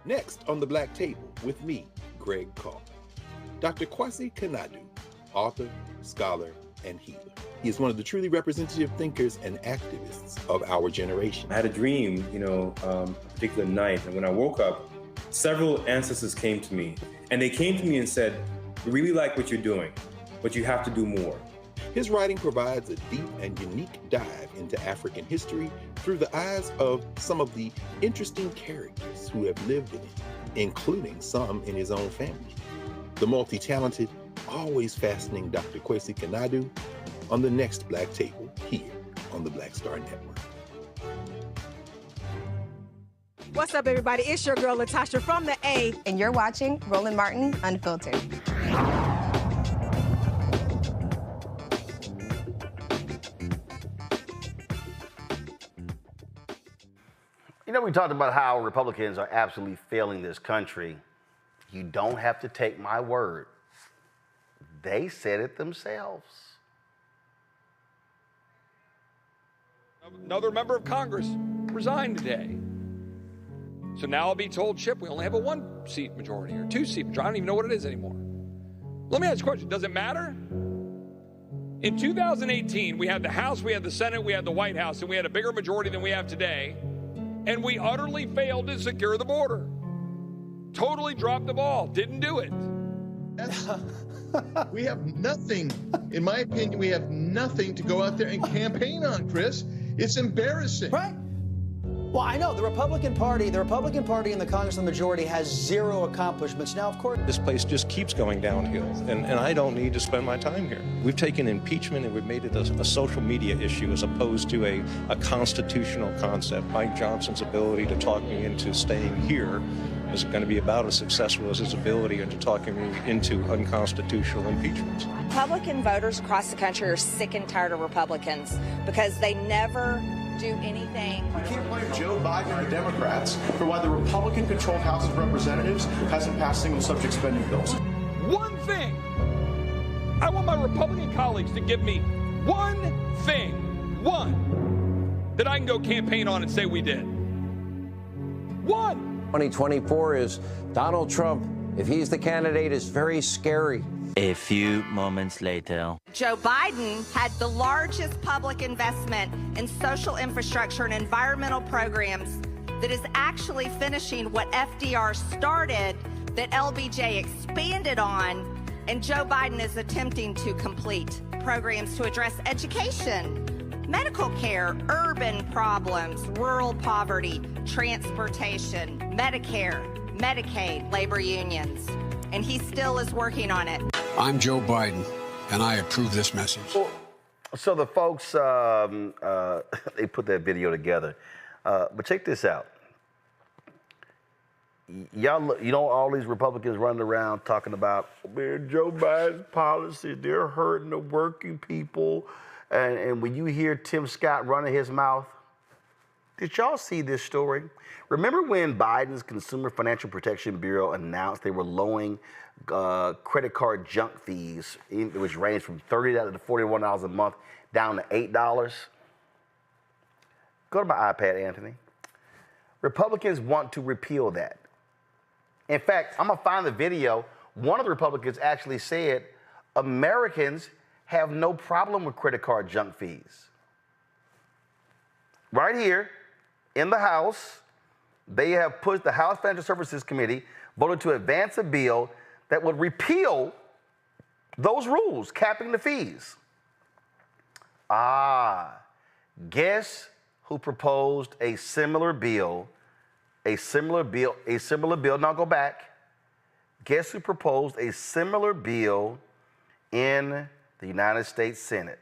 Speaker 10: Next on the Black Table with me, Greg Carr. Dr. Kwasi Kanadu, author, scholar, and healer. He is one of the truly representative thinkers and activists of our generation.
Speaker 13: I had a dream, a particular night, and when I woke up, several ancestors came to me, and they came to me and said, "We really like what you're doing, but you have to do more."
Speaker 10: His writing provides a deep and unique dive into African history through the eyes of some of the interesting characters who have lived in it, including some in his own family. The multi-talented, always fascinating Dr. Kwasi Kanadu on the next Black Table here on the Blackstar Network.
Speaker 14: What's up, everybody? It's your girl, Latasha from the A.
Speaker 15: And you're watching Roland Martin Unfiltered.
Speaker 1: We talked about how Republicans are absolutely failing this country. You don't have to take my word. They said it themselves.
Speaker 16: Another member of Congress
Speaker 2: resigned today. So now I'll be told, Chip, we only have a 1-seat majority or 2-seat majority. I don't even know what it is anymore. Let me ask you a question. Does it matter? In 2018, we had the House, we had the Senate, we had the White House, and we had a bigger majority than we have today. And we utterly failed to secure the border. Totally dropped the ball. Didn't do it.
Speaker 3: We have nothing, in my opinion, we have nothing to go out there and campaign on, Chris. It's embarrassing.
Speaker 16: Right. Well, I know the Republican Party in the Congress, the majority has zero accomplishments. Now, of course,
Speaker 19: this place just keeps going downhill, and I don't need to spend my time here. We've taken impeachment and we've made it a social media issue as opposed to a constitutional concept. Mike Johnson's ability to talk me into staying here is going to be about as successful as his ability into talking me into unconstitutional impeachments.
Speaker 20: Republican voters across the country are sick and tired of Republicans because they never do anything.
Speaker 21: You can't blame Joe Biden and the Democrats for why the Republican-controlled House of Representatives hasn't passed single subject spending bills.
Speaker 2: One thing. I want my Republican colleagues to give me one thing, that I can go campaign on and say we did. One. 2024 is Donald Trump. If he's the candidate, is very scary.
Speaker 22: A few moments later.
Speaker 20: Joe Biden had the largest public investment in social infrastructure and environmental programs that is actually finishing what FDR started, that LBJ expanded on, and Joe Biden is attempting to complete programs to address education, medical care, urban problems, rural poverty, transportation, Medicare, Medicaid, labor unions. And he still is working on it.
Speaker 23: I'm Joe Biden, and I approve this message.
Speaker 1: So the folks, they put that video together. But check this out. Y'all, you know, all these Republicans running around talking about, man, Joe Biden's policies, they're hurting the working people. And when you hear Tim Scott running his mouth, did y'all see this story? Remember when Biden's Consumer Financial Protection Bureau announced they were lowering credit card junk fees, which range from $30 to $41 a month, down to $8? Go to my iPad, Anthony. Republicans want to repeal that. In fact, I'm going to find the video. One of the Republicans actually said Americans have no problem with credit card junk fees. Right here in the House, they have pushed, the House Financial Services Committee voted to advance a bill that would repeal those rules, capping the fees. Guess who proposed a similar bill? Now go back. Guess who proposed a similar bill in the United States Senate?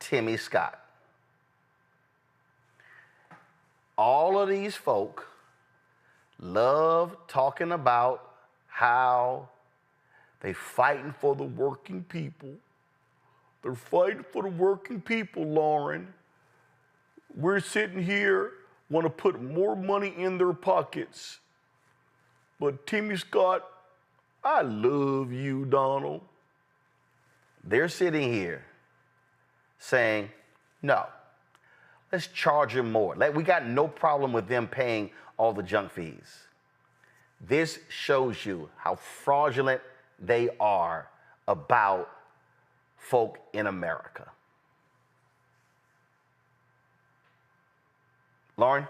Speaker 1: Timmy Scott. All of these folk love talking about how they fighting for the working people. They're fighting for the working people, Lauren. We're sitting here, want to put more money in their pockets. But Timmy Scott, I love you, Donald. They're sitting here saying, no, let's charge them more. Like, we got no problem with them paying all the junk fees. This shows you how fraudulent they are about folk in America. Lauren?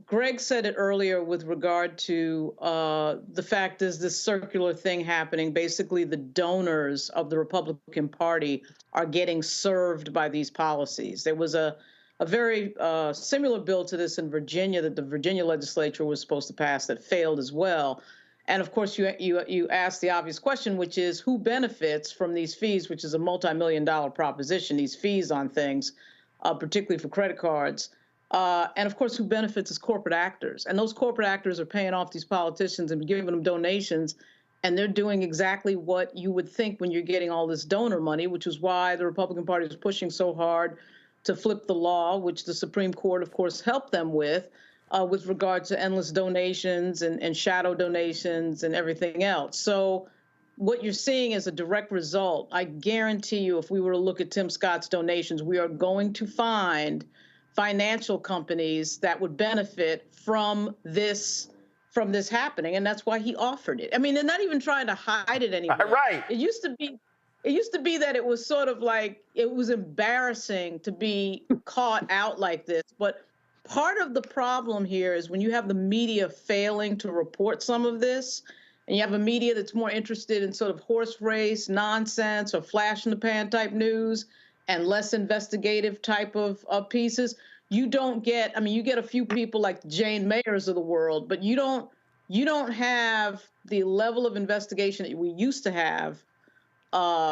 Speaker 17: Greg said it earlier with regard to the fact is this circular thing happening. Basically, the donors of the Republican Party are getting served by these policies. There was a very similar bill to this in Virginia that the Virginia legislature was supposed to pass that failed as well. And of course, you asked the obvious question, which is who benefits from these fees, which is a multi-million-dollar proposition, these fees on things, particularly for credit cards. And of course, who benefits is corporate actors. And those corporate actors are paying off these politicians and giving them donations. And they're doing exactly what you would think when you're getting all this donor money, which is why the Republican Party is pushing so hard to flip the law, which the Supreme Court, of course, helped them with, with regard to endless donations and shadow donations and everything else. So what you're seeing is a direct result. I guarantee you, if we were to look at Tim Scott's donations, we are going to find financial companies that would benefit from this happening, and that's why he offered it. I mean, they're not even trying to hide it anymore.
Speaker 1: Right.
Speaker 17: It used to be that it was sort of like it was embarrassing to be caught out like this. But part of the problem here is when you have the media failing to report some of this, and you have a media that's more interested in sort of horse race nonsense or flash in the pan type news and less investigative type of pieces, you don't get, I mean, you get a few people like the Jane Mayers of the world, but you don't have the level of investigation that we used to have,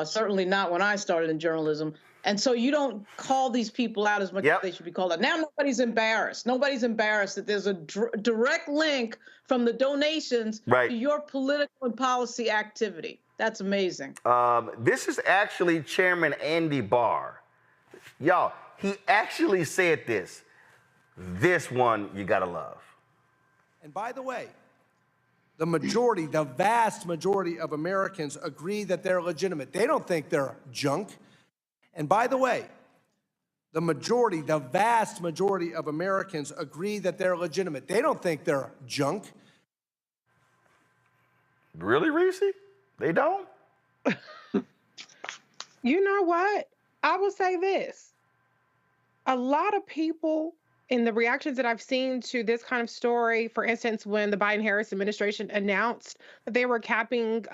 Speaker 17: certainly not when I started in journalism. And so you don't call these people out as much as they should be called out. Now nobody's embarrassed. Nobody's embarrassed that there's a direct link from the donations to your political and policy activity. That's amazing.
Speaker 1: This is actually Chairman Andy Barr. Y'all, he actually said this. This one you gotta love.
Speaker 4: And by the way, the majority, the vast majority of Americans agree that they're legitimate. They don't think they're junk. And by the way, the majority, the vast majority of Americans agree that they're legitimate. They don't think they're junk.
Speaker 1: Really, Reese? They don't?
Speaker 18: You know what? I will say this. A lot of people in the reactions that I've seen to this kind of story, for instance, when the Biden-Harris administration announced that they were capping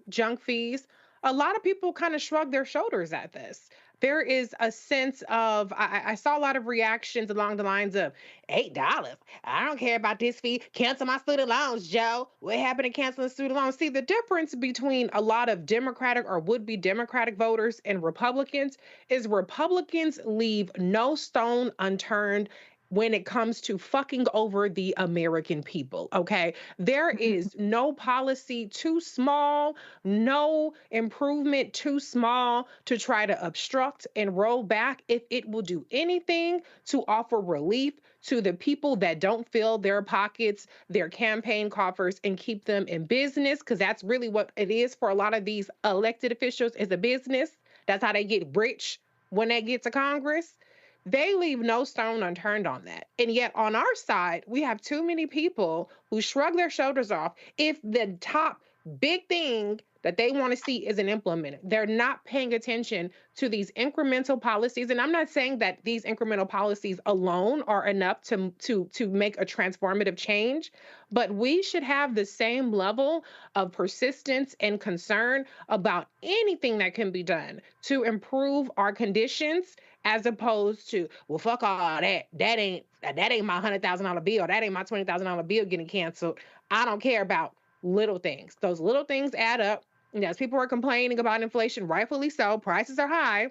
Speaker 18: junk fees, a lot of people kind of shrugged their shoulders at this. There is a sense of, I saw a lot of reactions along the lines of, $8, I don't care about this fee. Cancel my student loans, Joe. What happened to canceling student loans? See, the difference between a lot of Democratic or would-be Democratic voters and Republicans is Republicans leave no stone unturned when it comes to fucking over the American people, okay? There is no policy too small, no improvement too small to try to obstruct and roll back if it will do anything to offer relief to the people that don't fill their pockets, their campaign coffers, and keep them in business, because that's really what it is for a lot of these elected officials, is a business. That's how they get rich when they get to Congress. They leave no stone unturned on that. And yet on our side, we have too many people who shrug their shoulders off if the top big thing that they want to see isn't implemented. They're not paying attention to these incremental policies. And I'm not saying that these incremental policies alone are enough to make a transformative change, but we should have the same level of persistence and concern about anything that can be done to improve our conditions, as opposed to, well, fuck all that. That ain't my $100,000 bill. That ain't my $20,000 bill getting canceled. I don't care about little things. Those little things add up. And as people are complaining about inflation, rightfully so, prices are high.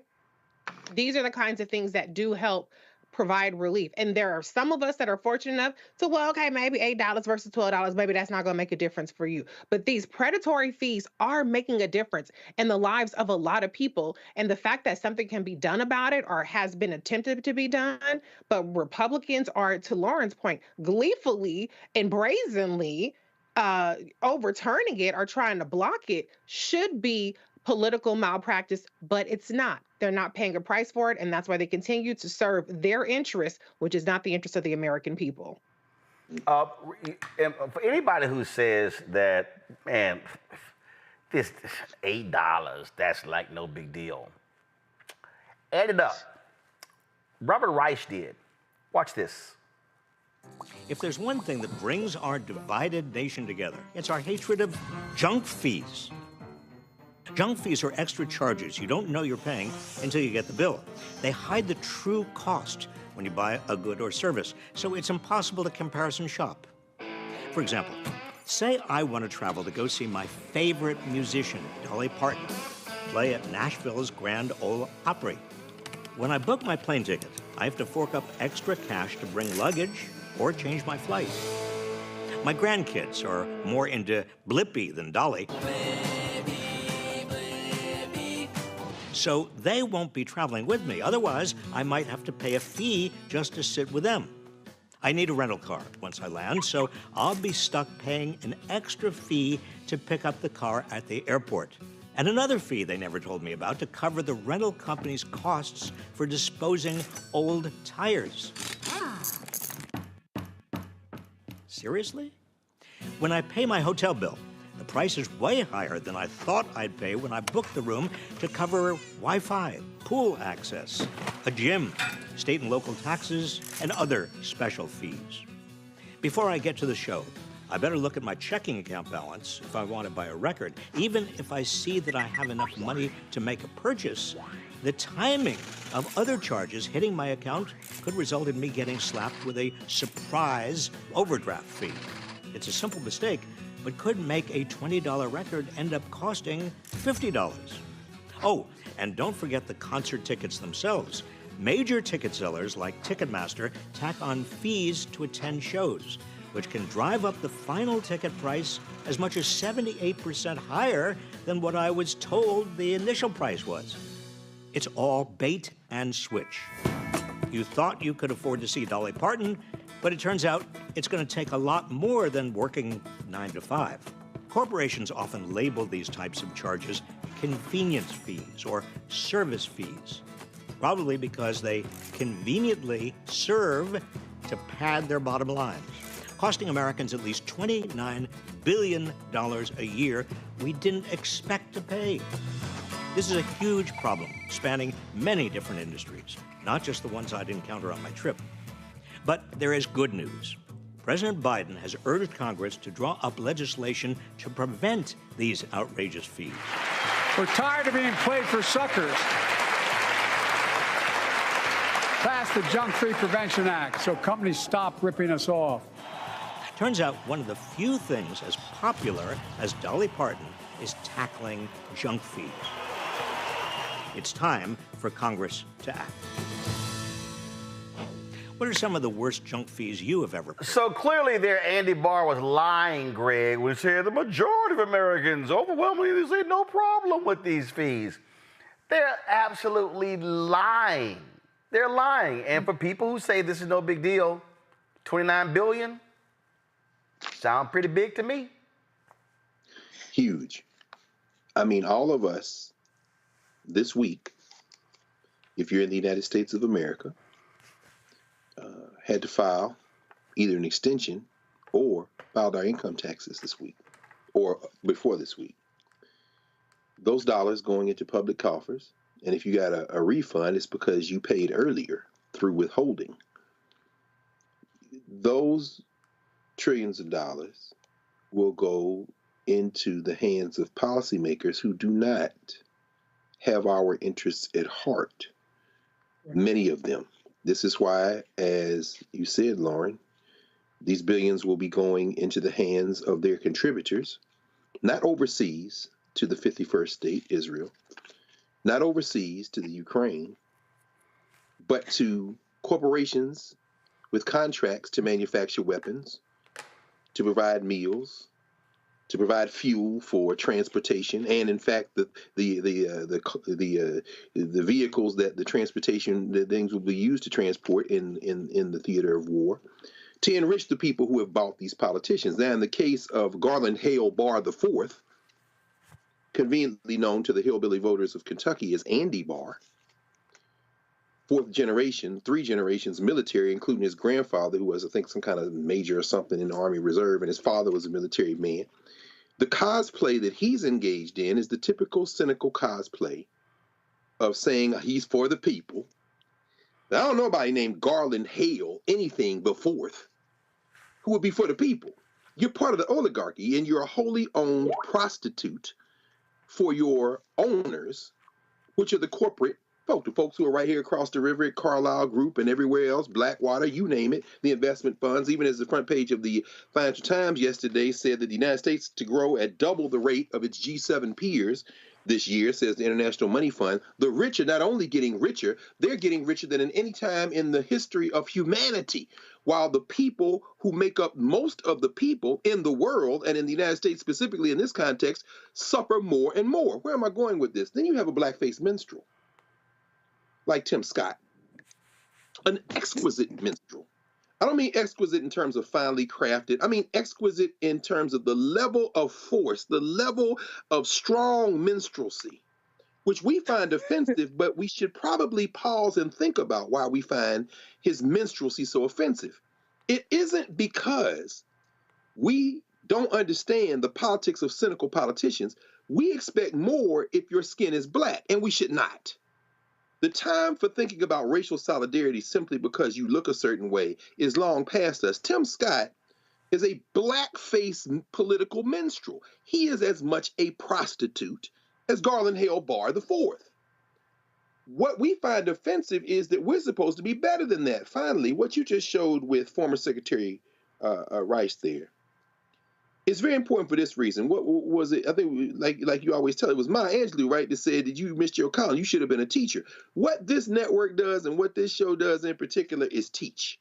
Speaker 18: These are the kinds of things that do help provide relief. And there are some of us that are fortunate enough to, well, okay, maybe $8 versus $12, maybe that's not going to make a difference for you. But these predatory fees are making a difference in the lives of a lot of people. And the fact that something can be done about it, or has been attempted to be done, but Republicans are, to Lauren's point, gleefully and brazenly overturning it or trying to block it, should be political malpractice, but it's not. They're not paying a price for it, and that's why they continue to serve their interests, which is not the interest of the American people.
Speaker 1: And for anybody who says that, man, this $8, that's like no big deal, add it up. Robert Reich did. Watch this.
Speaker 5: If there's one thing that brings our divided nation together, it's our hatred of junk fees. Junk fees are extra charges you don't know you're paying until you get the bill. They hide the true cost when you buy a good or service, so it's impossible to comparison shop. For example, say I want to travel to go see my favorite musician, Dolly Parton, play at Nashville's Grand Ole Opry. When I book my plane ticket, I have to fork up extra cash to bring luggage or change my flight. My grandkids are more into Blippi than Dolly. So they won't be traveling with me. Otherwise, I might have to pay a fee just to sit with them. I need a rental car once I land, so I'll be stuck paying an extra fee to pick up the car at the airport. And another fee they never told me about to cover the rental company's costs for disposing old tires. Seriously? When I pay my hotel bill, the price is way higher than I thought I'd pay when I booked the room to cover Wi-Fi, pool access, a gym, state and local taxes, and other special fees. Before I get to the show, I better look at my checking account balance if I want to buy a record. Even if I see that I have enough money to make a purchase, the timing of other charges hitting my account could result in me getting slapped with a surprise overdraft fee. It's a simple mistake, but could make a $20 record end up costing $50. Oh, and don't forget the concert tickets themselves. Major ticket sellers like Ticketmaster tack on fees to attend shows, which can drive up the final ticket price as much as 78% higher than what I was told the initial price was. It's all bait and switch. You thought you could afford to see Dolly Parton, but it turns out it's going to take a lot more than working 9 to 5. Corporations often label these types of charges convenience fees or service fees, probably because they conveniently serve to pad their bottom lines, costing Americans at least $29 billion a year we didn't expect to pay. This is a huge problem spanning many different industries, not just the ones I'd encounter on my trip. But there is good news. President Biden has urged Congress to draw up legislation to prevent these outrageous fees.
Speaker 7: We're tired of being played for suckers. Pass the Junk Free Prevention Act so companies stop ripping us off.
Speaker 5: Turns out one of the few things as popular as Dolly Parton is tackling junk fees. It's time for Congress to act. What are some of the worst junk fees you have ever paid?
Speaker 1: So clearly there, Andy Barr was lying, Greg, when he said the majority of Americans overwhelmingly say no problem with these fees. They're absolutely lying. They're lying. And for people who say this is no big deal, $29 billion, sound pretty big to me.
Speaker 10: Huge. I mean, all of us this week, if you're in the United States of America, had to file either an extension or filed our income taxes this week or before this week. Those dollars going into public coffers, and if you got a refund, it's because you paid earlier through withholding. Those trillions of dollars will go into the hands of policymakers who do not have our interests at heart, many of them. This is why, as you said, Lauren, these billions will be going into the hands of their contributors, not overseas to the 51st state, Israel, not overseas to the Ukraine, but to corporations with contracts to manufacture weapons, to provide meals, to provide fuel for transportation, and in fact, the vehicles that the transportation the things will be used to transport in the theater of war, to enrich the people who have bought these politicians. Now, in the case of Garland Hale Barr IV, conveniently known to the hillbilly voters of Kentucky as Andy Barr, fourth generation, 3 generations military, including his grandfather, who was, I think, some kind of major or something in the Army Reserve, and his father was a military man. The cosplay that he's engaged in is the typical cynical cosplay of saying he's for the people. Now, I don't know anybody named Garland Hale anything but fourth who would be for the people. You're part of the oligarchy, and you're a wholly owned prostitute for your owners, which are the corporate folk, the folks who are right here across the river at Carlyle Group and everywhere else, Blackwater, you name it, the investment funds. Even as the front page of the Financial Times yesterday said that the United States to grow at double the rate of its G7 peers this year, says the International Money Fund. The rich are not only getting richer, they're getting richer than in any time in the history of humanity, while the people who make up most of the people in the world, and in the United States specifically in this context, suffer more and more. Where am I going with this? Then you have a black-faced minstrel like Tim Scott, an exquisite minstrel, I don't mean exquisite in terms of finely crafted. I mean exquisite in terms of the level of force, the level of strong minstrelsy, which we find offensive, but we should probably pause and think about why we find his minstrelsy so offensive. It isn't because we don't understand the politics of cynical politicians. We expect more if your skin is black, and we should not. The time for thinking about racial solidarity simply because you look a certain way is long past us. Tim Scott is a blackface political minstrel. He is as much a prostitute as Garland Hale Barr IV. What we find offensive is that we're supposed to be better than that. Finally, what you just showed with former Secretary Rice there, it's very important for this reason. What was it? I think, like you always tell, it was Maya Angelou, right, that said that you missed your calling. You should have been a teacher. What this network does and what this show does in particular is teach.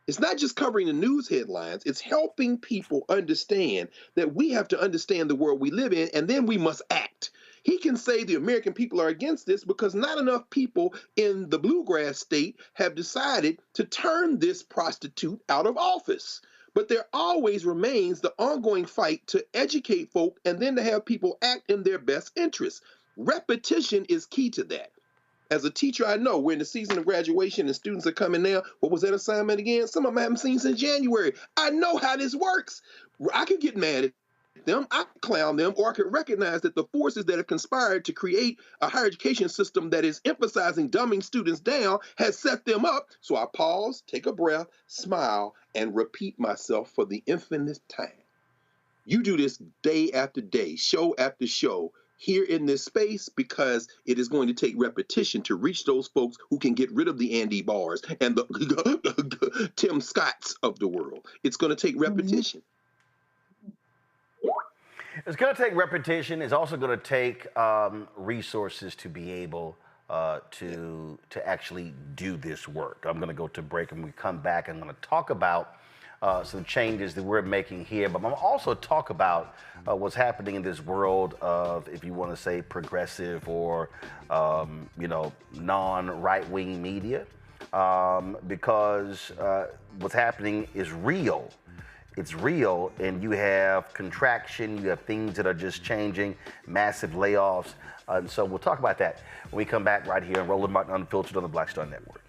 Speaker 10: It's not just covering the news headlines. It's helping people understand that we have to understand the world we live in, and then we must act. He can say the American people are against this because not enough people in the bluegrass state have decided to turn this prostitute out of office. But there always remains the ongoing fight to educate folk and then to have people act in their best interests. Repetition is key to that. As a teacher, I know we're in the season of graduation and students are coming now. What was that assignment again? Some of them I haven't seen since January. I know how this works. I could get mad at them, I could clown them, or I could recognize that the forces that have conspired to create a higher education system that is emphasizing dumbing students down has set them up. So I pause, take a breath, smile, and repeat myself for the infinite time. You do this day after day, show after show, here in this space, because it is going to take repetition to reach those folks who can get rid of the Andy Bars and the Tim Scotts of the world. It's going to take repetition.
Speaker 1: It's going to take repetition. It's also going to take resources to be able to actually do this work. I'm going to go to break, and when we come back, I'm going to talk about some changes that we're making here, but I'm going to also talk about what's happening in this world of, if you want to say, progressive or non-right-wing media, because what's happening is real. It's real, and you have contraction, you have things that are just changing, massive layoffs, and so we'll talk about that when we come back right here on Roland Martin Unfiltered on the Blackstar Network.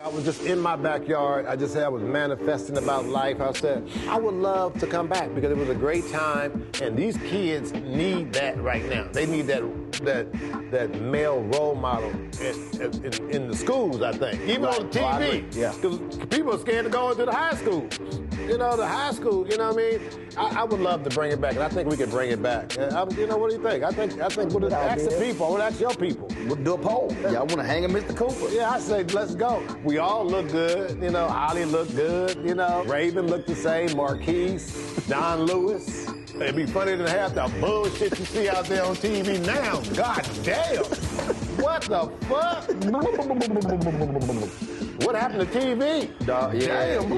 Speaker 6: I was just in my backyard. I was manifesting about life. I said, I would love to come back because it was a great time, and these kids need that right now. They need that male role model in the schools, I think. Even on TV. Because people are scared to go into the high schools. The high school, you know what I mean? I would love to bring it back, and I think we could bring it back. What do you think? I think we'll ask the people. We'll ask your people.
Speaker 1: We'll do a poll. Y'all want to hang a Mr. Cooper?
Speaker 6: Yeah, I say, let's go. We all look good. Ollie looked good. Raven looked the same. Marquise, Don Lewis. It'd be funny to have the bullshit you see out there on TV now. God damn. What the fuck? What happened to TV? Damn.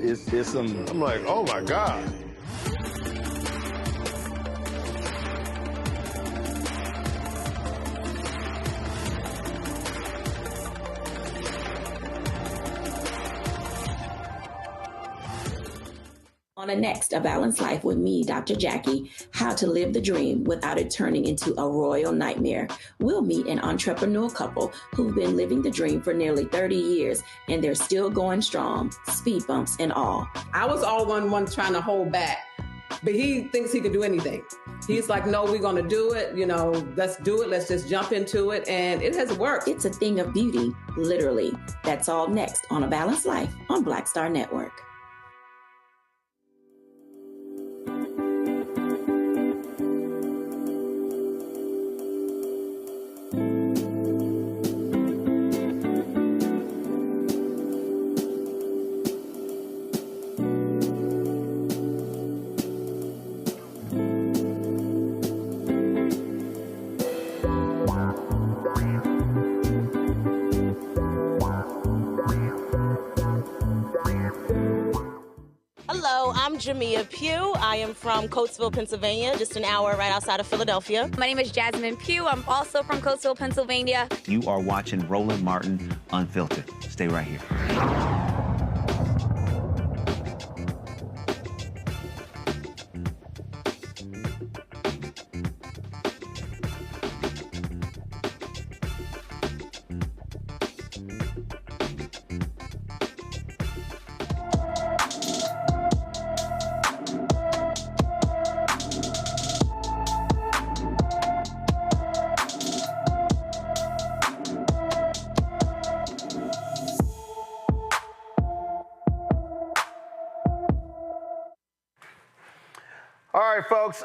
Speaker 1: It's some...
Speaker 6: I'm like, oh my God.
Speaker 8: On the next, A Balanced Life with me, Dr. Jackie, how to live the dream without it turning into a royal nightmare. We'll meet an entrepreneur couple who've been living the dream for nearly 30 years, and they're still going strong, speed bumps and all.
Speaker 11: I was all one trying to hold back, but he thinks he can do anything. He's like, no, we're going to do it. Let's do it. Let's just jump into it. And it has worked.
Speaker 8: It's a thing of beauty, literally. That's all next on A Balanced Life on Blackstar Network.
Speaker 9: Jamia Pugh. I am from Coatesville, Pennsylvania, just an hour right outside of Philadelphia.
Speaker 12: My name is Jasmine Pugh. I'm also from Coatesville, Pennsylvania.
Speaker 13: You are watching Roland Martin Unfiltered. Stay right here.
Speaker 1: All right, folks,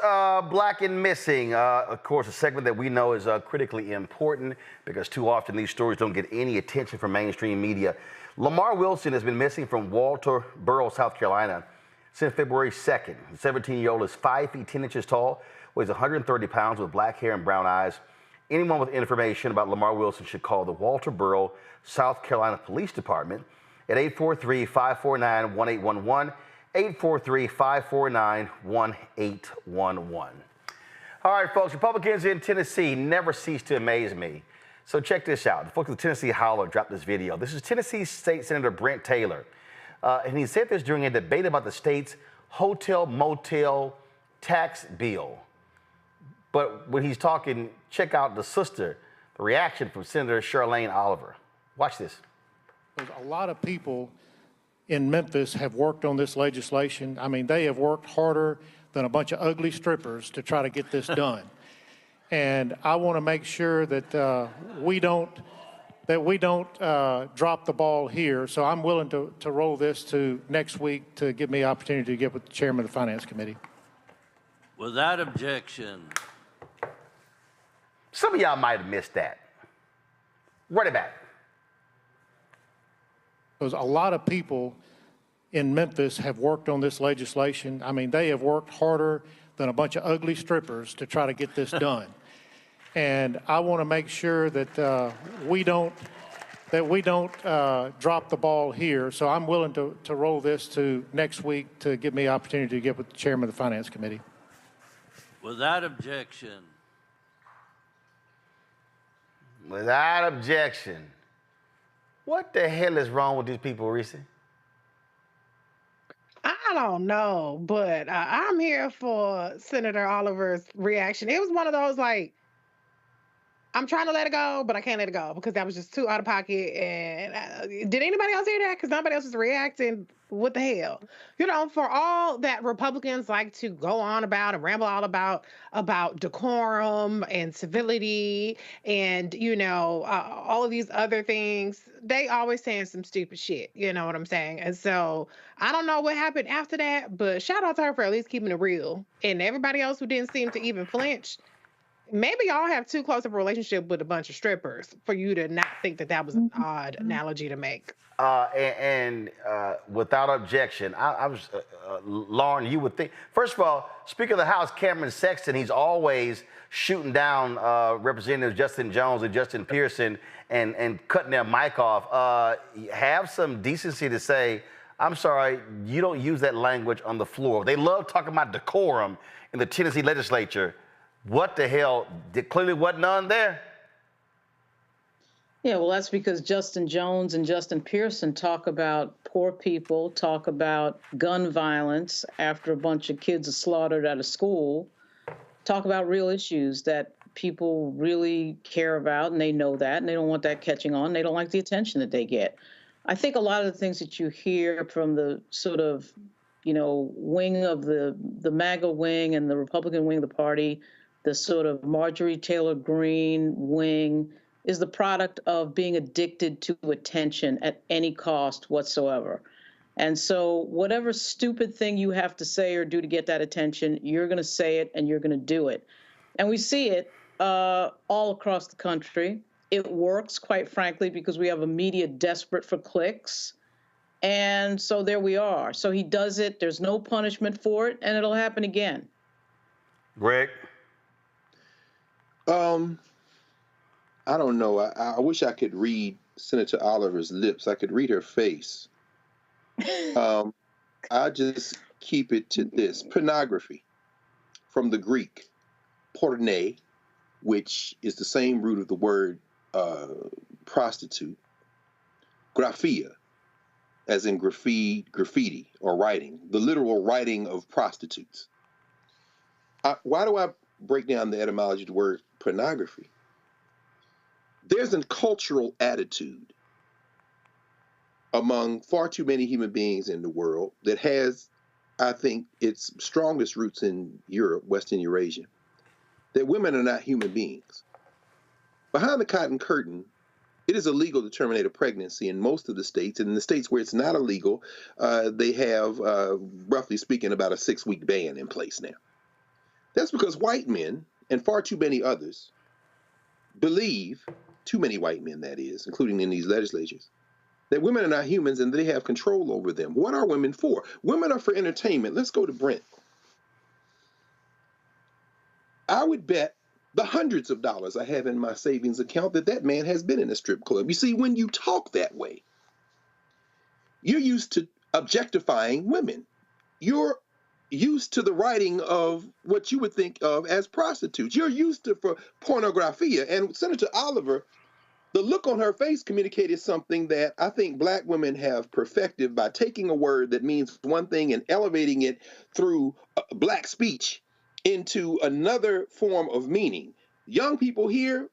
Speaker 1: Black and Missing, of course, a segment that we know is critically important because too often these stories don't get any attention from mainstream media. Lamar Wilson has been missing from Walterboro, South Carolina since February 2nd. The 17-year-old is 5 feet 10 inches tall, weighs 130 pounds with black hair and brown eyes. Anyone with information about Lamar Wilson should call the Walterboro, South Carolina Police Department at 843-549-1811. 843-549-1811. All right, folks, Republicans in Tennessee never cease to amaze me. So check this out. The folks of the Tennessee Holler dropped this video. This is Tennessee State Senator Brent Taylor. And he said this during a debate about the state's hotel-motel tax bill. But when he's talking, check out the reaction from Senator Charlene Oliver. Watch this.
Speaker 24: There's a lot of people in Memphis have worked on this legislation. I mean, they have worked harder than a bunch of ugly strippers to try to get this done. And I want to make sure that we don't drop the ball here. So I'm willing to roll this to next week to give me an opportunity to get with the chairman of the Finance Committee.
Speaker 25: Without objection.
Speaker 1: Some of y'all might have missed that. Run it back.
Speaker 24: Because a lot of people in Memphis have worked on this legislation. I mean, they have worked harder than a bunch of ugly strippers to try to get this done. And I want to make sure that we don't drop the ball here. So I'm willing to roll this to next week to give me an opportunity to get with the chairman of the Finance Committee.
Speaker 25: Without objection.
Speaker 1: Without objection. What the hell is wrong with these people, Reese?
Speaker 18: I don't know, but I'm here for Senator Oliver's reaction. It was one of those, like, I'm trying to let it go, but I can't let it go because that was just too out of pocket. And did anybody else hear that? Because nobody else was reacting. What the hell? You know, for all that Republicans like to go on about and ramble all about decorum and civility and, you know, all of these other things, they always saying some stupid shit. You know what I'm saying? And so I don't know what happened after that, but shout out to her for at least keeping it real. And everybody else who didn't seem to even flinch. Maybe y'all have too close of a relationship with a bunch of strippers for you to not think that was an odd analogy to make.
Speaker 1: Without objection, I was, Lauren, you would think, first of all, Speaker of the House, Cameron Sexton, he's always shooting down Representatives Justin Jones and Justin Pearson and cutting their mic off. Have some decency to say, I'm sorry, you don't use that language on the floor. They love talking about decorum in the Tennessee legislature. What the hell? There clearly wasn't none there.
Speaker 17: Yeah, well, that's because Justin Jones and Justin Pearson talk about poor people, talk about gun violence after a bunch of kids are slaughtered out of school, talk about real issues that people really care about, and they know that, and they don't want that catching on. They don't like the attention that they get. I think a lot of the things that you hear from the sort of, you know, wing of the MAGA wing and the Republican wing of the party, the sort of Marjorie Taylor Greene wing, is the product of being addicted to attention at any cost whatsoever. And so whatever stupid thing you have to say or do to get that attention, you're going to say it and you're going to do it. And we see it all across the country. It works, quite frankly, because we have a media desperate for clicks. And so there we are. So he does it. There's no punishment for it, and it'll happen again.
Speaker 1: Greg?
Speaker 10: I don't know. I wish I could read Senator Oliver's lips. I could read her face. I just keep it to this. Pornography, from the Greek, porne, which is the same root of the word prostitute, graphia, as in graffiti or writing, the literal writing of prostitutes. Why do I break down the etymology of the word pornography? There's a cultural attitude among far too many human beings in the world that has, I think, its strongest roots in Europe, Western Eurasia, that women are not human beings. Behind the cotton curtain, it is illegal to terminate a pregnancy in most of the states, and in the states where it's not illegal, they have, roughly speaking, about a 6-week ban in place now. That's because white men, and far too many others, believe, too many white men that is, including in these legislatures, that women are not humans and they have control over them. What are women for? Women are for entertainment. Let's go to Brent. I would bet the hundreds of dollars I have in my savings account that man has been in a strip club. You see, when you talk that way, you're used to objectifying women. You're used to the writing of what you would think of as prostitutes. You're used to for pornographia. And Senator Oliver, the look on her face communicated something that I think black women have perfected by taking a word that means one thing and elevating it through black speech into another form of meaning. Young people here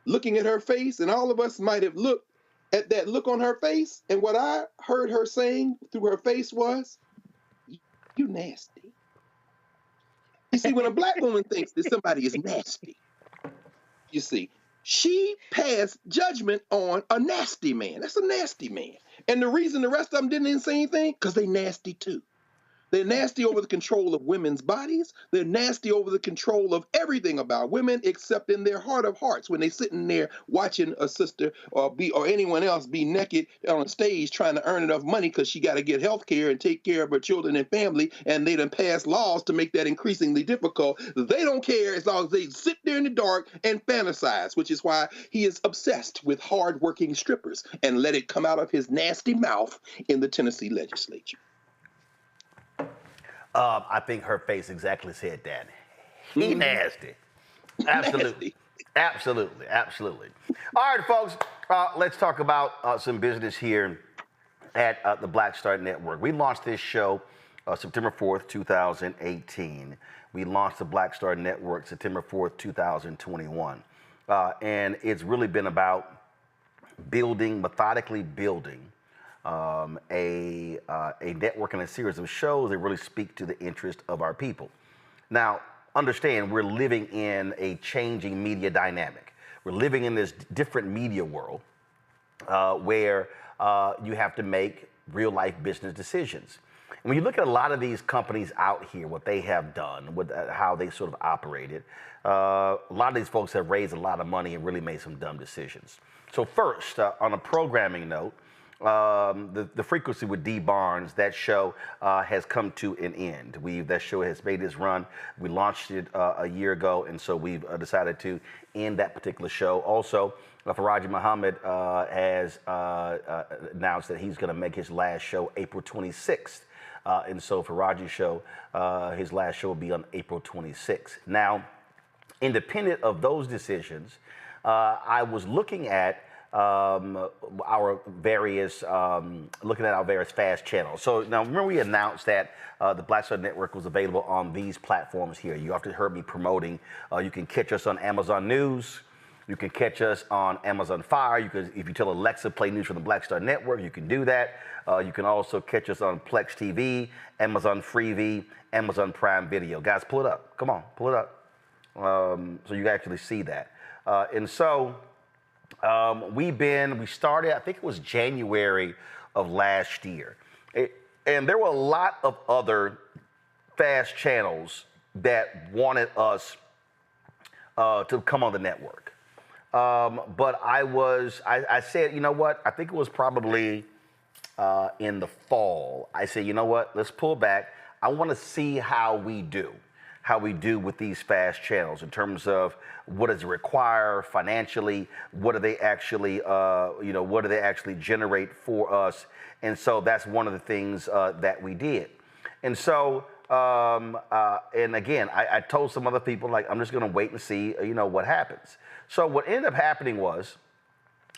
Speaker 10: looking at her face, and all of us might have looked at that look on her face, and what I heard her saying through her face was, "You nasty." You see, when a black woman thinks that somebody is nasty, you see, she passed judgment on a nasty man. That's a nasty man. And the reason the rest of them didn't say anything, because they nasty too. They're nasty over the control of women's bodies. They're nasty over the control of everything about women, except in their heart of hearts when they're sitting there watching a sister or anyone else be naked on a stage trying to earn enough money because she got to get health care and take care of her children and family, and they done pass laws to make that increasingly difficult. They don't care as long as they sit there in the dark and fantasize, which is why he is obsessed with hard-working strippers and let it come out of his nasty mouth in the Tennessee legislature.
Speaker 1: I think her face exactly said that. He nasty. Absolutely. Absolutely. Absolutely. All right, folks, let's talk about some business here at the Blackstar Network. We launched this show September 4th, 2018. We launched the Blackstar Network September 4th, 2021. And it's really been about methodically building a network and a series of shows that really speak to the interest of our people. Now, understand, we're living in a changing media dynamic. We're living in this different media world where you have to make real-life business decisions. And when you look at a lot of these companies out here, what they have done, how they sort of operated, a lot of these folks have raised a lot of money and really made some dumb decisions. So first, on a programming note, the frequency with D. Barnes, that show has come to an end. That show has made its run. We launched it a year ago, and so we've decided to end that particular show. Also, Faraji Muhammad has announced that he's going to make his last show April 26th. And so Faraji's show, his last show will be on April 26th. Now, independent of those decisions, I was looking at our various fast channels. So now remember we announced that the Blackstar Network was available on these platforms here. You often heard me promoting. You can catch us on Amazon News. You can catch us on Amazon Fire. If you tell Alexa play news from the Blackstar Network, you can do that. You can also catch us on Plex TV, Amazon Freevee, Amazon Prime Video. Guys, pull it up. Come on, pull it up. So you can actually see that. And so we started, I think it was January of last year. And there were a lot of other fast channels that wanted us to come on the network. But I said, you know what? I think it was probably in the fall. I said, you know what? Let's pull back. I want to see how we do with these fast channels in terms of what does it require financially, what do they actually, what do they actually generate for us? And so that's one of the things that we did. And so, and again, I told some other people, like, I'm just going to wait and see, what happens. So what ended up happening was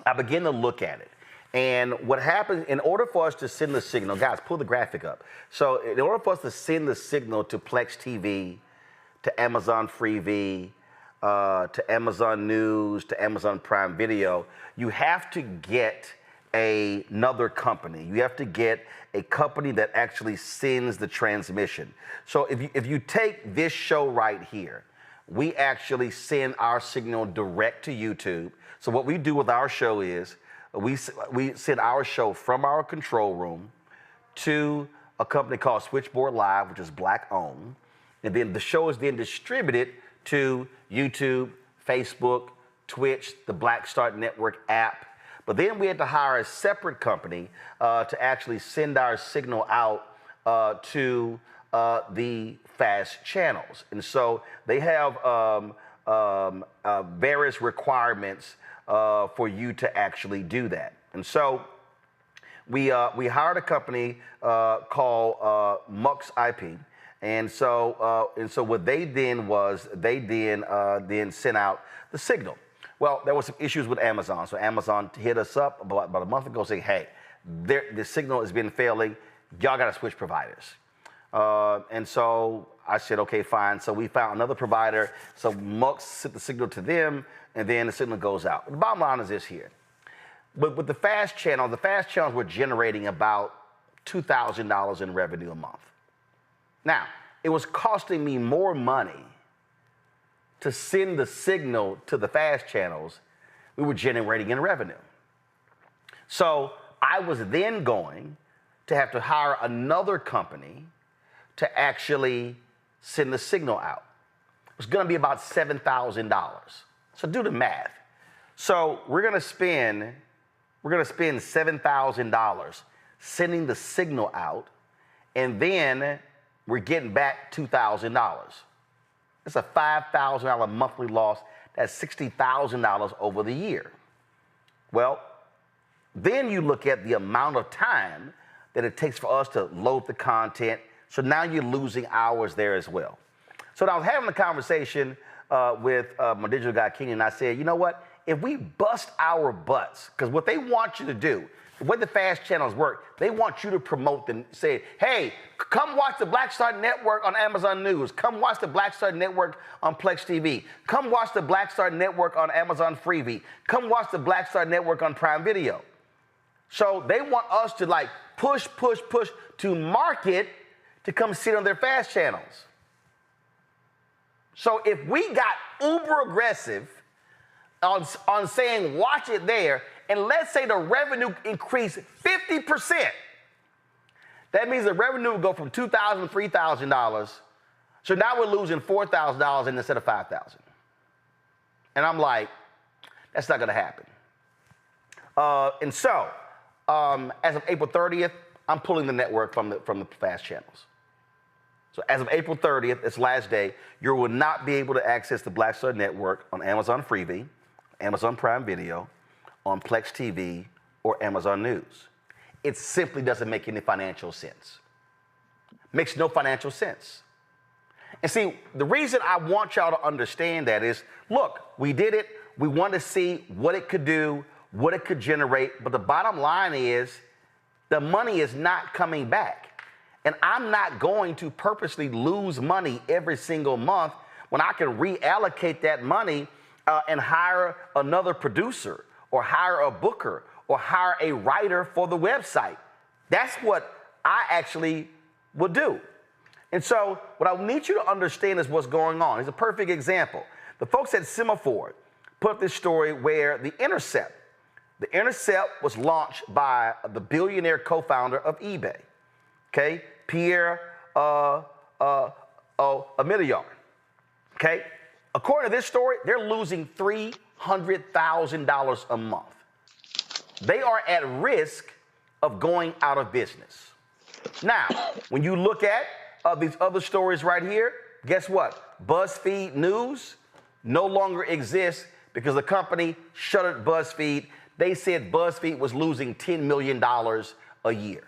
Speaker 1: I began to look at it. And what happens, in order for us to send the signal, guys, pull the graphic up. So in order for us to send the signal to Plex TV, to Amazon Freevee, to Amazon News, to Amazon Prime Video, you have to get another company. You have to get a company that actually sends the transmission. So if you take this show right here, we actually send our signal direct to YouTube. So what we do with our show is we send our show from our control room to a company called Switchboard Live, which is Black owned. And then the show is then distributed to YouTube, Facebook, Twitch, the Blackstar Network app. But then we had to hire a separate company to actually send our signal out to the fast channels. And so they have various requirements for you to actually do that. And so we hired a company called Mux IP. And so what they did was they then sent out the signal. Well, there were some issues with Amazon. So Amazon hit us up about a month ago saying, hey, the signal has been failing. Y'all got to switch providers. And so I said, okay, fine. So we found another provider. So Mux sent the signal to them, and then the signal goes out. The bottom line is this here. But with the fast channels were generating about $2,000 in revenue a month. Now, it was costing me more money to send the signal to the fast channels we were generating in revenue. So I was then going to have to hire another company to actually send the signal out. It was going to be about $7,000. So do the math. So we're going to spend $7,000 sending the signal out, and then we're getting back $2,000. That's a $5,000 monthly loss. That's $60,000 over the year. Well, then you look at the amount of time that it takes for us to load the content. So now you're losing hours there as well. So I was having a conversation with my digital guy, Kenny, and I said, you know what? If we bust our butts, because what they want you to do, the way the fast channels work, they want you to promote them, say, hey, come watch the Blackstar Network on Amazon News. Come watch the Blackstar Network on Plex TV. Come watch the Blackstar Network on Amazon Freevee. Come watch the Blackstar Network on Prime Video. So they want us to like push to market to come sit on their fast channels. So if we got uber aggressive on saying watch it there, and let's say the revenue increased 50%, that means the revenue would go from $2,000 to $3,000. So now we're losing $4,000 instead of $5,000. And I'm like, that's not going to happen. And so, as of April 30th, I'm pulling the network from the fast channels. So as of April 30th, its last day, you will not be able to access the Blackstar Network on Amazon Freevee, Amazon Prime Video, on Plex TV, or Amazon News. It simply doesn't make any financial sense. Makes no financial sense. And see, the reason I want y'all to understand that is, look, we did it. We wanted to see what it could do, what it could generate. But the bottom line is the money is not coming back. And I'm not going to purposely lose money every single month when I can reallocate that money and hire another producer or hire a booker or hire a writer for the website. That's what I actually would do. And so what I need you to understand is what's going on. It's a perfect example. The folks at Semaphore put up this story where The Intercept was launched by the billionaire co-founder of eBay, okay, Pierre Omidyar, okay? According to this story, they're losing $300,000 a month. They are at risk of going out of business. Now, when you look at these other stories right here, guess what? BuzzFeed News no longer exists because the company shuttered BuzzFeed. They said BuzzFeed was losing $10 million a year,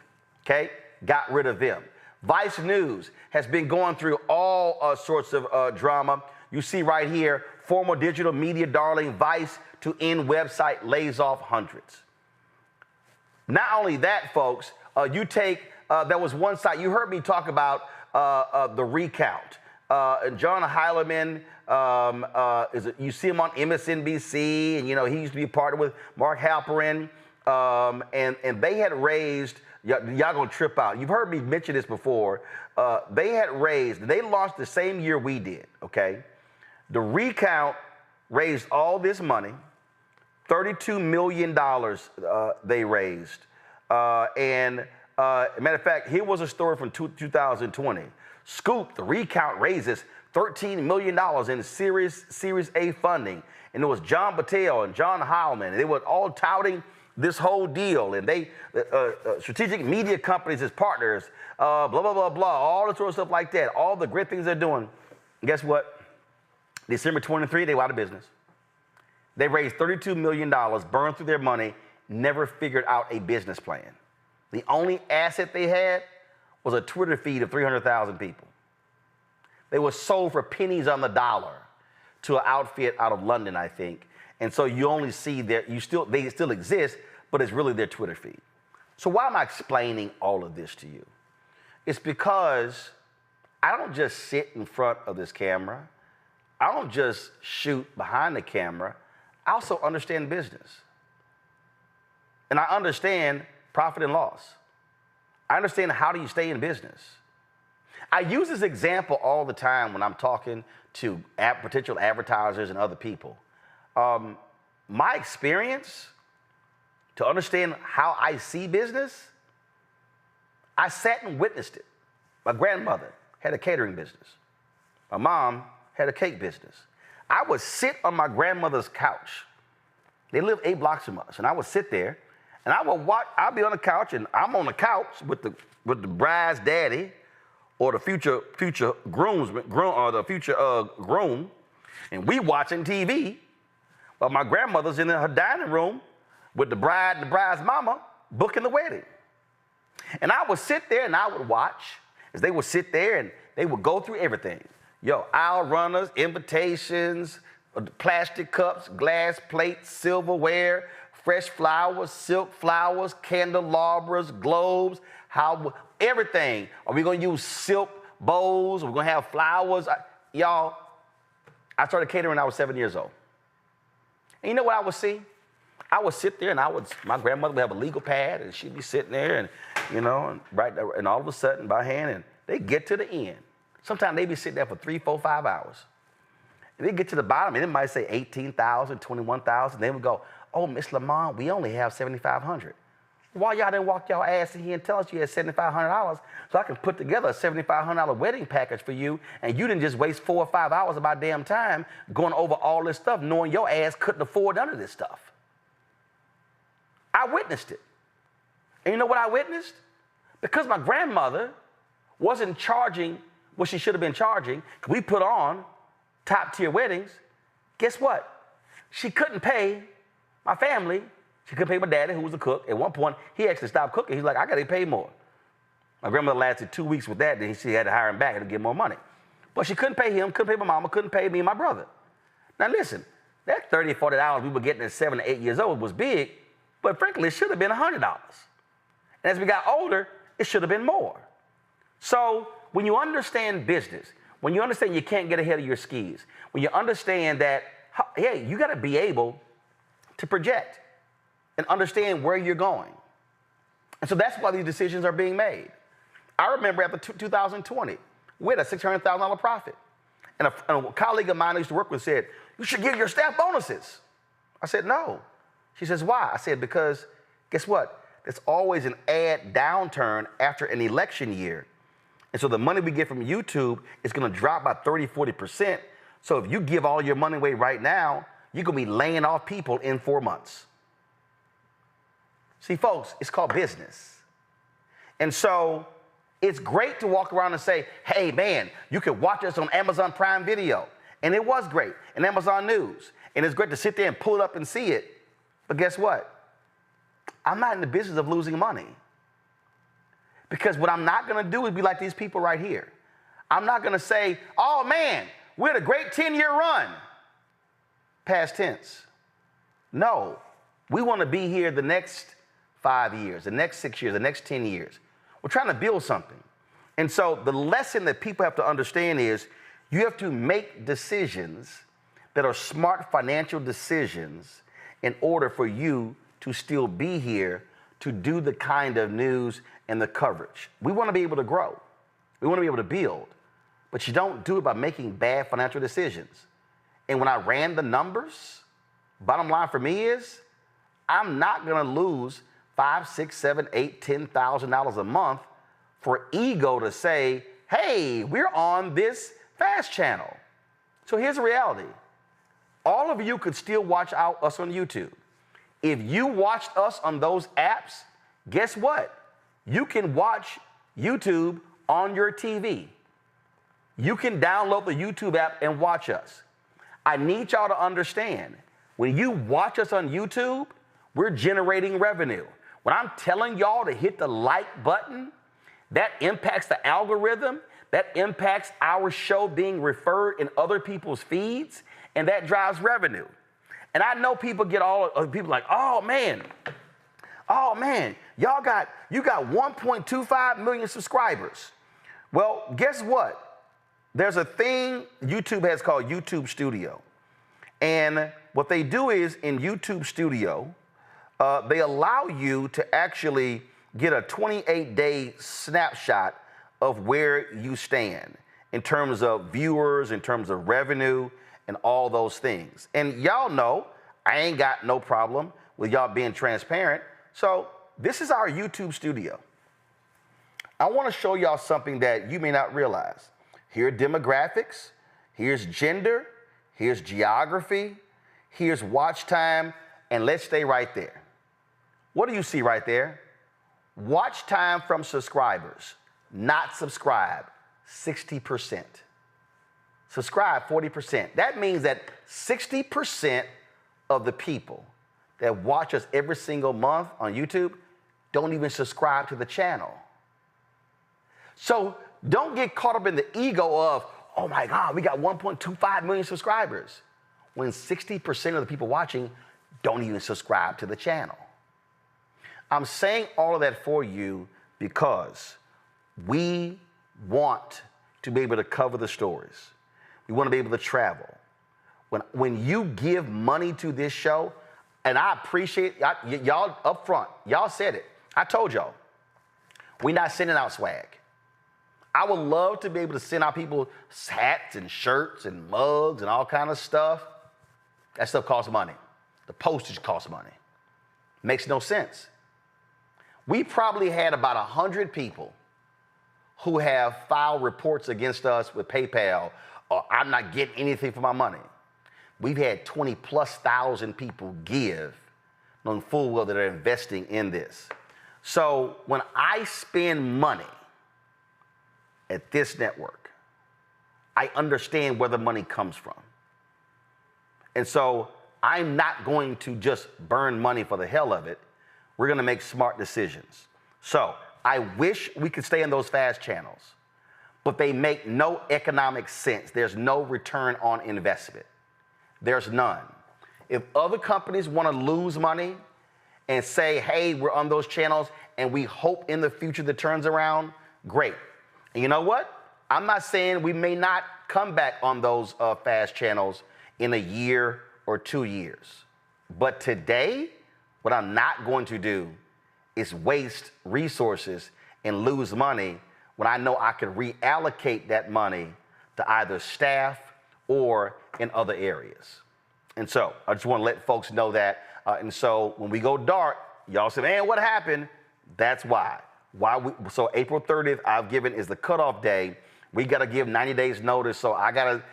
Speaker 1: okay? Got rid of them. Vice News has been going through all sorts of drama. You see right here, former digital media darling Vice to end website lays off hundreds. Not only that, folks, you take, there was one site, you heard me talk about the recount. And John Heilemann, you see him on MSNBC, and he used to be partnered with Mark Halperin, and they had raised, y'all gonna trip out. You've heard me mention this before. They had raised, they launched the same year we did, okay? The recount raised all this money, $32 million they raised. Matter of fact, here was a story from 2020. Scoop, the recount raises $13 million in Series A funding. And it was John Battelle and John Heilemann. And they were all touting this whole deal. And they, strategic media companies as partners, blah, blah, blah, blah, all the sort of stuff like that. All the great things they're doing. And guess what? December 23, they were out of business. They raised $32 million, burned through their money, never figured out a business plan. The only asset they had was a Twitter feed of 300,000 people. They were sold for pennies on the dollar to an outfit out of London, I think. And so you only see they still exist, but it's really their Twitter feed. So why am I explaining all of this to you? It's because I don't just sit in front of this camera. I don't just shoot behind the camera. I also understand business. And I understand profit and loss. I understand how do you stay in business. I use this example all the time when I'm talking to potential advertisers and other people. My experience to understand how I see business, I sat and witnessed it. My grandmother had a catering business. My mom had a cake business. I would sit on my grandmother's couch. They lived 8 blocks from us, and I would sit there, and I would watch. I'd be on the couch, and I'm on the couch with the bride's daddy, or the future groom, and we watching TV, while my grandmother's in her dining room with the bride and the bride's mama booking the wedding. And I would sit there and I would watch as they would sit there and they would go through everything. Aisle runners, invitations, plastic cups, glass plates, silverware, fresh flowers, silk flowers, candelabras, globes, everything. Are we gonna use silk bowls? Are we gonna have flowers? I started catering when I was 7 years old. And you know what I would see? I would sit there and my grandmother would have a legal pad and she'd be sitting there and, and all of a sudden by hand, and they get to the end. Sometimes they'd be sitting there for 3, 4, 5 hours. And they get to the bottom and it might say 18,000, 21,000. They would go, "Oh, Miss Lamont, we only have 7,500. Why y'all didn't walk y'all ass in here and tell us you had $7,500 so I can put together a $7,500 wedding package for you, and you didn't just waste 4 or 5 hours of my damn time going over all this stuff knowing your ass couldn't afford none of this stuff." I witnessed it. And you know what I witnessed? Because my grandmother wasn't charging what she should have been charging, we put on top-tier weddings, guess what? She couldn't pay my family. She couldn't pay my daddy, who was a cook. At one point, he actually stopped cooking. He's like, "I got to pay more." My grandmother lasted 2 weeks with that. Then she had to hire him back and get more money. But she couldn't pay him, couldn't pay my mama, couldn't pay me and my brother. Now listen, that $30, $40 we were getting at 7 or 8 years old was big, but frankly, it should have been $100. And as we got older, it should have been more. So when you understand business, when you understand you can't get ahead of your skis, when you understand that, hey, you got to be able to project and understand where you're going. And so that's why these decisions are being made. I remember after 2020, we had a $600,000 profit. And a colleague of mine I used to work with said, "You should give your staff bonuses." I said, "No." She says, "Why?" I said, "Because guess what? There's always an ad downturn after an election year. And so the money we get from YouTube is going to drop by 30, 40%. So if you give all your money away right now, you're going to be laying off people in 4 months." See, folks, it's called business. And so it's great to walk around and say, "Hey, man, you can watch us on Amazon Prime Video." And it was great. And Amazon News. And it's great to sit there and pull it up and see it. But guess what? I'm not in the business of losing money. Because what I'm not going to do is be like these people right here. I'm not going to say, oh man, we had a great 10-year run. Past tense. No, we want to be here the next 5 years, the next 6 years, the next 10 years. We're trying to build something. And so the lesson that people have to understand is you have to make decisions that are smart financial decisions in order for you to still be here to do the kind of news and the coverage. We want to be able to grow. We want to be able to build. But you don't do it by making bad financial decisions. And when I ran the numbers, bottom line for me is I'm not going to lose $5,000, $6,000, $7,000, $8,000, $10,000 a month for ego to say, hey, we're on this fast channel. So here's the reality. All of you could still watch us on YouTube. If you watched us on those apps, guess what? You can watch YouTube on your TV. You can download the YouTube app and watch us. I need y'all to understand, when you watch us on YouTube, we're generating revenue. When I'm telling y'all to hit the like button, that impacts the algorithm, that impacts our show being referred in other people's feeds, and that drives revenue. And I know people get people like, oh man, you got 1.25 million subscribers. Well, guess what? There's a thing YouTube has called YouTube Studio. And what they do is in YouTube Studio, they allow you to actually get a 28-day snapshot of where you stand in terms of viewers, in terms of revenue, and all those things. And y'all know I ain't got no problem with y'all being transparent. So this is our YouTube Studio. I want to show y'all something that you may not realize. Here are demographics, here's gender, here's geography, here's watch time, and let's stay right there. What do you see right there? Watch time from subscribers, not subscribe, 60%. Subscribe, 40%. That means that 60% of the people that watch us every single month on YouTube don't even subscribe to the channel. So don't get caught up in the ego of, oh my God, we got 1.25 million subscribers, when 60% of the people watching don't even subscribe to the channel. I'm saying all of that for you because we want to be able to cover the stories. We want to be able to travel. When you give money to this show, and I appreciate y'all up front, y'all said it. I told y'all, we're not sending out swag. I would love to be able to send out people hats and shirts and mugs and all kind of stuff. That stuff costs money. The postage costs money. Makes no sense. We probably had about 100 people who have filed reports against us with PayPal, or I'm not getting anything for my money. We've had 20,000+ people give, knowing full well that they're investing in this. So when I spend money at this network, I understand where the money comes from. And so I'm not going to just burn money for the hell of it. We're going to make smart decisions. So I wish we could stay in those fast channels, but they make no economic sense. There's no return on investment. There's none. If other companies want to lose money and say, hey, we're on those channels and we hope in the future that turns around, great. And you know what? I'm not saying we may not come back on those fast channels in a year or 2 years. But today, what I'm not going to do is waste resources and lose money when I know I can reallocate that money to either staff or in other areas. And so I just want to let folks know that. And so when we go dark, y'all say, man, what happened? That's why. So April 30th, I've given is the cutoff day. We got to give 90 days notice. So I got to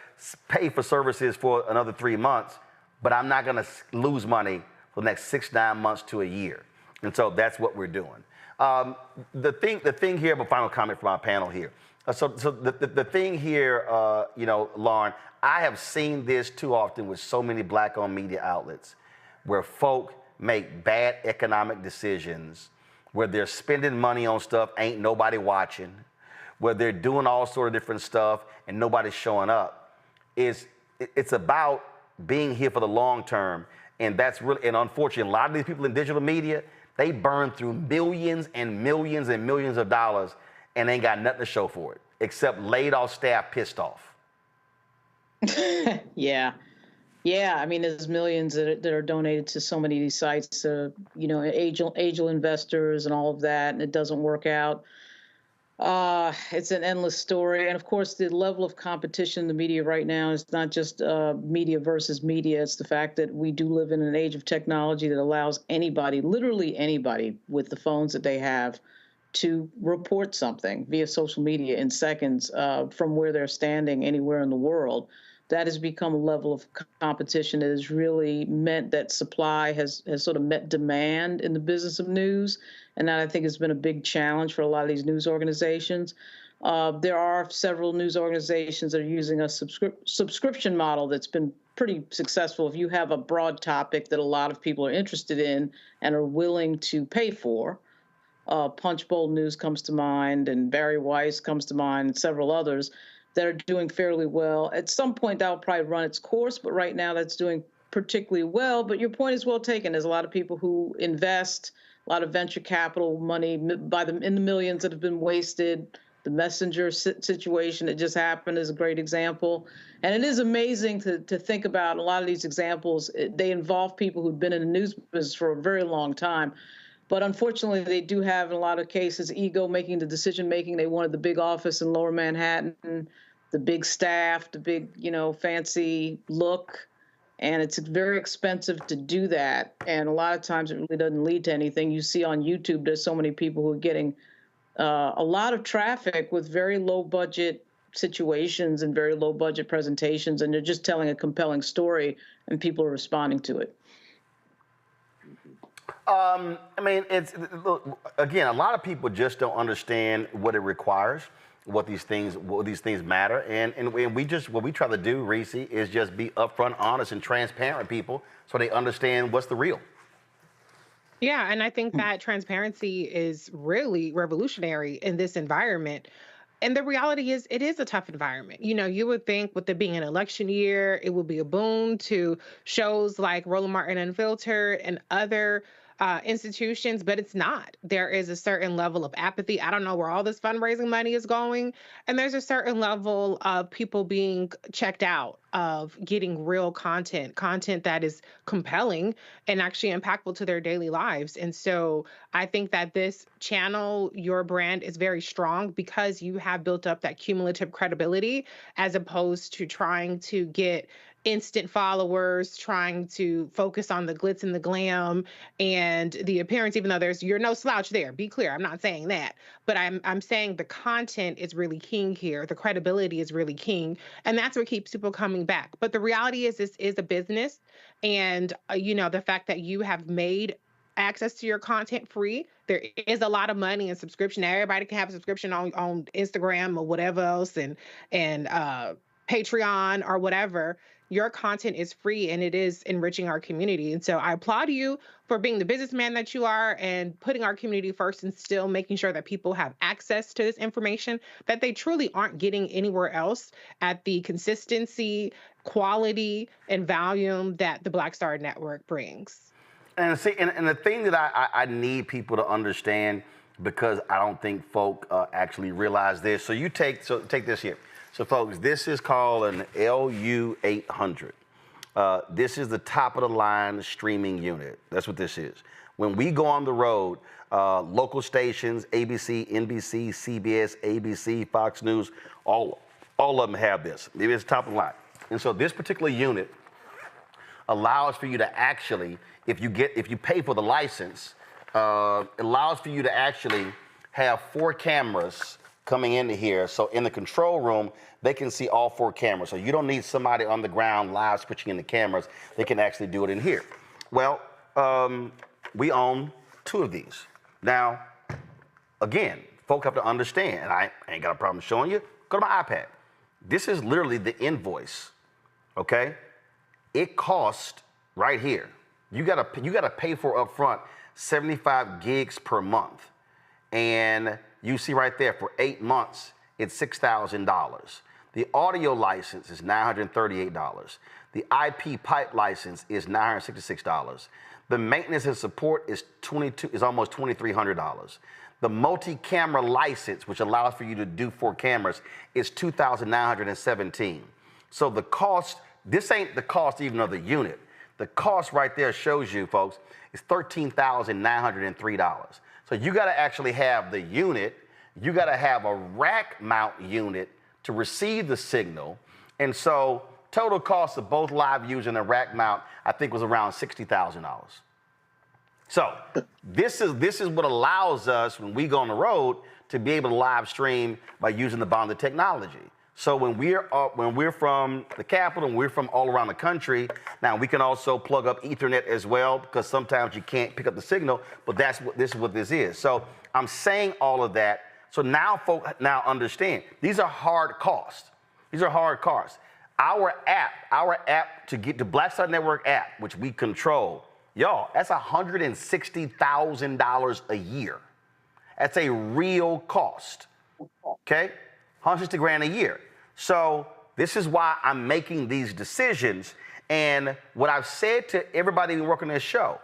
Speaker 1: pay for services for another 3 months, but I'm not going to lose money for the next 6, 9 months to a year. And so that's what we're doing. The thing here, but final comment from our panel here. So the thing here, Lauren, I have seen this too often with so many black-owned media outlets where folk make bad economic decisions where they're spending money on stuff ain't nobody watching, where they're doing all sort of different stuff and nobody's showing up. It's about being here for the long term. And that's really, and unfortunately, a lot of these people in digital media, they burn through millions and millions and millions of dollars and ain't got nothing to show for it, except laid off staff pissed off.
Speaker 17: Yeah. Yeah, I mean, there's millions that are donated to so many of these sites, you know, angel investors and all of that, and it doesn't work out. It's an endless story. And of course, the level of competition in the media right now is not just media versus media. It's the fact that we do live in an age of technology that allows anybody, literally anybody with the phones that they have, to report something via social media in seconds from where they're standing anywhere in the world. That has become a level of competition that has really meant that supply has sort of met demand in the business of news. And that, I think, has been a big challenge for a lot of these news organizations. There are several news organizations that are using a subscription model that's been pretty successful. If you have a broad topic that a lot of people are interested in and are willing to pay for, Punchbowl News comes to mind, and Barry Weiss comes to mind, and several others that are doing fairly well. At some point, that will probably run its course, but right now that's doing particularly well. But your point is well taken. There's a lot of people who invest, a lot of venture capital money in the millions that have been wasted. The Messenger situation that just happened is a great example. And it is amazing to think about a lot of these examples. They involve people who've been in the news business for a very long time. But unfortunately, they do have, in a lot of cases, ego making the decision-making. They wanted the big office in Lower Manhattan, the big staff, the big, you know, fancy look. And it's very expensive to do that. And a lot of times it really doesn't lead to anything. You see on YouTube, there's so many people who are getting a lot of traffic with very low-budget situations and very low-budget presentations, and they're just telling a compelling story, and people are responding to it.
Speaker 1: I mean, look, again, a lot of people just don't understand what it requires, what these things matter, and what we try to do, Reese, is just be upfront, honest, and transparent with people so they understand what's the real.
Speaker 18: Yeah, and I think that transparency is really revolutionary in this environment. And the reality is, it is a tough environment. You know, you would think with it being an election year, it would be a boon to shows like Roland Martin Unfiltered and other institutions, but it's not. There is a certain level of apathy. I don't know where all this fundraising money is going. And there's a certain level of people being checked out of getting real content that is compelling and actually impactful to their daily lives. And so I think that this channel, your brand, is very strong because you have built up that cumulative credibility as opposed to trying to get instant followers, trying to focus on the glitz and the glam and the appearance, even though you're no slouch there. Be clear, I'm not saying that. But I'm saying the content is really king here. The credibility is really king. And that's what keeps people coming back. But the reality is this is a business. And, you know, the fact that you have made access to your content free, there is a lot of money in subscription. Everybody can have a subscription on Instagram or whatever else and Patreon or whatever. Your content is free and it is enriching our community. And so I applaud you for being the businessman that you are and putting our community first and still making sure that people have access to this information that they truly aren't getting anywhere else at the consistency, quality, and volume that the Blackstar Network brings.
Speaker 1: And see, and the thing that I need people to understand, because I don't think folk actually realize this. So take this here. So folks, this is called an LU800. This is the top of the line streaming unit. That's what this is. When we go on the road, local stations, ABC, NBC, CBS, ABC, Fox News, all of them have this. It is top of the line. And so this particular unit allows for you to actually, if you pay for the license, allows for you to actually have 4 cameras coming into here. So in the control room, they can see all 4 cameras. So you don't need somebody on the ground live switching in the cameras. They can actually do it in here. Well, we own 2 of these. Now, again, folk have to understand, and I ain't got a problem showing you, go to my iPad. This is literally the invoice, okay? It costs right here. You gotta pay for up front 75 gigs per month. And you see right there, for 8 months, it's $6,000. The audio license is $938. The IP pipe license is $966. The maintenance and support is almost $2,300. The multi-camera license, which allows for you to do 4 cameras, is $2,917. So the cost, this ain't the cost even of the unit. The cost right there shows you, folks, is $13,903. So you got to actually have the unit. You got to have a rack mount unit to receive the signal. And so total cost of both live views and the rack mount, I think, was around $60,000. So this is what allows us, when we go on the road, to be able to live stream by using the bonded technology. So when we're from the Capitol and we're from all around the country, now we can also plug up Ethernet as well, because sometimes you can't pick up the signal, but this is what this is. So I'm saying all of that. So now folks understand, these are hard costs. These are hard costs. Our app to get the Blackstar Network app, which we control, y'all, that's $160,000 a year. That's a real cost, okay? $160,000 a year. So this is why I'm making these decisions. And what I've said to everybody who working this show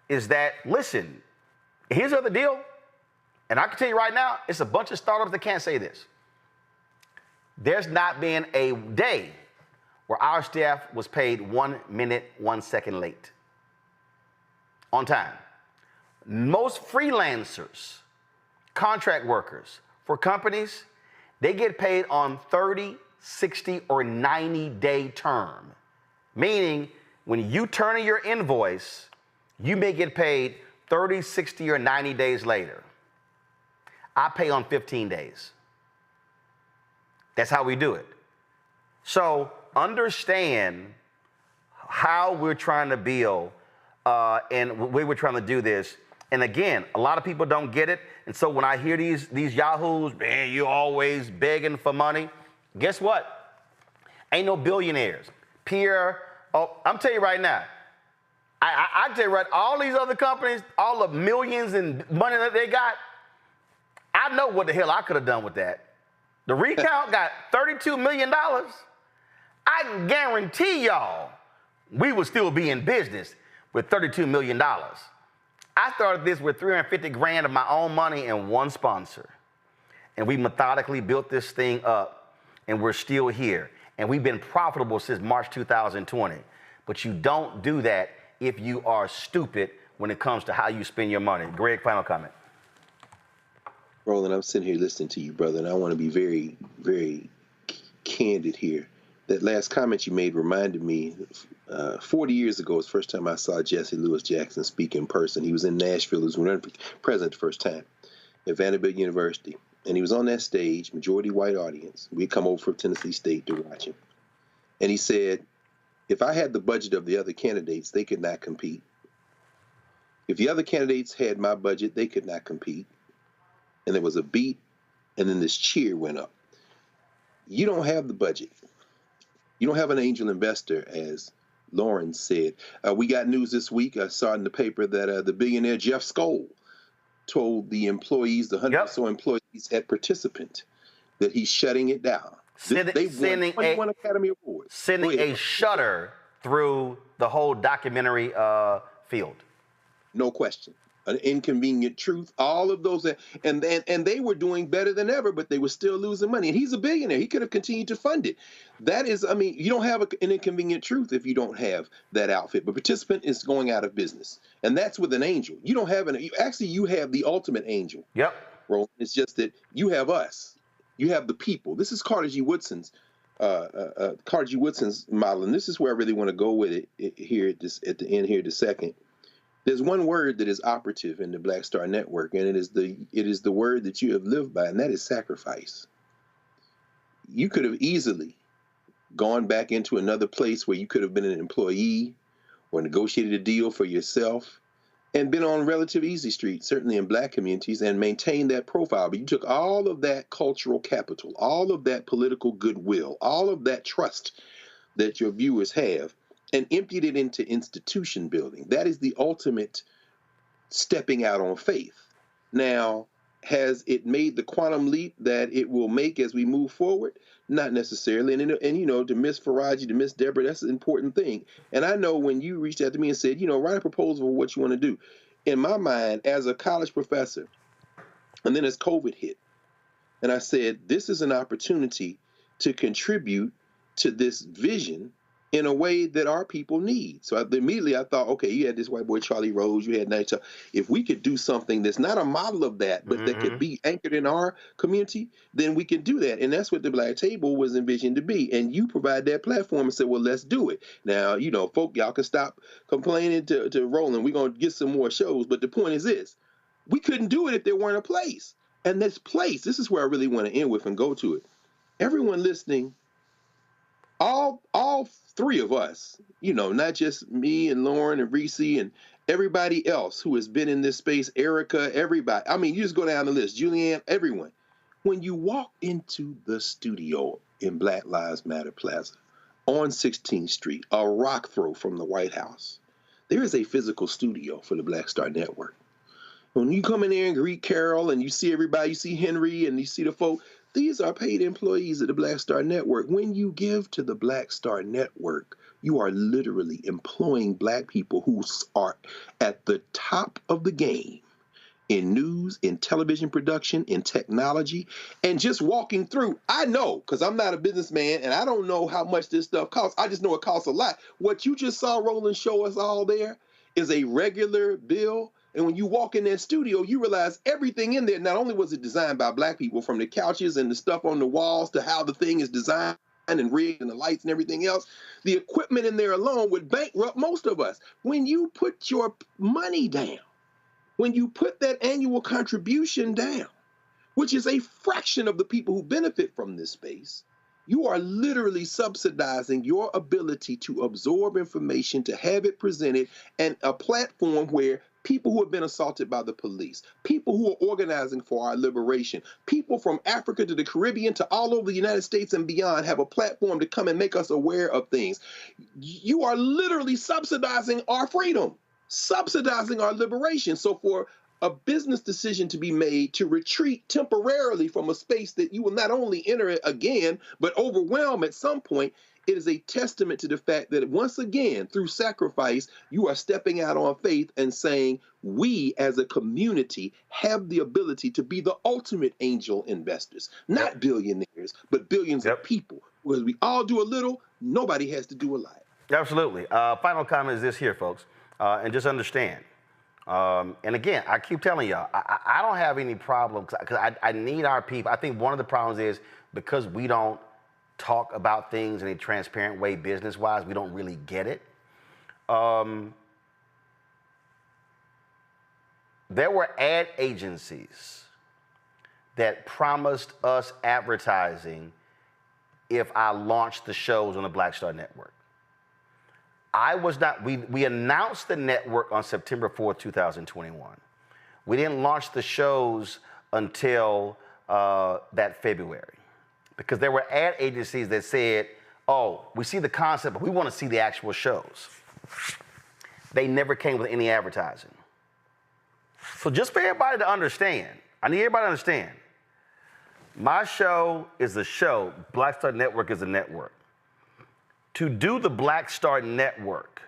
Speaker 1: is that, listen, here's the other deal. And I can tell you right now, it's a bunch of startups that can't say this. There's not been a day where our staff was paid 1 minute, 1 second late. On time. Most freelancers, contract workers for companies, they get paid on 30, 60, or 90-day term. Meaning, when you turn in your invoice, you may get paid 30, 60, or 90 days later. I pay on 15 days. That's how we do it. So understand how we're trying to build and we were trying to do this. And again, a lot of people don't get it. And so when I hear these yahoos, man, you're always begging for money. Guess what? Ain't no billionaires. I'm telling you right now, I tell you right, all these other companies, all the millions and money that they got, I know what the hell I could have done with that. The recount got $32 million. I can guarantee y'all we would still be in business with $32 million. I started this with $350,000 of my own money and one sponsor. And we methodically built this thing up, and we're still here. And we've been profitable since March 2020. But you don't do that if you are stupid when it comes to how you spend your money. Greg, final comment.
Speaker 10: Roland, I'm sitting here listening to you, brother, and I want to be very, very candid here. That last comment you made reminded me, 40 years ago was the first time I saw Jesse Lewis Jackson speak in person. He was in Nashville. He was running for president the first time at Vanderbilt University. And he was on that stage, majority white audience. We'd come over from Tennessee State to watch him. And he said, if I had the budget of the other candidates, they could not compete. If the other candidates had my budget, they could not compete. And there was a beat, and then this cheer went up. You don't have the budget. You don't have an angel investor, as Lauren said. We got news this week. I saw in the paper that the billionaire Jeff Skoll told the employees, the 100 or so employees at Participant, that he's shutting it down. They won 21 Academy Awards.
Speaker 1: Sending a shutter through the whole documentary field.
Speaker 10: No question. An Inconvenient Truth, all of those, and they were doing better than ever, but they were still losing money. And he's a billionaire; he could have continued to fund it. That is, I mean, you don't have an Inconvenient Truth if you don't have that outfit. But Participant is going out of business, and that's with an angel. You don't have you have the ultimate angel.
Speaker 1: Yep.
Speaker 10: Roland. It's just that you have us, you have the people. This is Carter G. Woodson's model, and this is where I really want to go with it here at the end here, the second. There's one word that is operative in the Blackstar Network, and it is the word that you have lived by, and that is sacrifice. You could have easily gone back into another place where you could have been an employee or negotiated a deal for yourself and been on relative easy street, certainly in black communities, and maintained that profile. But you took all of that cultural capital, all of that political goodwill, all of that trust that your viewers have, and emptied it into institution building. That is the ultimate stepping out on faith. Now, has it made the quantum leap that it will make as we move forward? Not necessarily. And you know, to Miss Faraji, to Miss Deborah, that's an important thing. And I know when you reached out to me and said, you know, write a proposal for what you want to do. In my mind, as a college professor, and then as COVID hit, and I said, this is an opportunity to contribute to this vision in a way that our people need. So immediately I thought, okay, you had this white boy, Charlie Rose, you had Night Child. If we could do something that's not a model of that, but that could be anchored in our community, then we can do that. And that's what the Black Table was envisioned to be. And you provide that platform and said, well, let's do it. Now, you know, folk, y'all can stop complaining to Roland. We're going to get some more shows. But the point is this, we couldn't do it if there weren't a place. And this place, this is where I really want to end with and go to it. Everyone listening, all three of us, you know, not just me and Lauren and Reese and everybody else who has been in this space, Erica, everybody. I mean, you just go down the list, Julianne, everyone. When you walk into the studio in Black Lives Matter Plaza on 16th Street, a rock throw from the White House, there is a physical studio for the Blackstar Network. When you come in there and greet Carol and you see everybody, you see Henry and you see the folk, these are paid employees of the Blackstar Network. When you give to the Blackstar Network, you are literally employing Black people who are at the top of the game in news, in television production, in technology, and just walking through. I know, because I'm not a businessman and I don't know how much this stuff costs. I just know it costs a lot. What you just saw Roland show us all there is a regular bill. And when you walk in that studio, you realize everything in there, not only was it designed by Black people, from the couches and the stuff on the walls to how the thing is designed and rigged and the lights and everything else, the equipment in there alone would bankrupt most of us. When you put your money down, when you put that annual contribution down, which is a fraction of the people who benefit from this space, you are literally subsidizing your ability to absorb information, to have it presented, and a platform where people who have been assaulted by the police, people who are organizing for our liberation, people from Africa to the Caribbean to all over the United States and beyond have a platform to come and make us aware of things. You are literally subsidizing our freedom, subsidizing our liberation. So for a business decision to be made to retreat temporarily from a space that you will not only enter it again, but overwhelm at some point, it is a testament to the fact that once again, through sacrifice, you are stepping out on faith and saying, we as a community have the ability to be the ultimate angel investors, not billionaires, but billions of people. Whereas we all do a little, nobody has to do a lot.
Speaker 1: Absolutely. Final comment is this here, folks, and just understand. And again, I keep telling y'all, I don't have any problem because I need our people. I think one of the problems is because we don't talk about things in a transparent way, business-wise, we don't really get it. There were ad agencies that promised us advertising if I launched the shows on the Blackstar Network. I was not, we announced the network on September 4th, 2021. We didn't launch the shows until that February, because there were ad agencies that said, oh, we see the concept, but we want to see the actual shows. They never came with any advertising. So just for everybody to understand, I need everybody to understand, my show is a show, Blackstar Network is a network. To do the Blackstar Network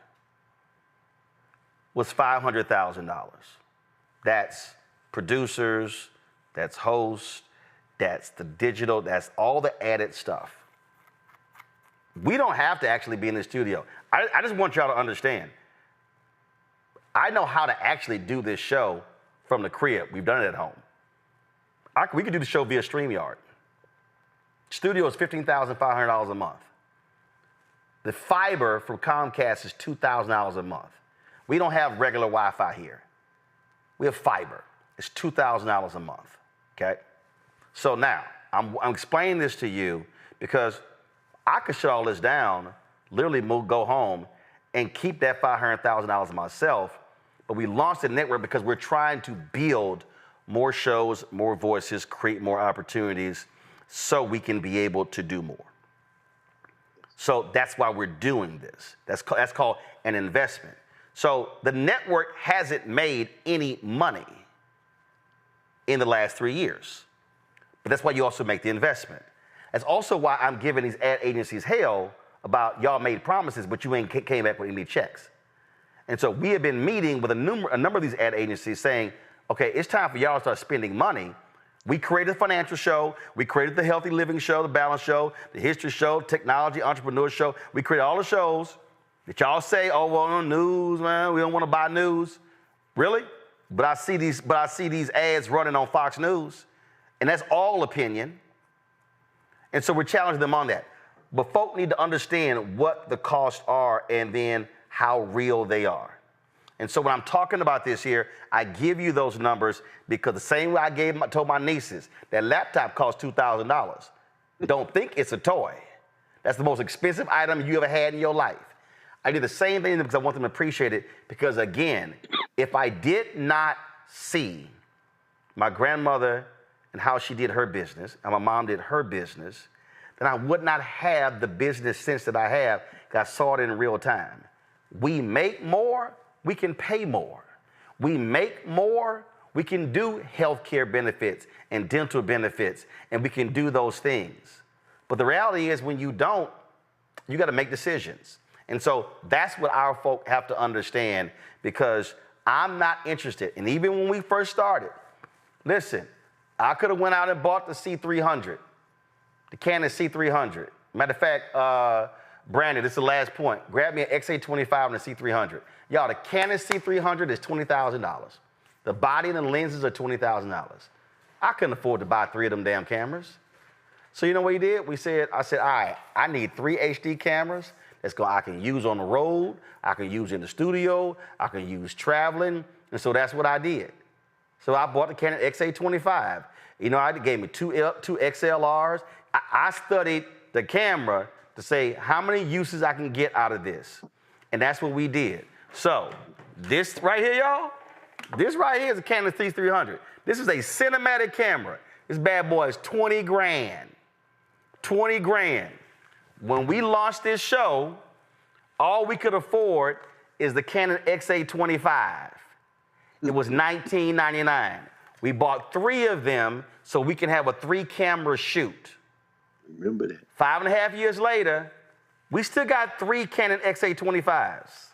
Speaker 1: was $500,000. That's producers, that's hosts, that's the digital, that's all the added stuff. We don't have to actually be in the studio. I just want y'all to understand. I know how to actually do this show from the crib. We've done it at home. We could do the show via StreamYard. Studio is $15,500 a month. The fiber from Comcast is $2,000 a month. We don't have regular Wi-Fi here. We have fiber. It's $2,000 a month, okay? So now, I'm explaining this to you because I could shut all this down, literally go home, and keep that $500,000 myself, but we launched the network because we're trying to build more shows, more voices, create more opportunities so we can be able to do more. So that's why we're doing this. That's called an investment. So the network hasn't made any money in the last 3 years. But that's why you also make the investment. That's also why I'm giving these ad agencies hell about y'all made promises, but you ain't came back with any checks. And so we have been meeting with a number of these ad agencies saying, okay, it's time for y'all to start spending money. We created a financial show. We created the healthy living show, the balance show, the history show, technology, entrepreneur show. We created all the shows that y'all say, oh, well, on news, man, we don't want to buy news. Really? But I see these ads running on Fox News, and that's all opinion. And so we're challenging them on that. But folk need to understand what the costs are and then how real they are. And so when I'm talking about this here, I give you those numbers because the same way I told my nieces, that laptop cost $2,000. Don't think it's a toy. That's the most expensive item you ever had in your life. I did the same thing because I want them to appreciate it because, again, if I did not see my grandmother and how she did her business, and my mom did her business, then I would not have the business sense that I have because I saw it in real time. We make more, we can pay more. We make more, we can do healthcare benefits and dental benefits, and we can do those things. But the reality is when you don't, you got to make decisions. And so that's what our folk have to understand because I'm not interested. And even when we first started, listen, I could have went out and bought the C300, the Canon C300. Matter of fact, Brandon, this is the last point. Grab me an XA25 and a C300. Y'all, the Canon C300 is $20,000. The body and the lenses are $20,000. I couldn't afford to buy 3 of them damn cameras. So you know what he did? I said, all right, I need 3 HD cameras I can use on the road, I can use in the studio, I can use traveling, and so that's what I did. So I bought the Canon XA25. You know, it gave me two XLRs. I studied the camera to say how many uses I can get out of this. And that's what we did. So this right here, y'all, this right here is a Canon C300. This is a cinematic camera. This bad boy is 20 grand. 20 grand. When we launched this show, all we could afford is the Canon XA25. It was $19.99. We bought 3 of them so we can have a 3-camera shoot.
Speaker 10: Remember that.
Speaker 1: 5.5 years later, we still got 3 Canon XA25s.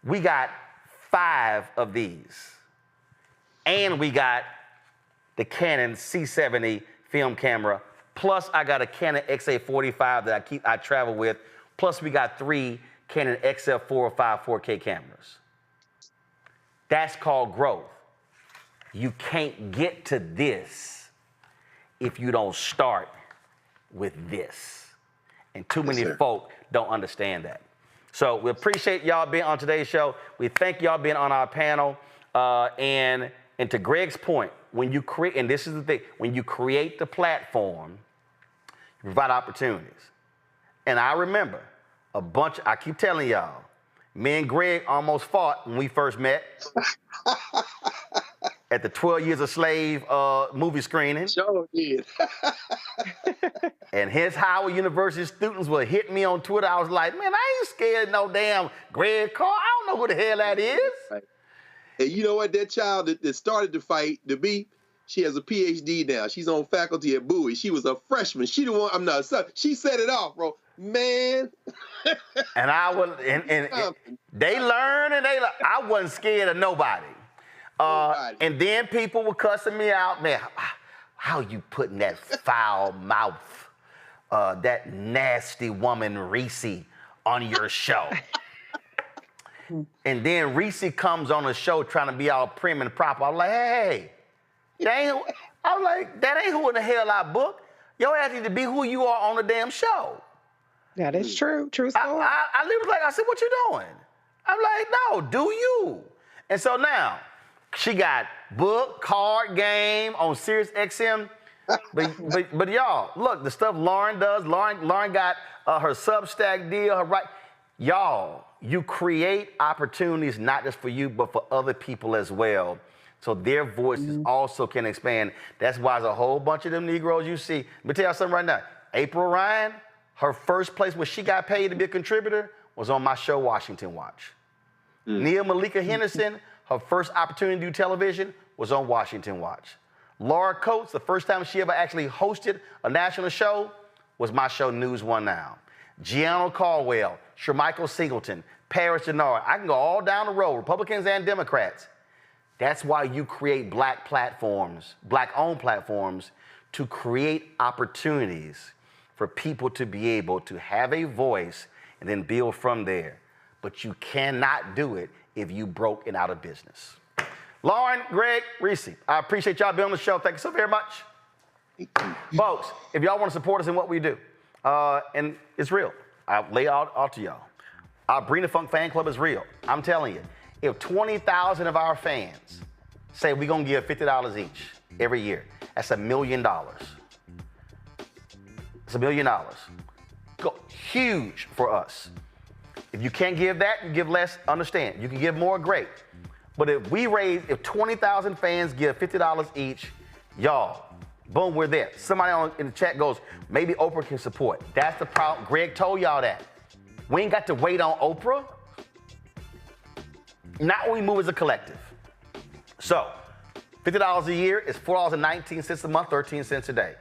Speaker 1: We got 5 of these. And we got the Canon C70 film camera. Plus, I got a Canon XA45 that I travel with. Plus, we got 3 Canon XF405 4K cameras. That's called growth. You can't get to this if you don't start with this. And too many folk don't understand that. So we appreciate y'all being on today's show. We thank y'all being on our panel. And to Greg's point, when you create, and this is the thing, when you create the platform, you provide opportunities. And I remember I keep telling y'all, me and Greg almost fought when we first met at the 12 Years a Slave movie screening.
Speaker 10: Sure did.
Speaker 1: And his Howard University students would hit me on Twitter. I was like, man, I ain't scared of no damn Greg Carr. I don't know who the hell that is.
Speaker 10: Right. And you know what? That child that started the fight, the B, she has a PhD now. She's on faculty at Bowie. She was a freshman. She the one. I'm not. She set it off, bro. Man.
Speaker 1: And they learn and I wasn't scared of nobody. And then people were cussing me out, man. How you putting that foul mouth, that nasty woman Reese on your show? And then Reese comes on the show trying to be all prim and proper. I'm like, hey, that ain't who in the hell I booked. Your ass need to be who you are on the damn show.
Speaker 18: That is true. True story.
Speaker 1: I literally I said, what you doing? I'm like, no, do you? And so now, she got book, card game on Sirius XM. But y'all, look, the stuff Lauren does, Lauren got her Substack deal, Y'all, you create opportunities not just for you, but for other people as well. So their voices also can expand. That's why there's a whole bunch of them Negroes you see. Let me tell y'all something right now. April Ryan, her first place where she got paid to be a contributor was on my show, Washington Watch. Nia Malika Henderson, her first opportunity to do television was on Washington Watch. Laura Coates, the first time she ever actually hosted a national show was my show News One Now. Gianna Caldwell, Shermichael Singleton, Paris Denard. I can go all down the road, Republicans and Democrats. That's why you create black platforms, black-owned platforms, to create opportunities for people to be able to have a voice and then build from there. But you cannot do it if you broke and out of business. Lauren, Greg, Reese, I appreciate y'all being on the show. Thank you so very much. Folks, if y'all want to support us in what we do, and it's real, I'll lay out to y'all. Our Bring the Funk fan club is real. I'm telling you, if 20,000 of our fans say we're going to give $50 each every year, that's $1 million. It's $1 million. Huge for us. If you can't give that, you give less, understand. You can give more, great. But if 20,000 fans give $50 each, y'all, boom, we're there. Somebody in the chat goes, maybe Oprah can support. That's the problem. Greg told y'all that. We ain't got to wait on Oprah. Not when we move as a collective. So, $50 a year is $4.19 a month, 13 cents a day.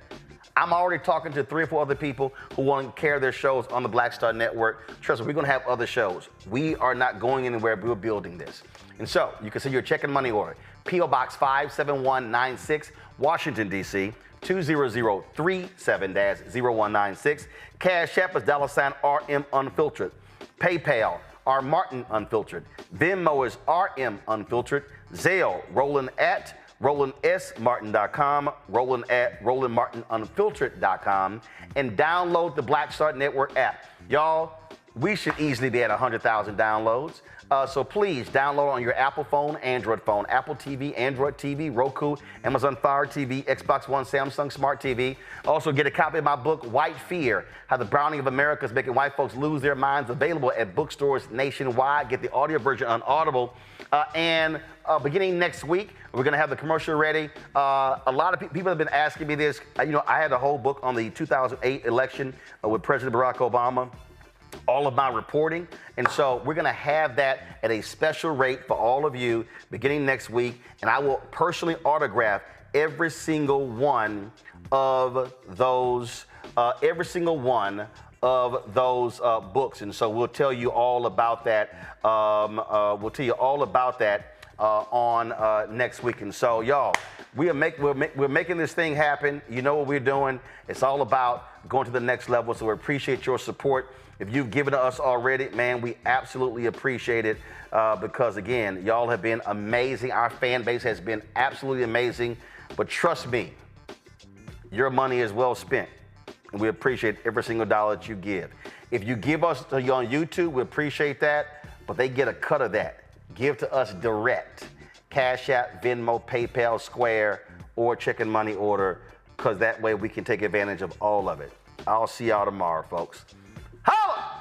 Speaker 1: I'm already talking to 3 or 4 other people who want to carry their shows on the Blackstar Network. Trust me, we're going to have other shows. We are not going anywhere. We're building this. And so, you can send your check and money order. P.O. Box 57196, Washington, D.C., 20037-0196. Cash App is $RM Unfiltered. PayPal, R Martin Unfiltered. Venmo is RM Unfiltered. Zelle, Roland at RolandSMartin.com, Roland at RolandMartinUnfiltered.com, and download the Blackstar Network app. Y'all, we should easily be at 100,000 downloads. So please download on your Apple phone, Android phone, Apple TV, Android TV, Roku, Amazon Fire TV, Xbox One, Samsung Smart TV. Also get a copy of my book, White Fear, How the Browning of America is Making White Folks Lose Their Minds, available at bookstores nationwide. Get the audio version on Audible. And beginning next week, we're going to have the commercial ready. A lot of people have been asking me this. I had a whole book on the 2008 election with President Barack Obama. All of my reporting. And so we're going to have that at a special rate for all of you beginning next week. And I will personally autograph every single one of those, books. And so we'll tell you all about that. On next week. And so, y'all, we're making this thing happen. You know what we're doing. It's all about going to the next level. So we appreciate your support. If you've given to us already, man, we absolutely appreciate it because, again, y'all have been amazing. Our fan base has been absolutely amazing. But trust me, your money is well spent, and we appreciate every single dollar that you give. If you give us on YouTube, we appreciate that, but they get a cut of that. Give to us direct. Cash App, Venmo, PayPal, Square, or check and money order, because that way we can take advantage of all of it. I'll see y'all tomorrow, folks. Holla!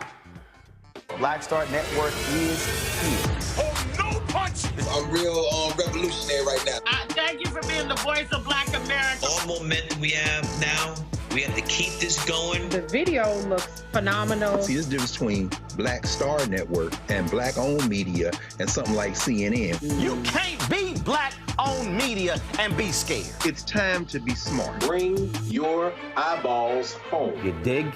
Speaker 1: Blackstar Network is here.
Speaker 3: Oh, no punch! I'm real revolutionary right now.
Speaker 14: Thank you for being the voice of Black America.
Speaker 3: All momentum we have now, we have to keep this going.
Speaker 18: The video looks phenomenal.
Speaker 15: See, this difference between Blackstar Network and black-owned media and something like CNN.
Speaker 1: You can't be black-owned media and be scared.
Speaker 15: It's time to be smart.
Speaker 10: Bring your eyeballs home.
Speaker 1: You dig?